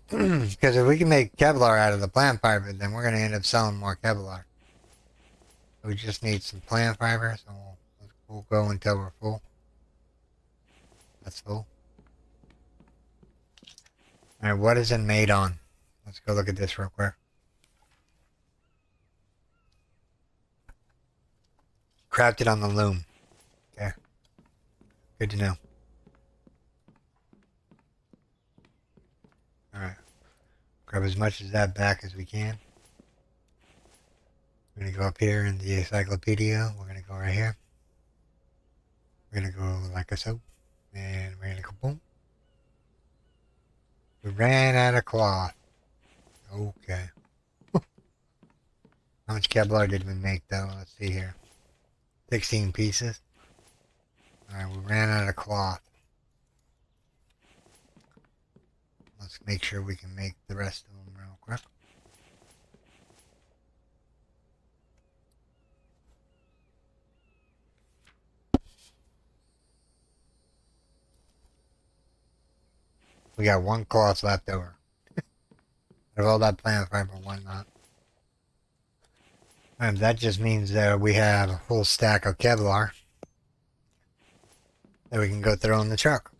Because if we can make Kevlar out of the plant fiber, then we're going to end up selling more Kevlar. We just need some plant fiber, so we'll go until we're full. That's full. Alright, what is it made on? Let's go look at this real quick. Crafted on the loom. Okay. Good to know. Alright. Grab as much of that back as we can. We're going to go up here in the encyclopedia. We're going to go right here. We're going to go like so. And we're going to go boom. We ran out of cloth. Okay. How much Kevlar did we make though? Let's see here. 16 pieces. Alright, we ran out of cloth. Let's make sure we can make the rest of them real quick. We got 1 cloth left over. Out of all that plant fiber, 1 not. And that just means that we have a full stack of Kevlar that we can go throw in the truck.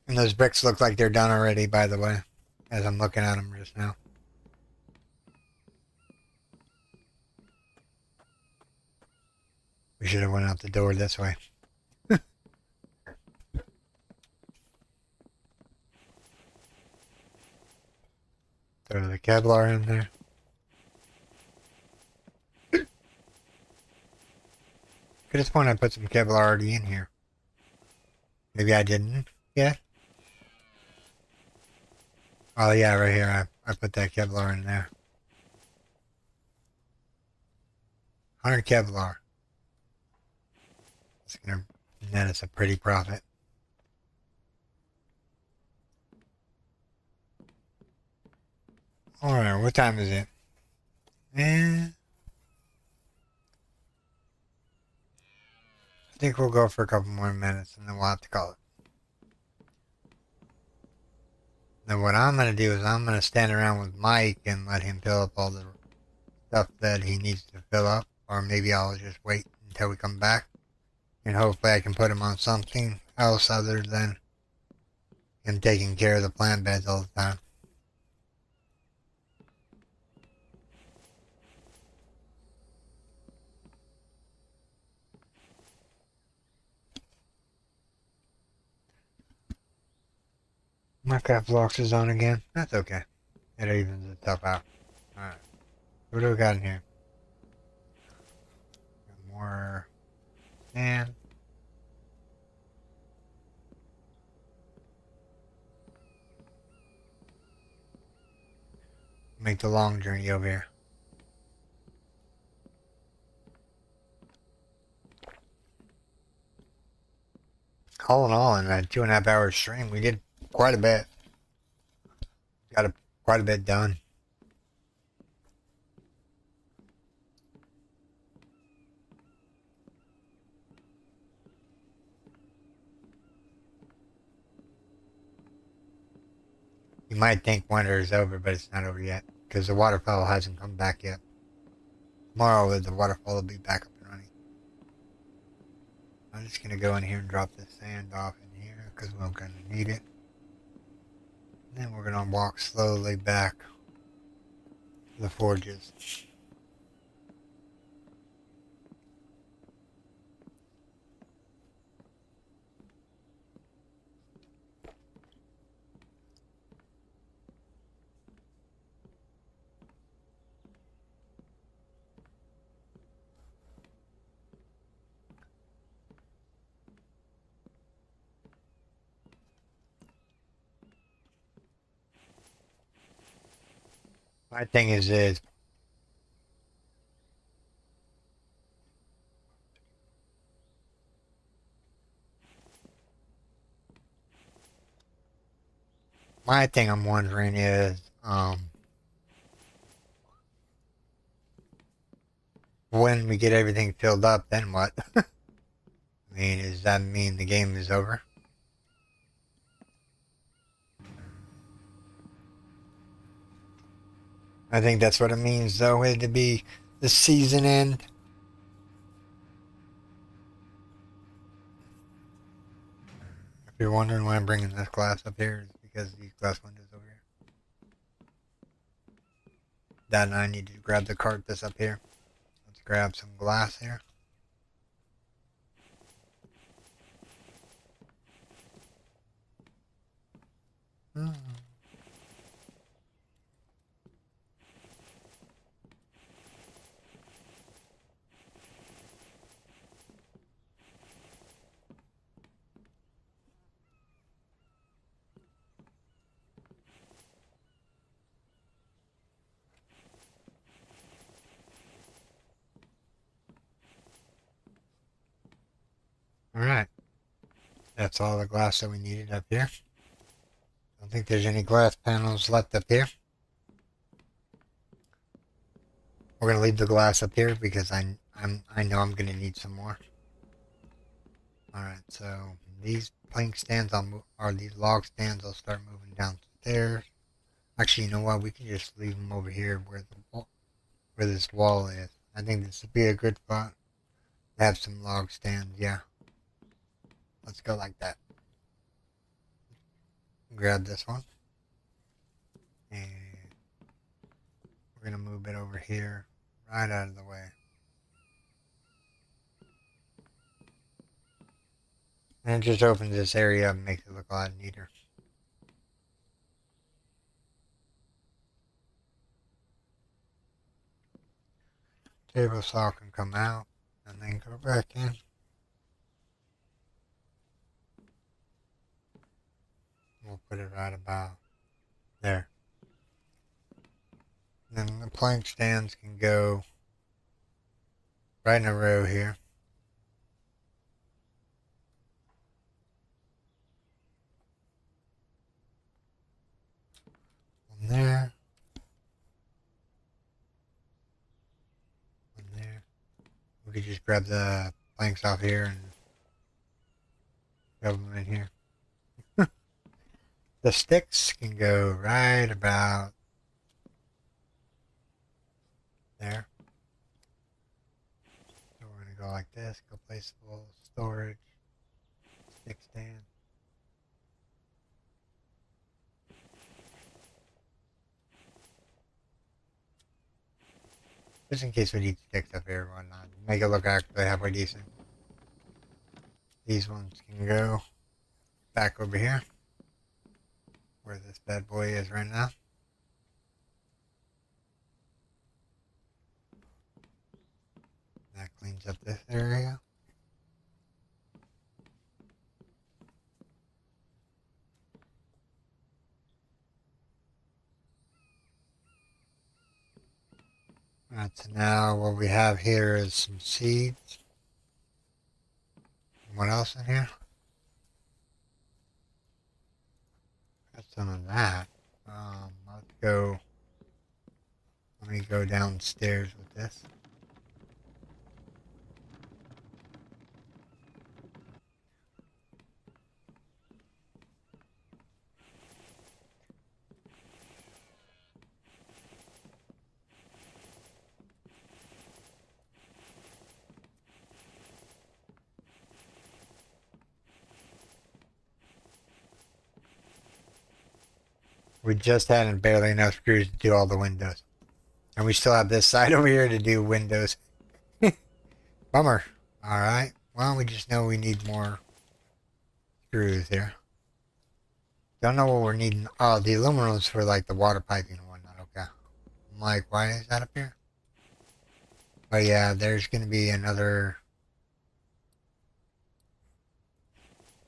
And those bricks look like they're done already, by the way, as I'm looking at them just now. We should have went out the door this way. Throw the Kevlar in there. Could have sworn I put some Kevlar already in here. Maybe I didn't yet. Oh yeah, right here. I put that Kevlar in there. 100 Kevlar. It's gonna net us a pretty profit. Alright, what time is it? I think we'll go for a couple more minutes and then we'll have to call it. Then what I'm going to do is I'm going to stand around with Mike and let him fill up all the stuff that he needs to fill up. Or maybe I'll just wait until we come back. And hopefully I can put him on something else other than him taking care of the plant beds all the time. My cap locks is on again. That's okay. It evens itself out. Alright. What do we got in here? Got more sand. make the long journey over here. All in all, in that 2.5 hour stream, we did quite a bit. Got quite a bit done. You might think winter is over, but it's not over yet because the waterfall hasn't come back yet. Tomorrow, the waterfall will be back up and running. I'm just gonna go in here and drop the sand off in here because we're gonna need it. And then we're gonna walk slowly back to the forges. My thing is this. My thing I'm wondering is, when we get everything filled up, then what? I mean, does that mean the game is over? I think that's what it means, though, to be the season end. If you're wondering why I'm bringing this glass up here, it's because these glass windows over here. Dad and I need to grab the cart that's up here. Let's grab some glass here. Alright. That's all the glass that we needed up here. I don't think there's any glass panels left up here. We're gonna leave the glass up here because I know I'm gonna need some more. Alright, so these plank stands or these log stands, I'll start moving downstairs. Actually, you know what? We can just leave them over here where this wall is. I think this would be a good spot to have some log stands. Yeah, let's go like that. Grab this one, and we're gonna move it over here, right out of the way. And it just opens this area up and makes it look a lot neater. Table saw can come out and then go back in. We'll put it right about there. And then the plank stands can go right in a row here. One there. One there. We could just grab the planks off here and shove them in here. The sticks can go right about there. So we're going to go like this, go placeable storage, stick stand. Just in case we need sticks up here and whatnot. Make it look actually halfway decent. These ones can go back over here, where this bad boy is right now. That cleans up this area. Alright, so now what we have here is some seeds. What else in here? Got some of that. Let's go. Let me go downstairs with this. We just had barely enough screws to do all the windows. And we still have this side over here to do windows. Bummer. Alright. Well, we just know we need more screws here. Don't know what we're needing. Oh, the aluminum's for like the water piping and whatnot. Okay. I'm like, why is that up here? But yeah, there's going to be another...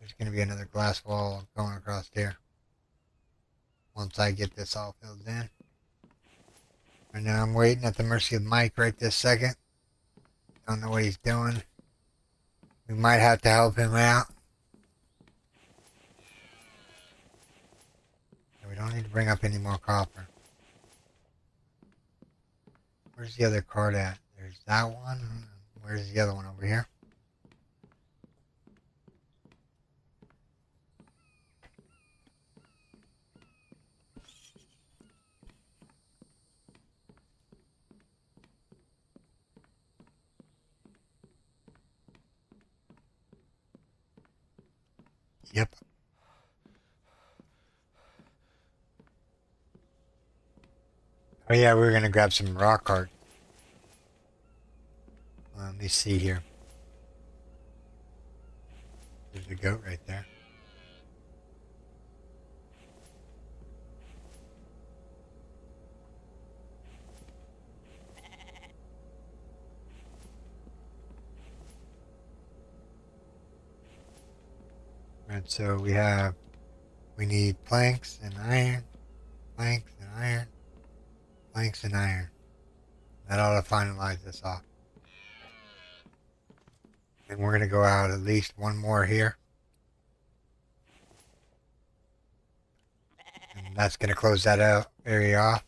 There's going to be another glass wall going across here. Once I get this all filled in. Right now I'm waiting at the mercy of Mike right this second. Don't know what he's doing. We might have to help him out. We don't need to bring up any more copper. Where's the other card at? There's that one. Where's the other one over here? Yep. Oh yeah, we were gonna grab some rock art. Let me see here. There's a goat right there. And so we need planks and iron, planks and iron, planks and iron. That ought to finalize this off. And we're going to go out at least one more here. And that's going to close that out area off.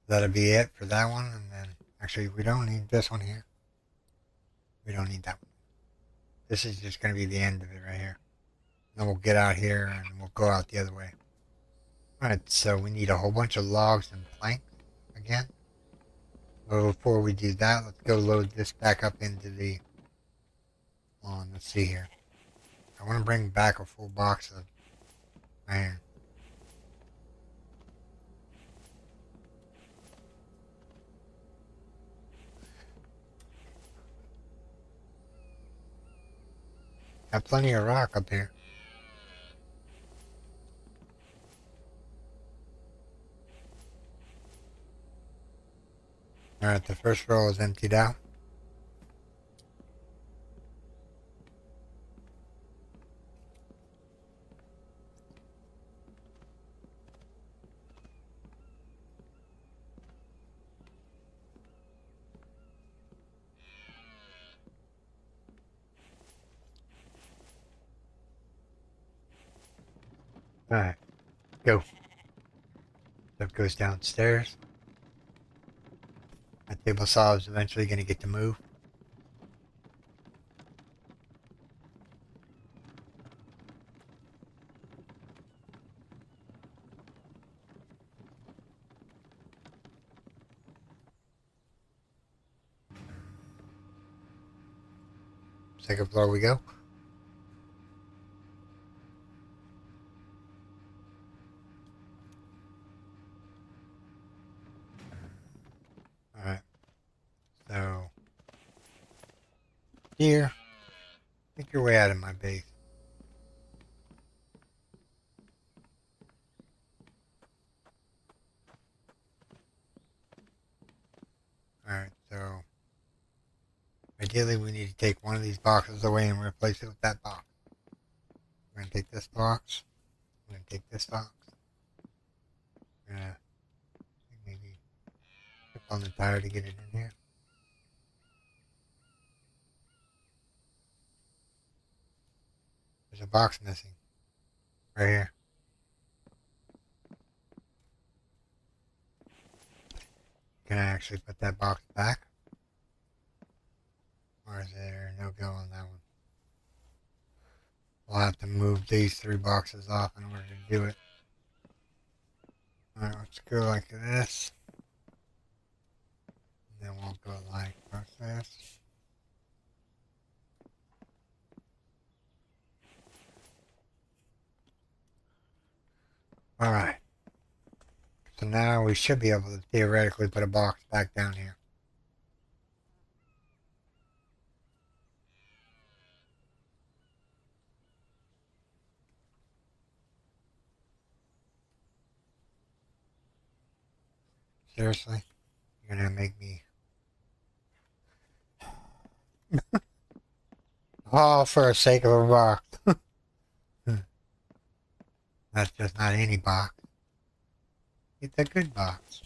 That'll be it for that one. And then, actually, we don't need this one here. We don't need that one. This is just going to be the end of it right here. Then we'll get out here and we'll go out the other way. Alright, so we need a whole bunch of logs and planks again. But before we do that, let's go load this back up into the... let's see here. I want to bring back a full box of iron. Got plenty of rock up here. Alright, the first row is emptied out. Alright, go. Stuff goes downstairs. My table saw is eventually going to get to move. Second floor we go. Alright. So, here. Make your way out of my base. Alright, so ideally we need to take one of these boxes away and replace it with that box. We're going to take this box. We're going to take this box. We're going to maybe on the tire to get it in here. There's a box missing. Right here. Can I actually put that box back? Or is there no go on that one? We'll have to move these 3 boxes off in order to do it. Alright, let's go like this. And then we'll go like this. Alright. So now we should be able to theoretically put a box back down here. Seriously? You're gonna make me... All for the sake of a box. That's just not any box. It's a good box.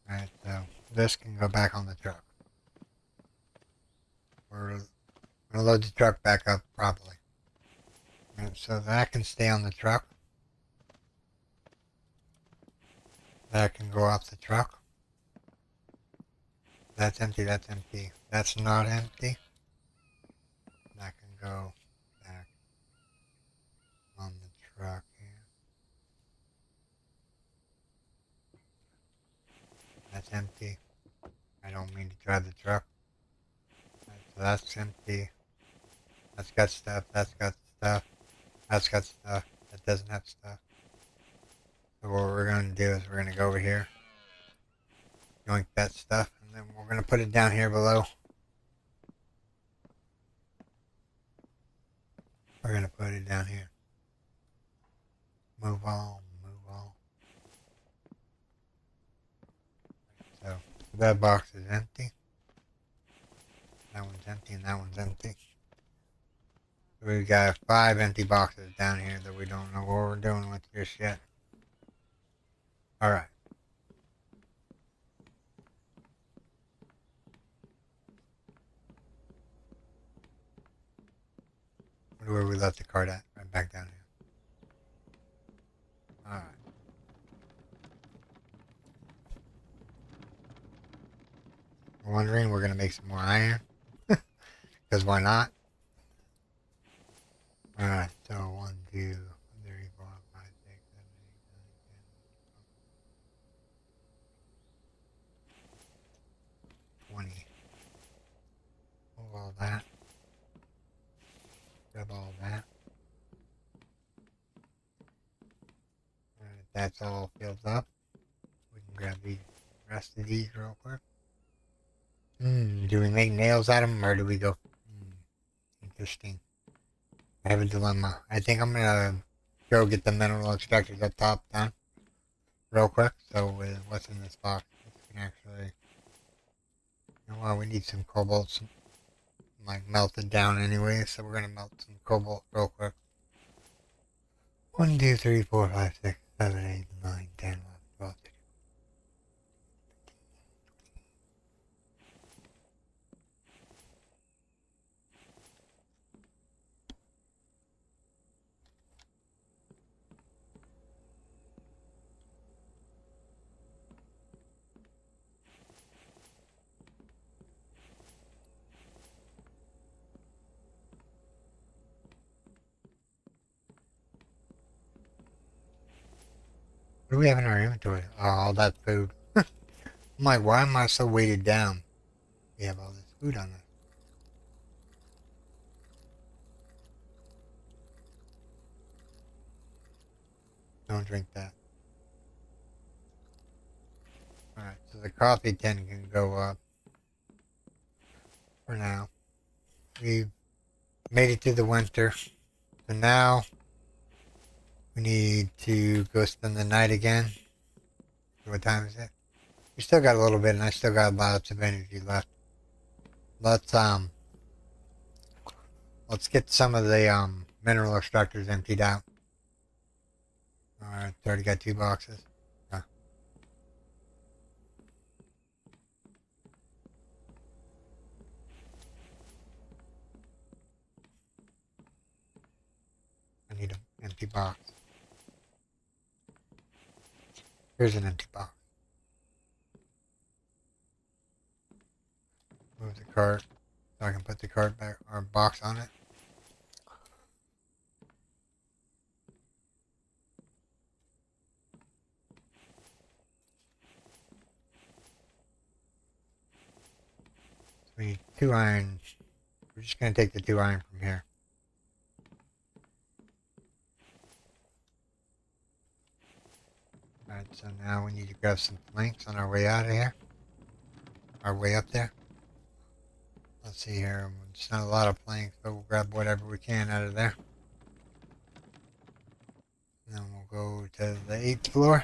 Alright, so this can go back on the truck. We're gonna load the truck back up properly. Alright, so that can stay on the truck. That can go off the truck. That's empty, that's empty. That's not empty. That can go back on the truck here. That's empty. I don't mean to drive the truck. Right, so that's empty. That's got stuff, that's got stuff. That's got stuff. That doesn't have stuff. So what we're going to do is we're going to go over here. Yoink that stuff. And then we're going to put it down here below. We're going to put it down here. Move on, move on. So that box is empty. That one's empty and that one's empty. We've got 5 empty boxes down here that we don't know what we're doing with just yet. Alright. Where we left the cart at? Right back down here. Alright. Wondering, we're gonna make some more iron. Because why not? Alright, so 1, 2, 3, 4, 5, 6, 7, 8, 9, 10, 20. Move all that. Grab all that. Alright, that's all filled up. We can grab the rest of these real quick. Do we make nails out of them or do we go? Interesting. I have a dilemma. I think I'm gonna go get the mineral extractors up top done real quick. So with what's in this box, we can actually. You know what? We need some cobalt, some, like melted down anyway. So we're gonna melt some cobalt real quick. 1, 2, 3, 4, 5, 6, 7, 8, 9, 10, 11, 12, 13. What do we have in our inventory? Oh, all that food. I'm like, why am I so weighted down? We have all this food on us. Don't drink that. Alright, so the coffee tin can go up. For now. We've made it through the winter. So now we need to go spend the night again. What time is it? We still got a little bit and I still got lots of energy left. Let's get some of the mineral extractor's emptied out. Alright, it's already got 2 boxes. Yeah. I need an empty box. Here's an empty box. Move the cart so I can put the cart back or box on it. So we need 2 iron. We're just going to take the 2 iron from here. Alright, so now we need to grab some planks on our way out of here. Our way up there. Let's see here. It's not a lot of planks, but we'll grab whatever we can out of there. And then we'll go to the 8th floor.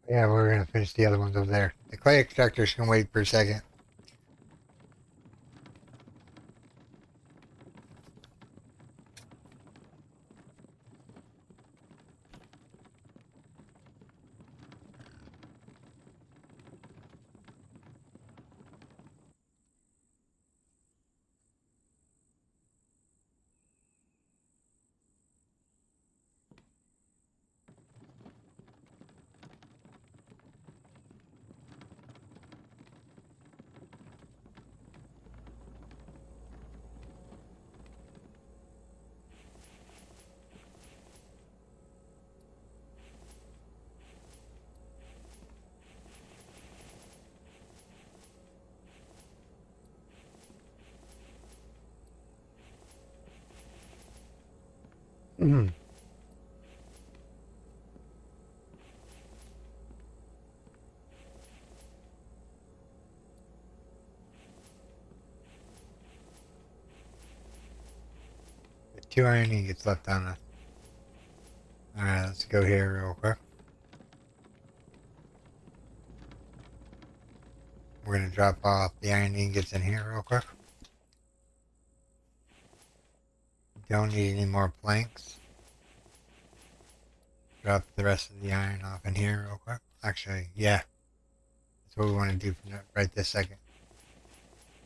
Yeah, we're going to finish the other ones over there. The clay extractors can wait for a second. Mm. The 2 iron ingots left on us. Alright, let's go here real quick. We're going to drop off the iron ingots in here real quick. Don't need any more planks. Drop the rest of the iron off in here real quick. Actually, yeah. That's what we want to do right this second.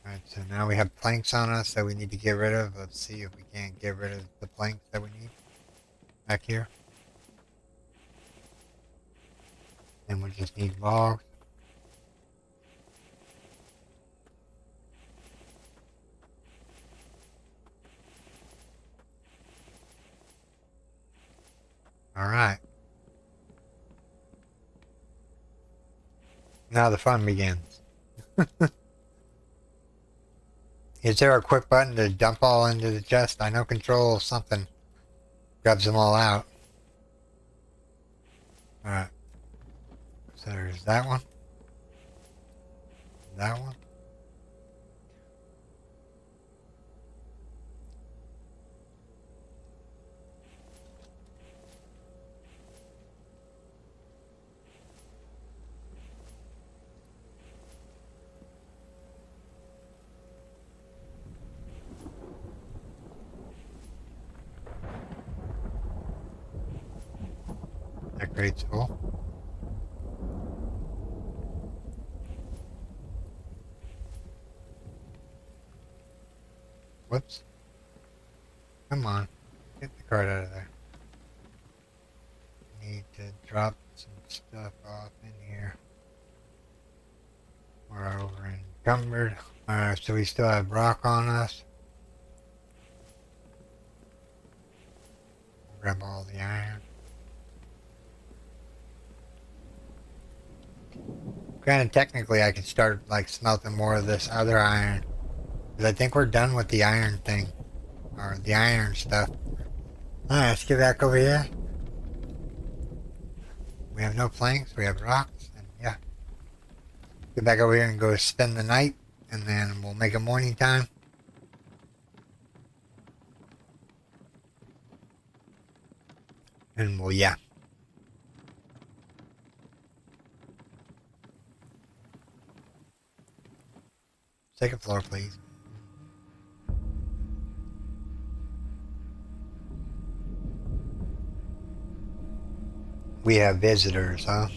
Alright, so now we have planks on us that we need to get rid of. Let's see if we can't get rid of the planks that we need back here. Then we just need logs. Alright. Now the fun begins. Is there a quick button to dump all into the chest? I know control something grabs them all out. Alright. So there's that one. That one. That crate's full. Whoops. Come on. Get the cart out of there. Need to drop some stuff off in here. We're over encumbered. Alright, so we still have rock on us. Grab all the iron. Granted, technically I could start like smelting more of this other iron. Because I think we're done with the iron thing. Or the iron stuff. Alright, let's get back over here. We have no planks, we have rocks, and yeah. Get back over here and go spend the night, and then we'll make a morning time. And we'll, yeah. Second floor, please. We have visitors, huh?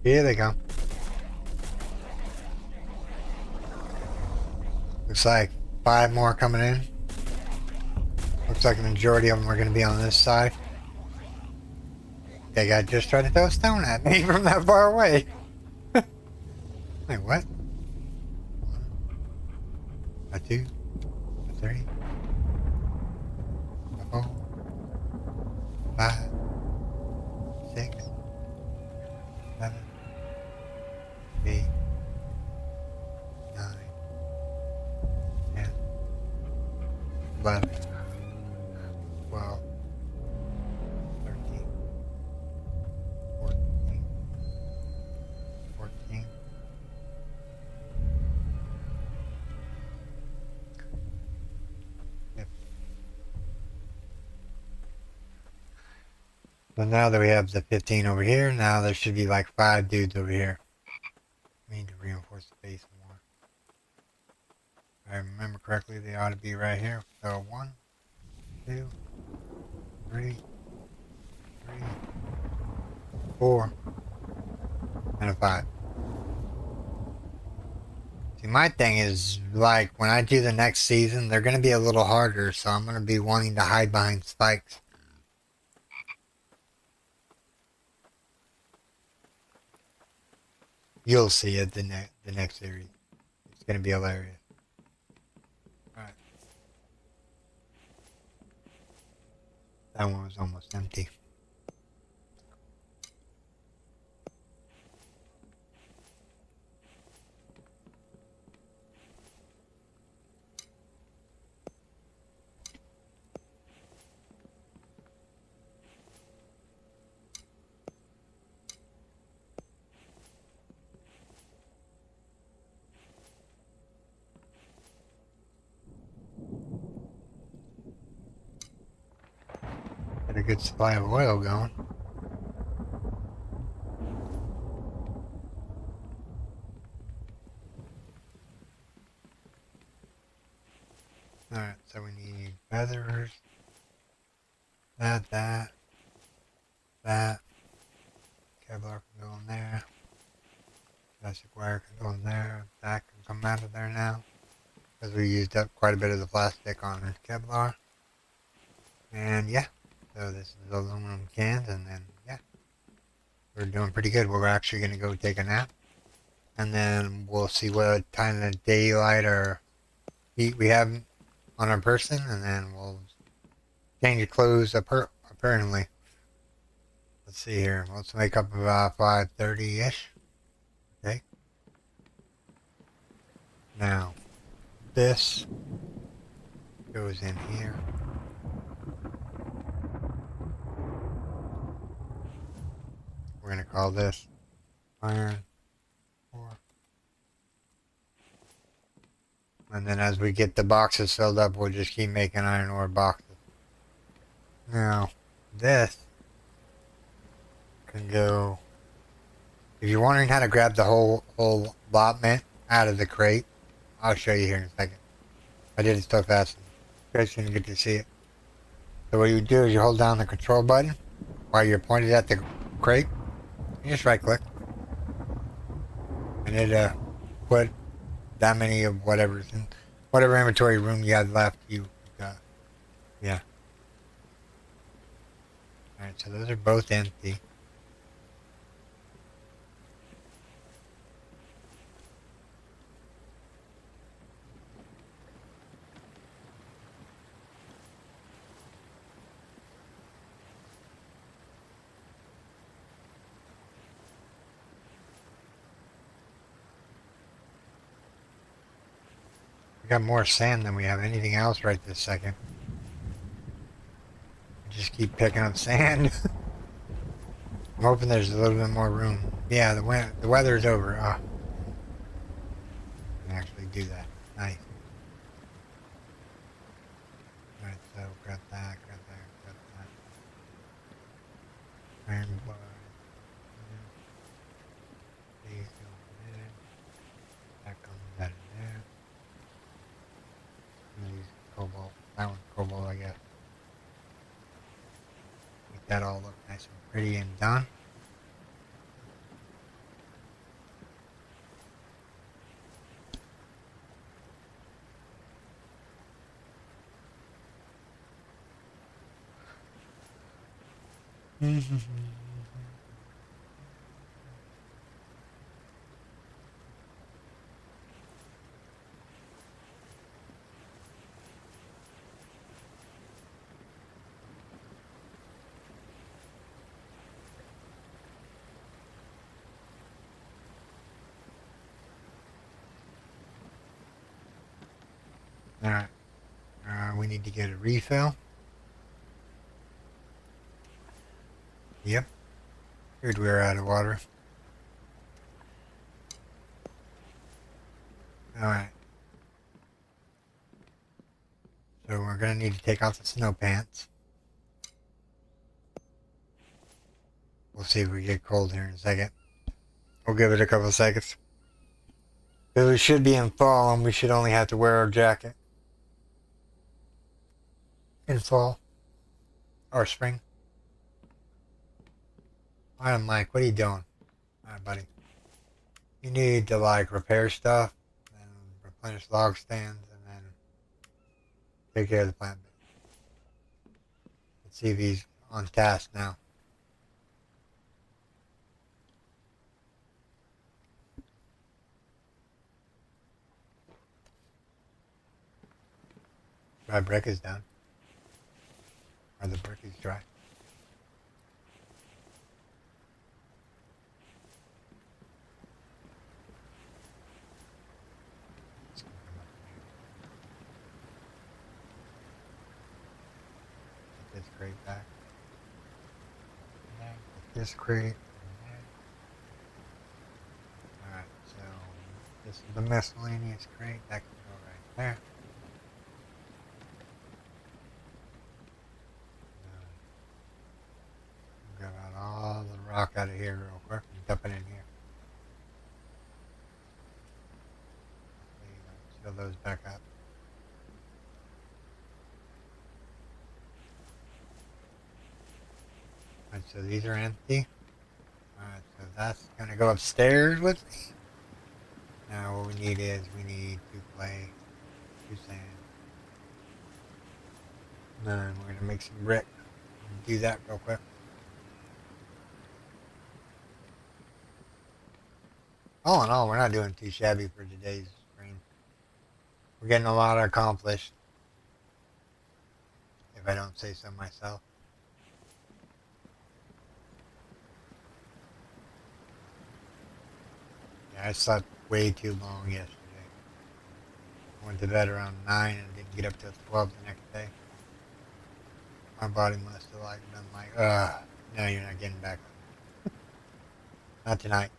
Here they come. Looks like 5 more coming in. Looks like the majority of them are going to be on this side. They guy just tried to throw a stone at me from that far away. Wait, what? 1, a 2, a 3, a 4, 5, 6, 7, 8, 9, 10, 11, 12, 13, 14, 14. Yep. So now that we have the 15 over here, now there should be like 5 dudes over here. We need to reinforce the base more. If I remember correctly, they ought to be right here. So 1, 2, 3, 4, and a 5. See, my thing is, like, when I do the next season, they're going to be a little harder, so I'm going to be wanting to hide behind spikes. You'll see it the next series. It's going to be hilarious. Alright. That one was almost empty. Got a good supply of oil going. Alright, so we need feathers. That. Kevlar can go in there. Plastic wire can go in there. That can come out of there now. Because we used up quite a bit of the plastic on Kevlar. And yeah, so this is aluminum cans, and then yeah, we're doing pretty good. We're actually going to go take a nap. And then we'll see what kind of daylight or heat we have on our person, and then we'll change your clothes apparently. Let's see here. Let's make up about 5:30-ish. Okay. Now, this goes in here. We're going to call this iron ore. And then as we get the boxes filled up, we'll just keep making iron ore boxes. Now, this can go... If you're wondering how to grab the whole allotment out of the crate, I'll show you here in a second. I did it so fast, you guys didn't get to see it. So what you do is you hold down the control button while you're pointed at the crate. You just right click. And it put that many of whatever inventory room you had left, you got. Yeah. Alright, so those are both empty. We got more sand than we have anything else right this second. We just keep picking up sand. I'm hoping there's a little bit more room. Yeah, the weather's over. I can actually do that. Nice. Alright, so grab that, grab that, grab that. Iron bar. These go in there. That comes out of there. Use cobalt. That one's cobalt, I guess. Make that all look nice and pretty and done. Alright. We need to get a refill. Yep. Figured we were out of water. Alright. So we're going to need to take off the snow pants. We'll see if we get cold here in a second. We'll give it a couple of seconds. Because we should be in fall and we should only have to wear our jacket. In fall. Or spring. Alright, Mike, what are you doing? Alright, buddy. You need to, like, repair stuff, and replenish log stands, and then take care of the plant base. Let's see if he's on task now. Dry brick is done. Or the brick is dry. Put this crate back. Put this crate. Alright, so this is the miscellaneous crate. That can go right there. Grab out all the rock out of here real quick and dump it in here. Fill those back up. Alright, so these are empty. Alright, so that's gonna go upstairs with me. Now what we need is we need to clay, 2 sand. And then we're gonna make some brick. Do that real quick. All in all, we're not doing too shabby for today's stream. We're getting a lot accomplished, if I don't say so myself. Yeah, I slept way too long yesterday. Went to bed around 9 and didn't get up till 12 the next day. My body must have like been like, no, you're not getting back up. Not tonight.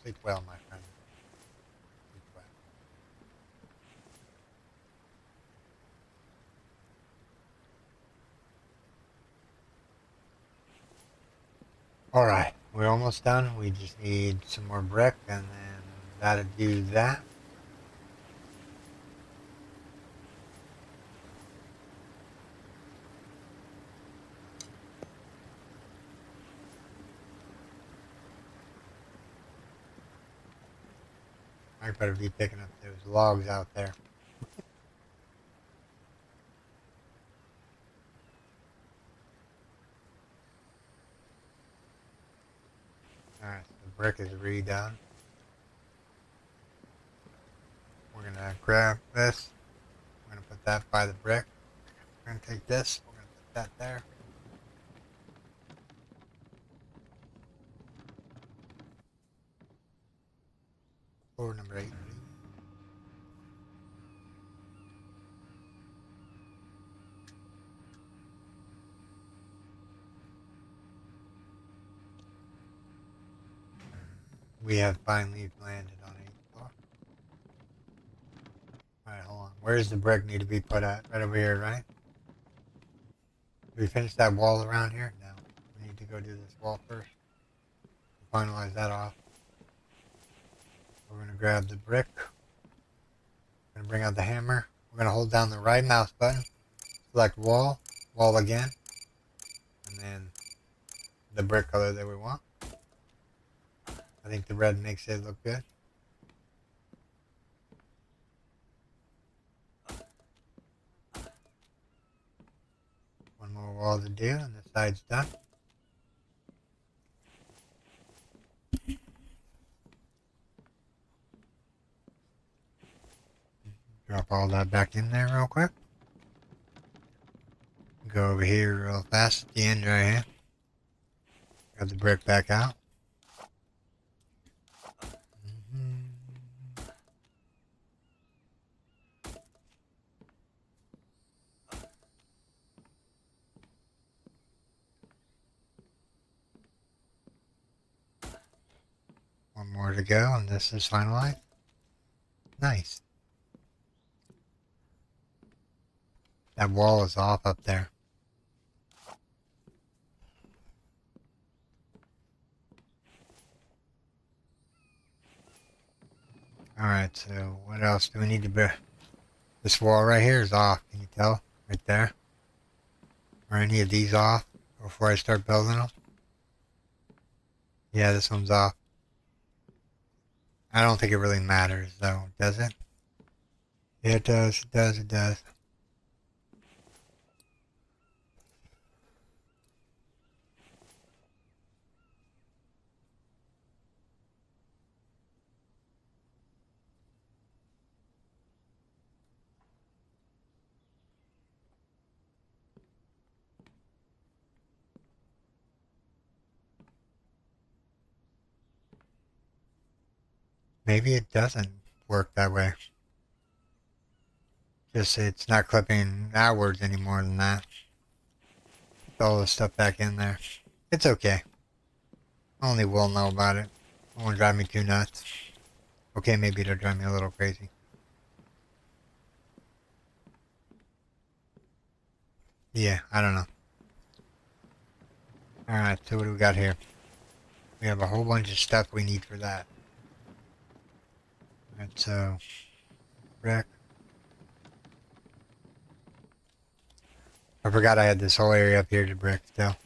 Sleep well, my friend. Sleep well. Alright, we're almost done. We just need some more brick and then that'll do that. I better be picking up those logs out there. Alright, so the brick is redone. We're gonna grab this. We're gonna put that by the brick. We're gonna take this. We're gonna put that there. Floor number 8. we have finally landed on 8th floor. Alright, hold on. Where's the brick need to be put at? Right over here, right? Did we finish that wall around here? No. We need to go do this wall first. Finalize that off. We're going to grab the brick. We're going to bring out the hammer. We're going to hold down the right mouse button. Select wall. Wall again. And then the brick color that we want. I think the red makes it look good. One more wall to do and the side's done. Drop all that back in there real quick. Go over here real fast at the end right here. Grab the brick back out. One more to go and this is finalized. Nice. That wall is off up there. Alright, so what else do we need to build? This wall right here is off, can you tell? Right there. Are any of these off before I start building them? Yeah, this one's off. I don't think it really matters though, does it? Yeah, it does, it does, it does. Maybe it doesn't work that way. Just it's not clipping outwards any more than that. Put all the stuff back in there. It's okay. Only we'll know about it. It won't drive me too nuts. Okay, maybe it'll drive me a little crazy. Yeah, I don't know. Alright, so what do we got here? We have a whole bunch of stuff we need for that. Alright, so brick. I forgot I had this whole area up here to brick still.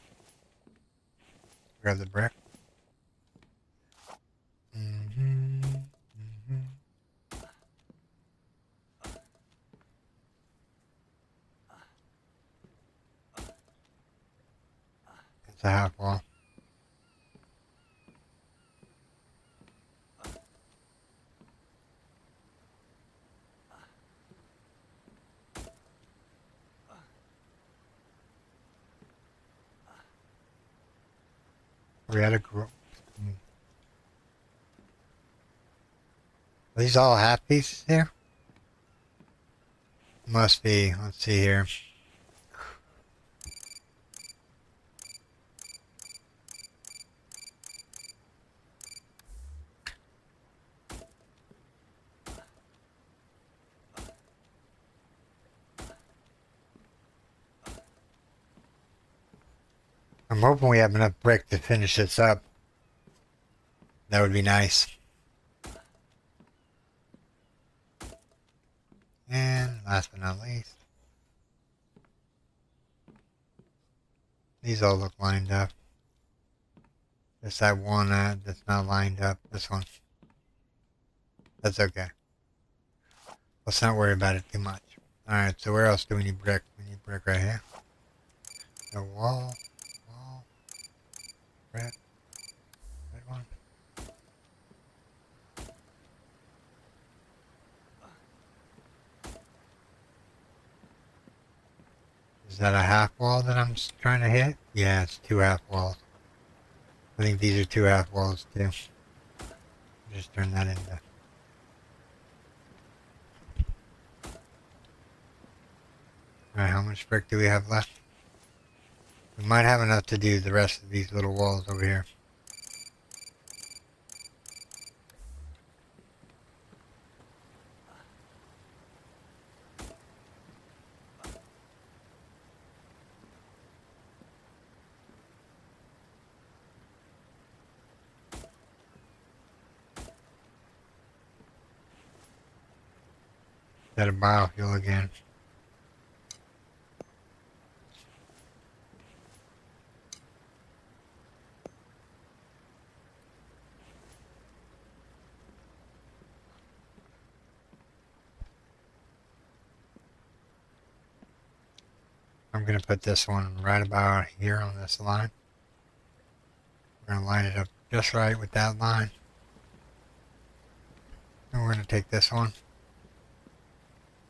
Grab the brick. It's a half wall. We had a group. Are these all half pieces here? Must be. Let's see here. I'm hoping we have enough brick to finish this up. That would be nice. And last but not least, these all look lined up. Just that one that's not lined up. This one. That's okay. Let's not worry about it too much. Alright, so where else do we need brick? We need brick right here. The wall. Red. Red one. Is that a half wall that I'm trying to hit? Yeah, it's 2 half walls. I think these are 2 half walls too. Just turn that into... Alright, how much brick do we have left? We might have enough to do the rest of these little walls over here. Instead of biofuel again. I'm going to put this one right about here on this line. We're going to line it up just right with that line. And we're going to take this one.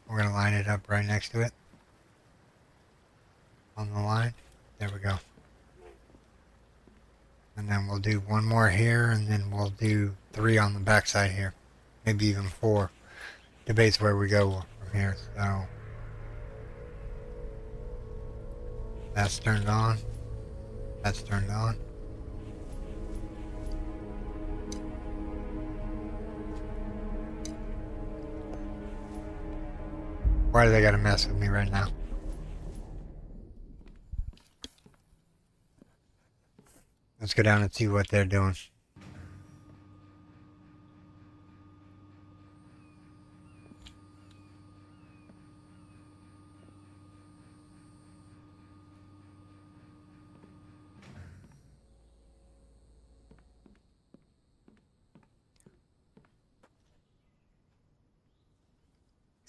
We're going to line it up right next to it. On the line. There we go. And then we'll do one more here, and then we'll do 3 on the backside here. Maybe even 4. Debates where we go from here. So that's turned on. That's turned on. Why do they gotta mess with me right now? Let's go down and see what they're doing.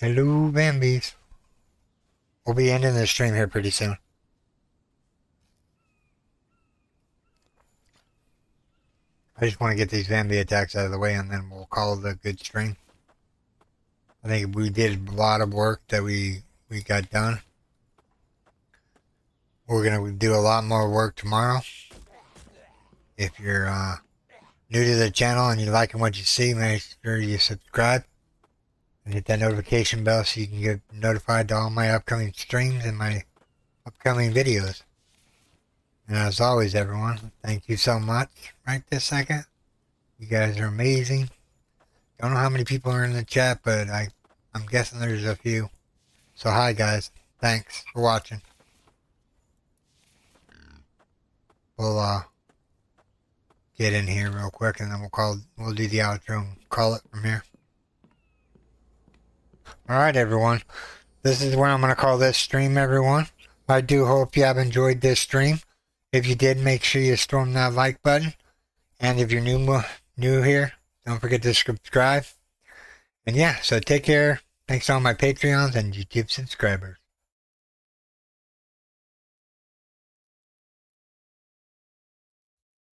Hello, Bambies. We'll be ending the stream here pretty soon. I just want to get these Bambi attacks out of the way, and then we'll call it a good stream. I think we did a lot of work that we got done. We're going to do a lot more work tomorrow. If you're new to the channel and you're liking what you see, make sure you subscribe. And hit that notification bell so you can get notified to all my upcoming streams and my upcoming videos. And as always, everyone, thank you so much right this second. You guys are amazing. Don't know how many people are in the chat, but I'm guessing there's a few. So hi guys. Thanks for watching. We'll get in here real quick, and then we'll do the outro and call it from here. Alright everyone, this is where I'm going to call this stream, everyone. I do hope you have enjoyed this stream. If you did, make sure you storm that like button. And if you're new here, don't forget to subscribe. And yeah, so take care. Thanks to all my Patreons and YouTube subscribers.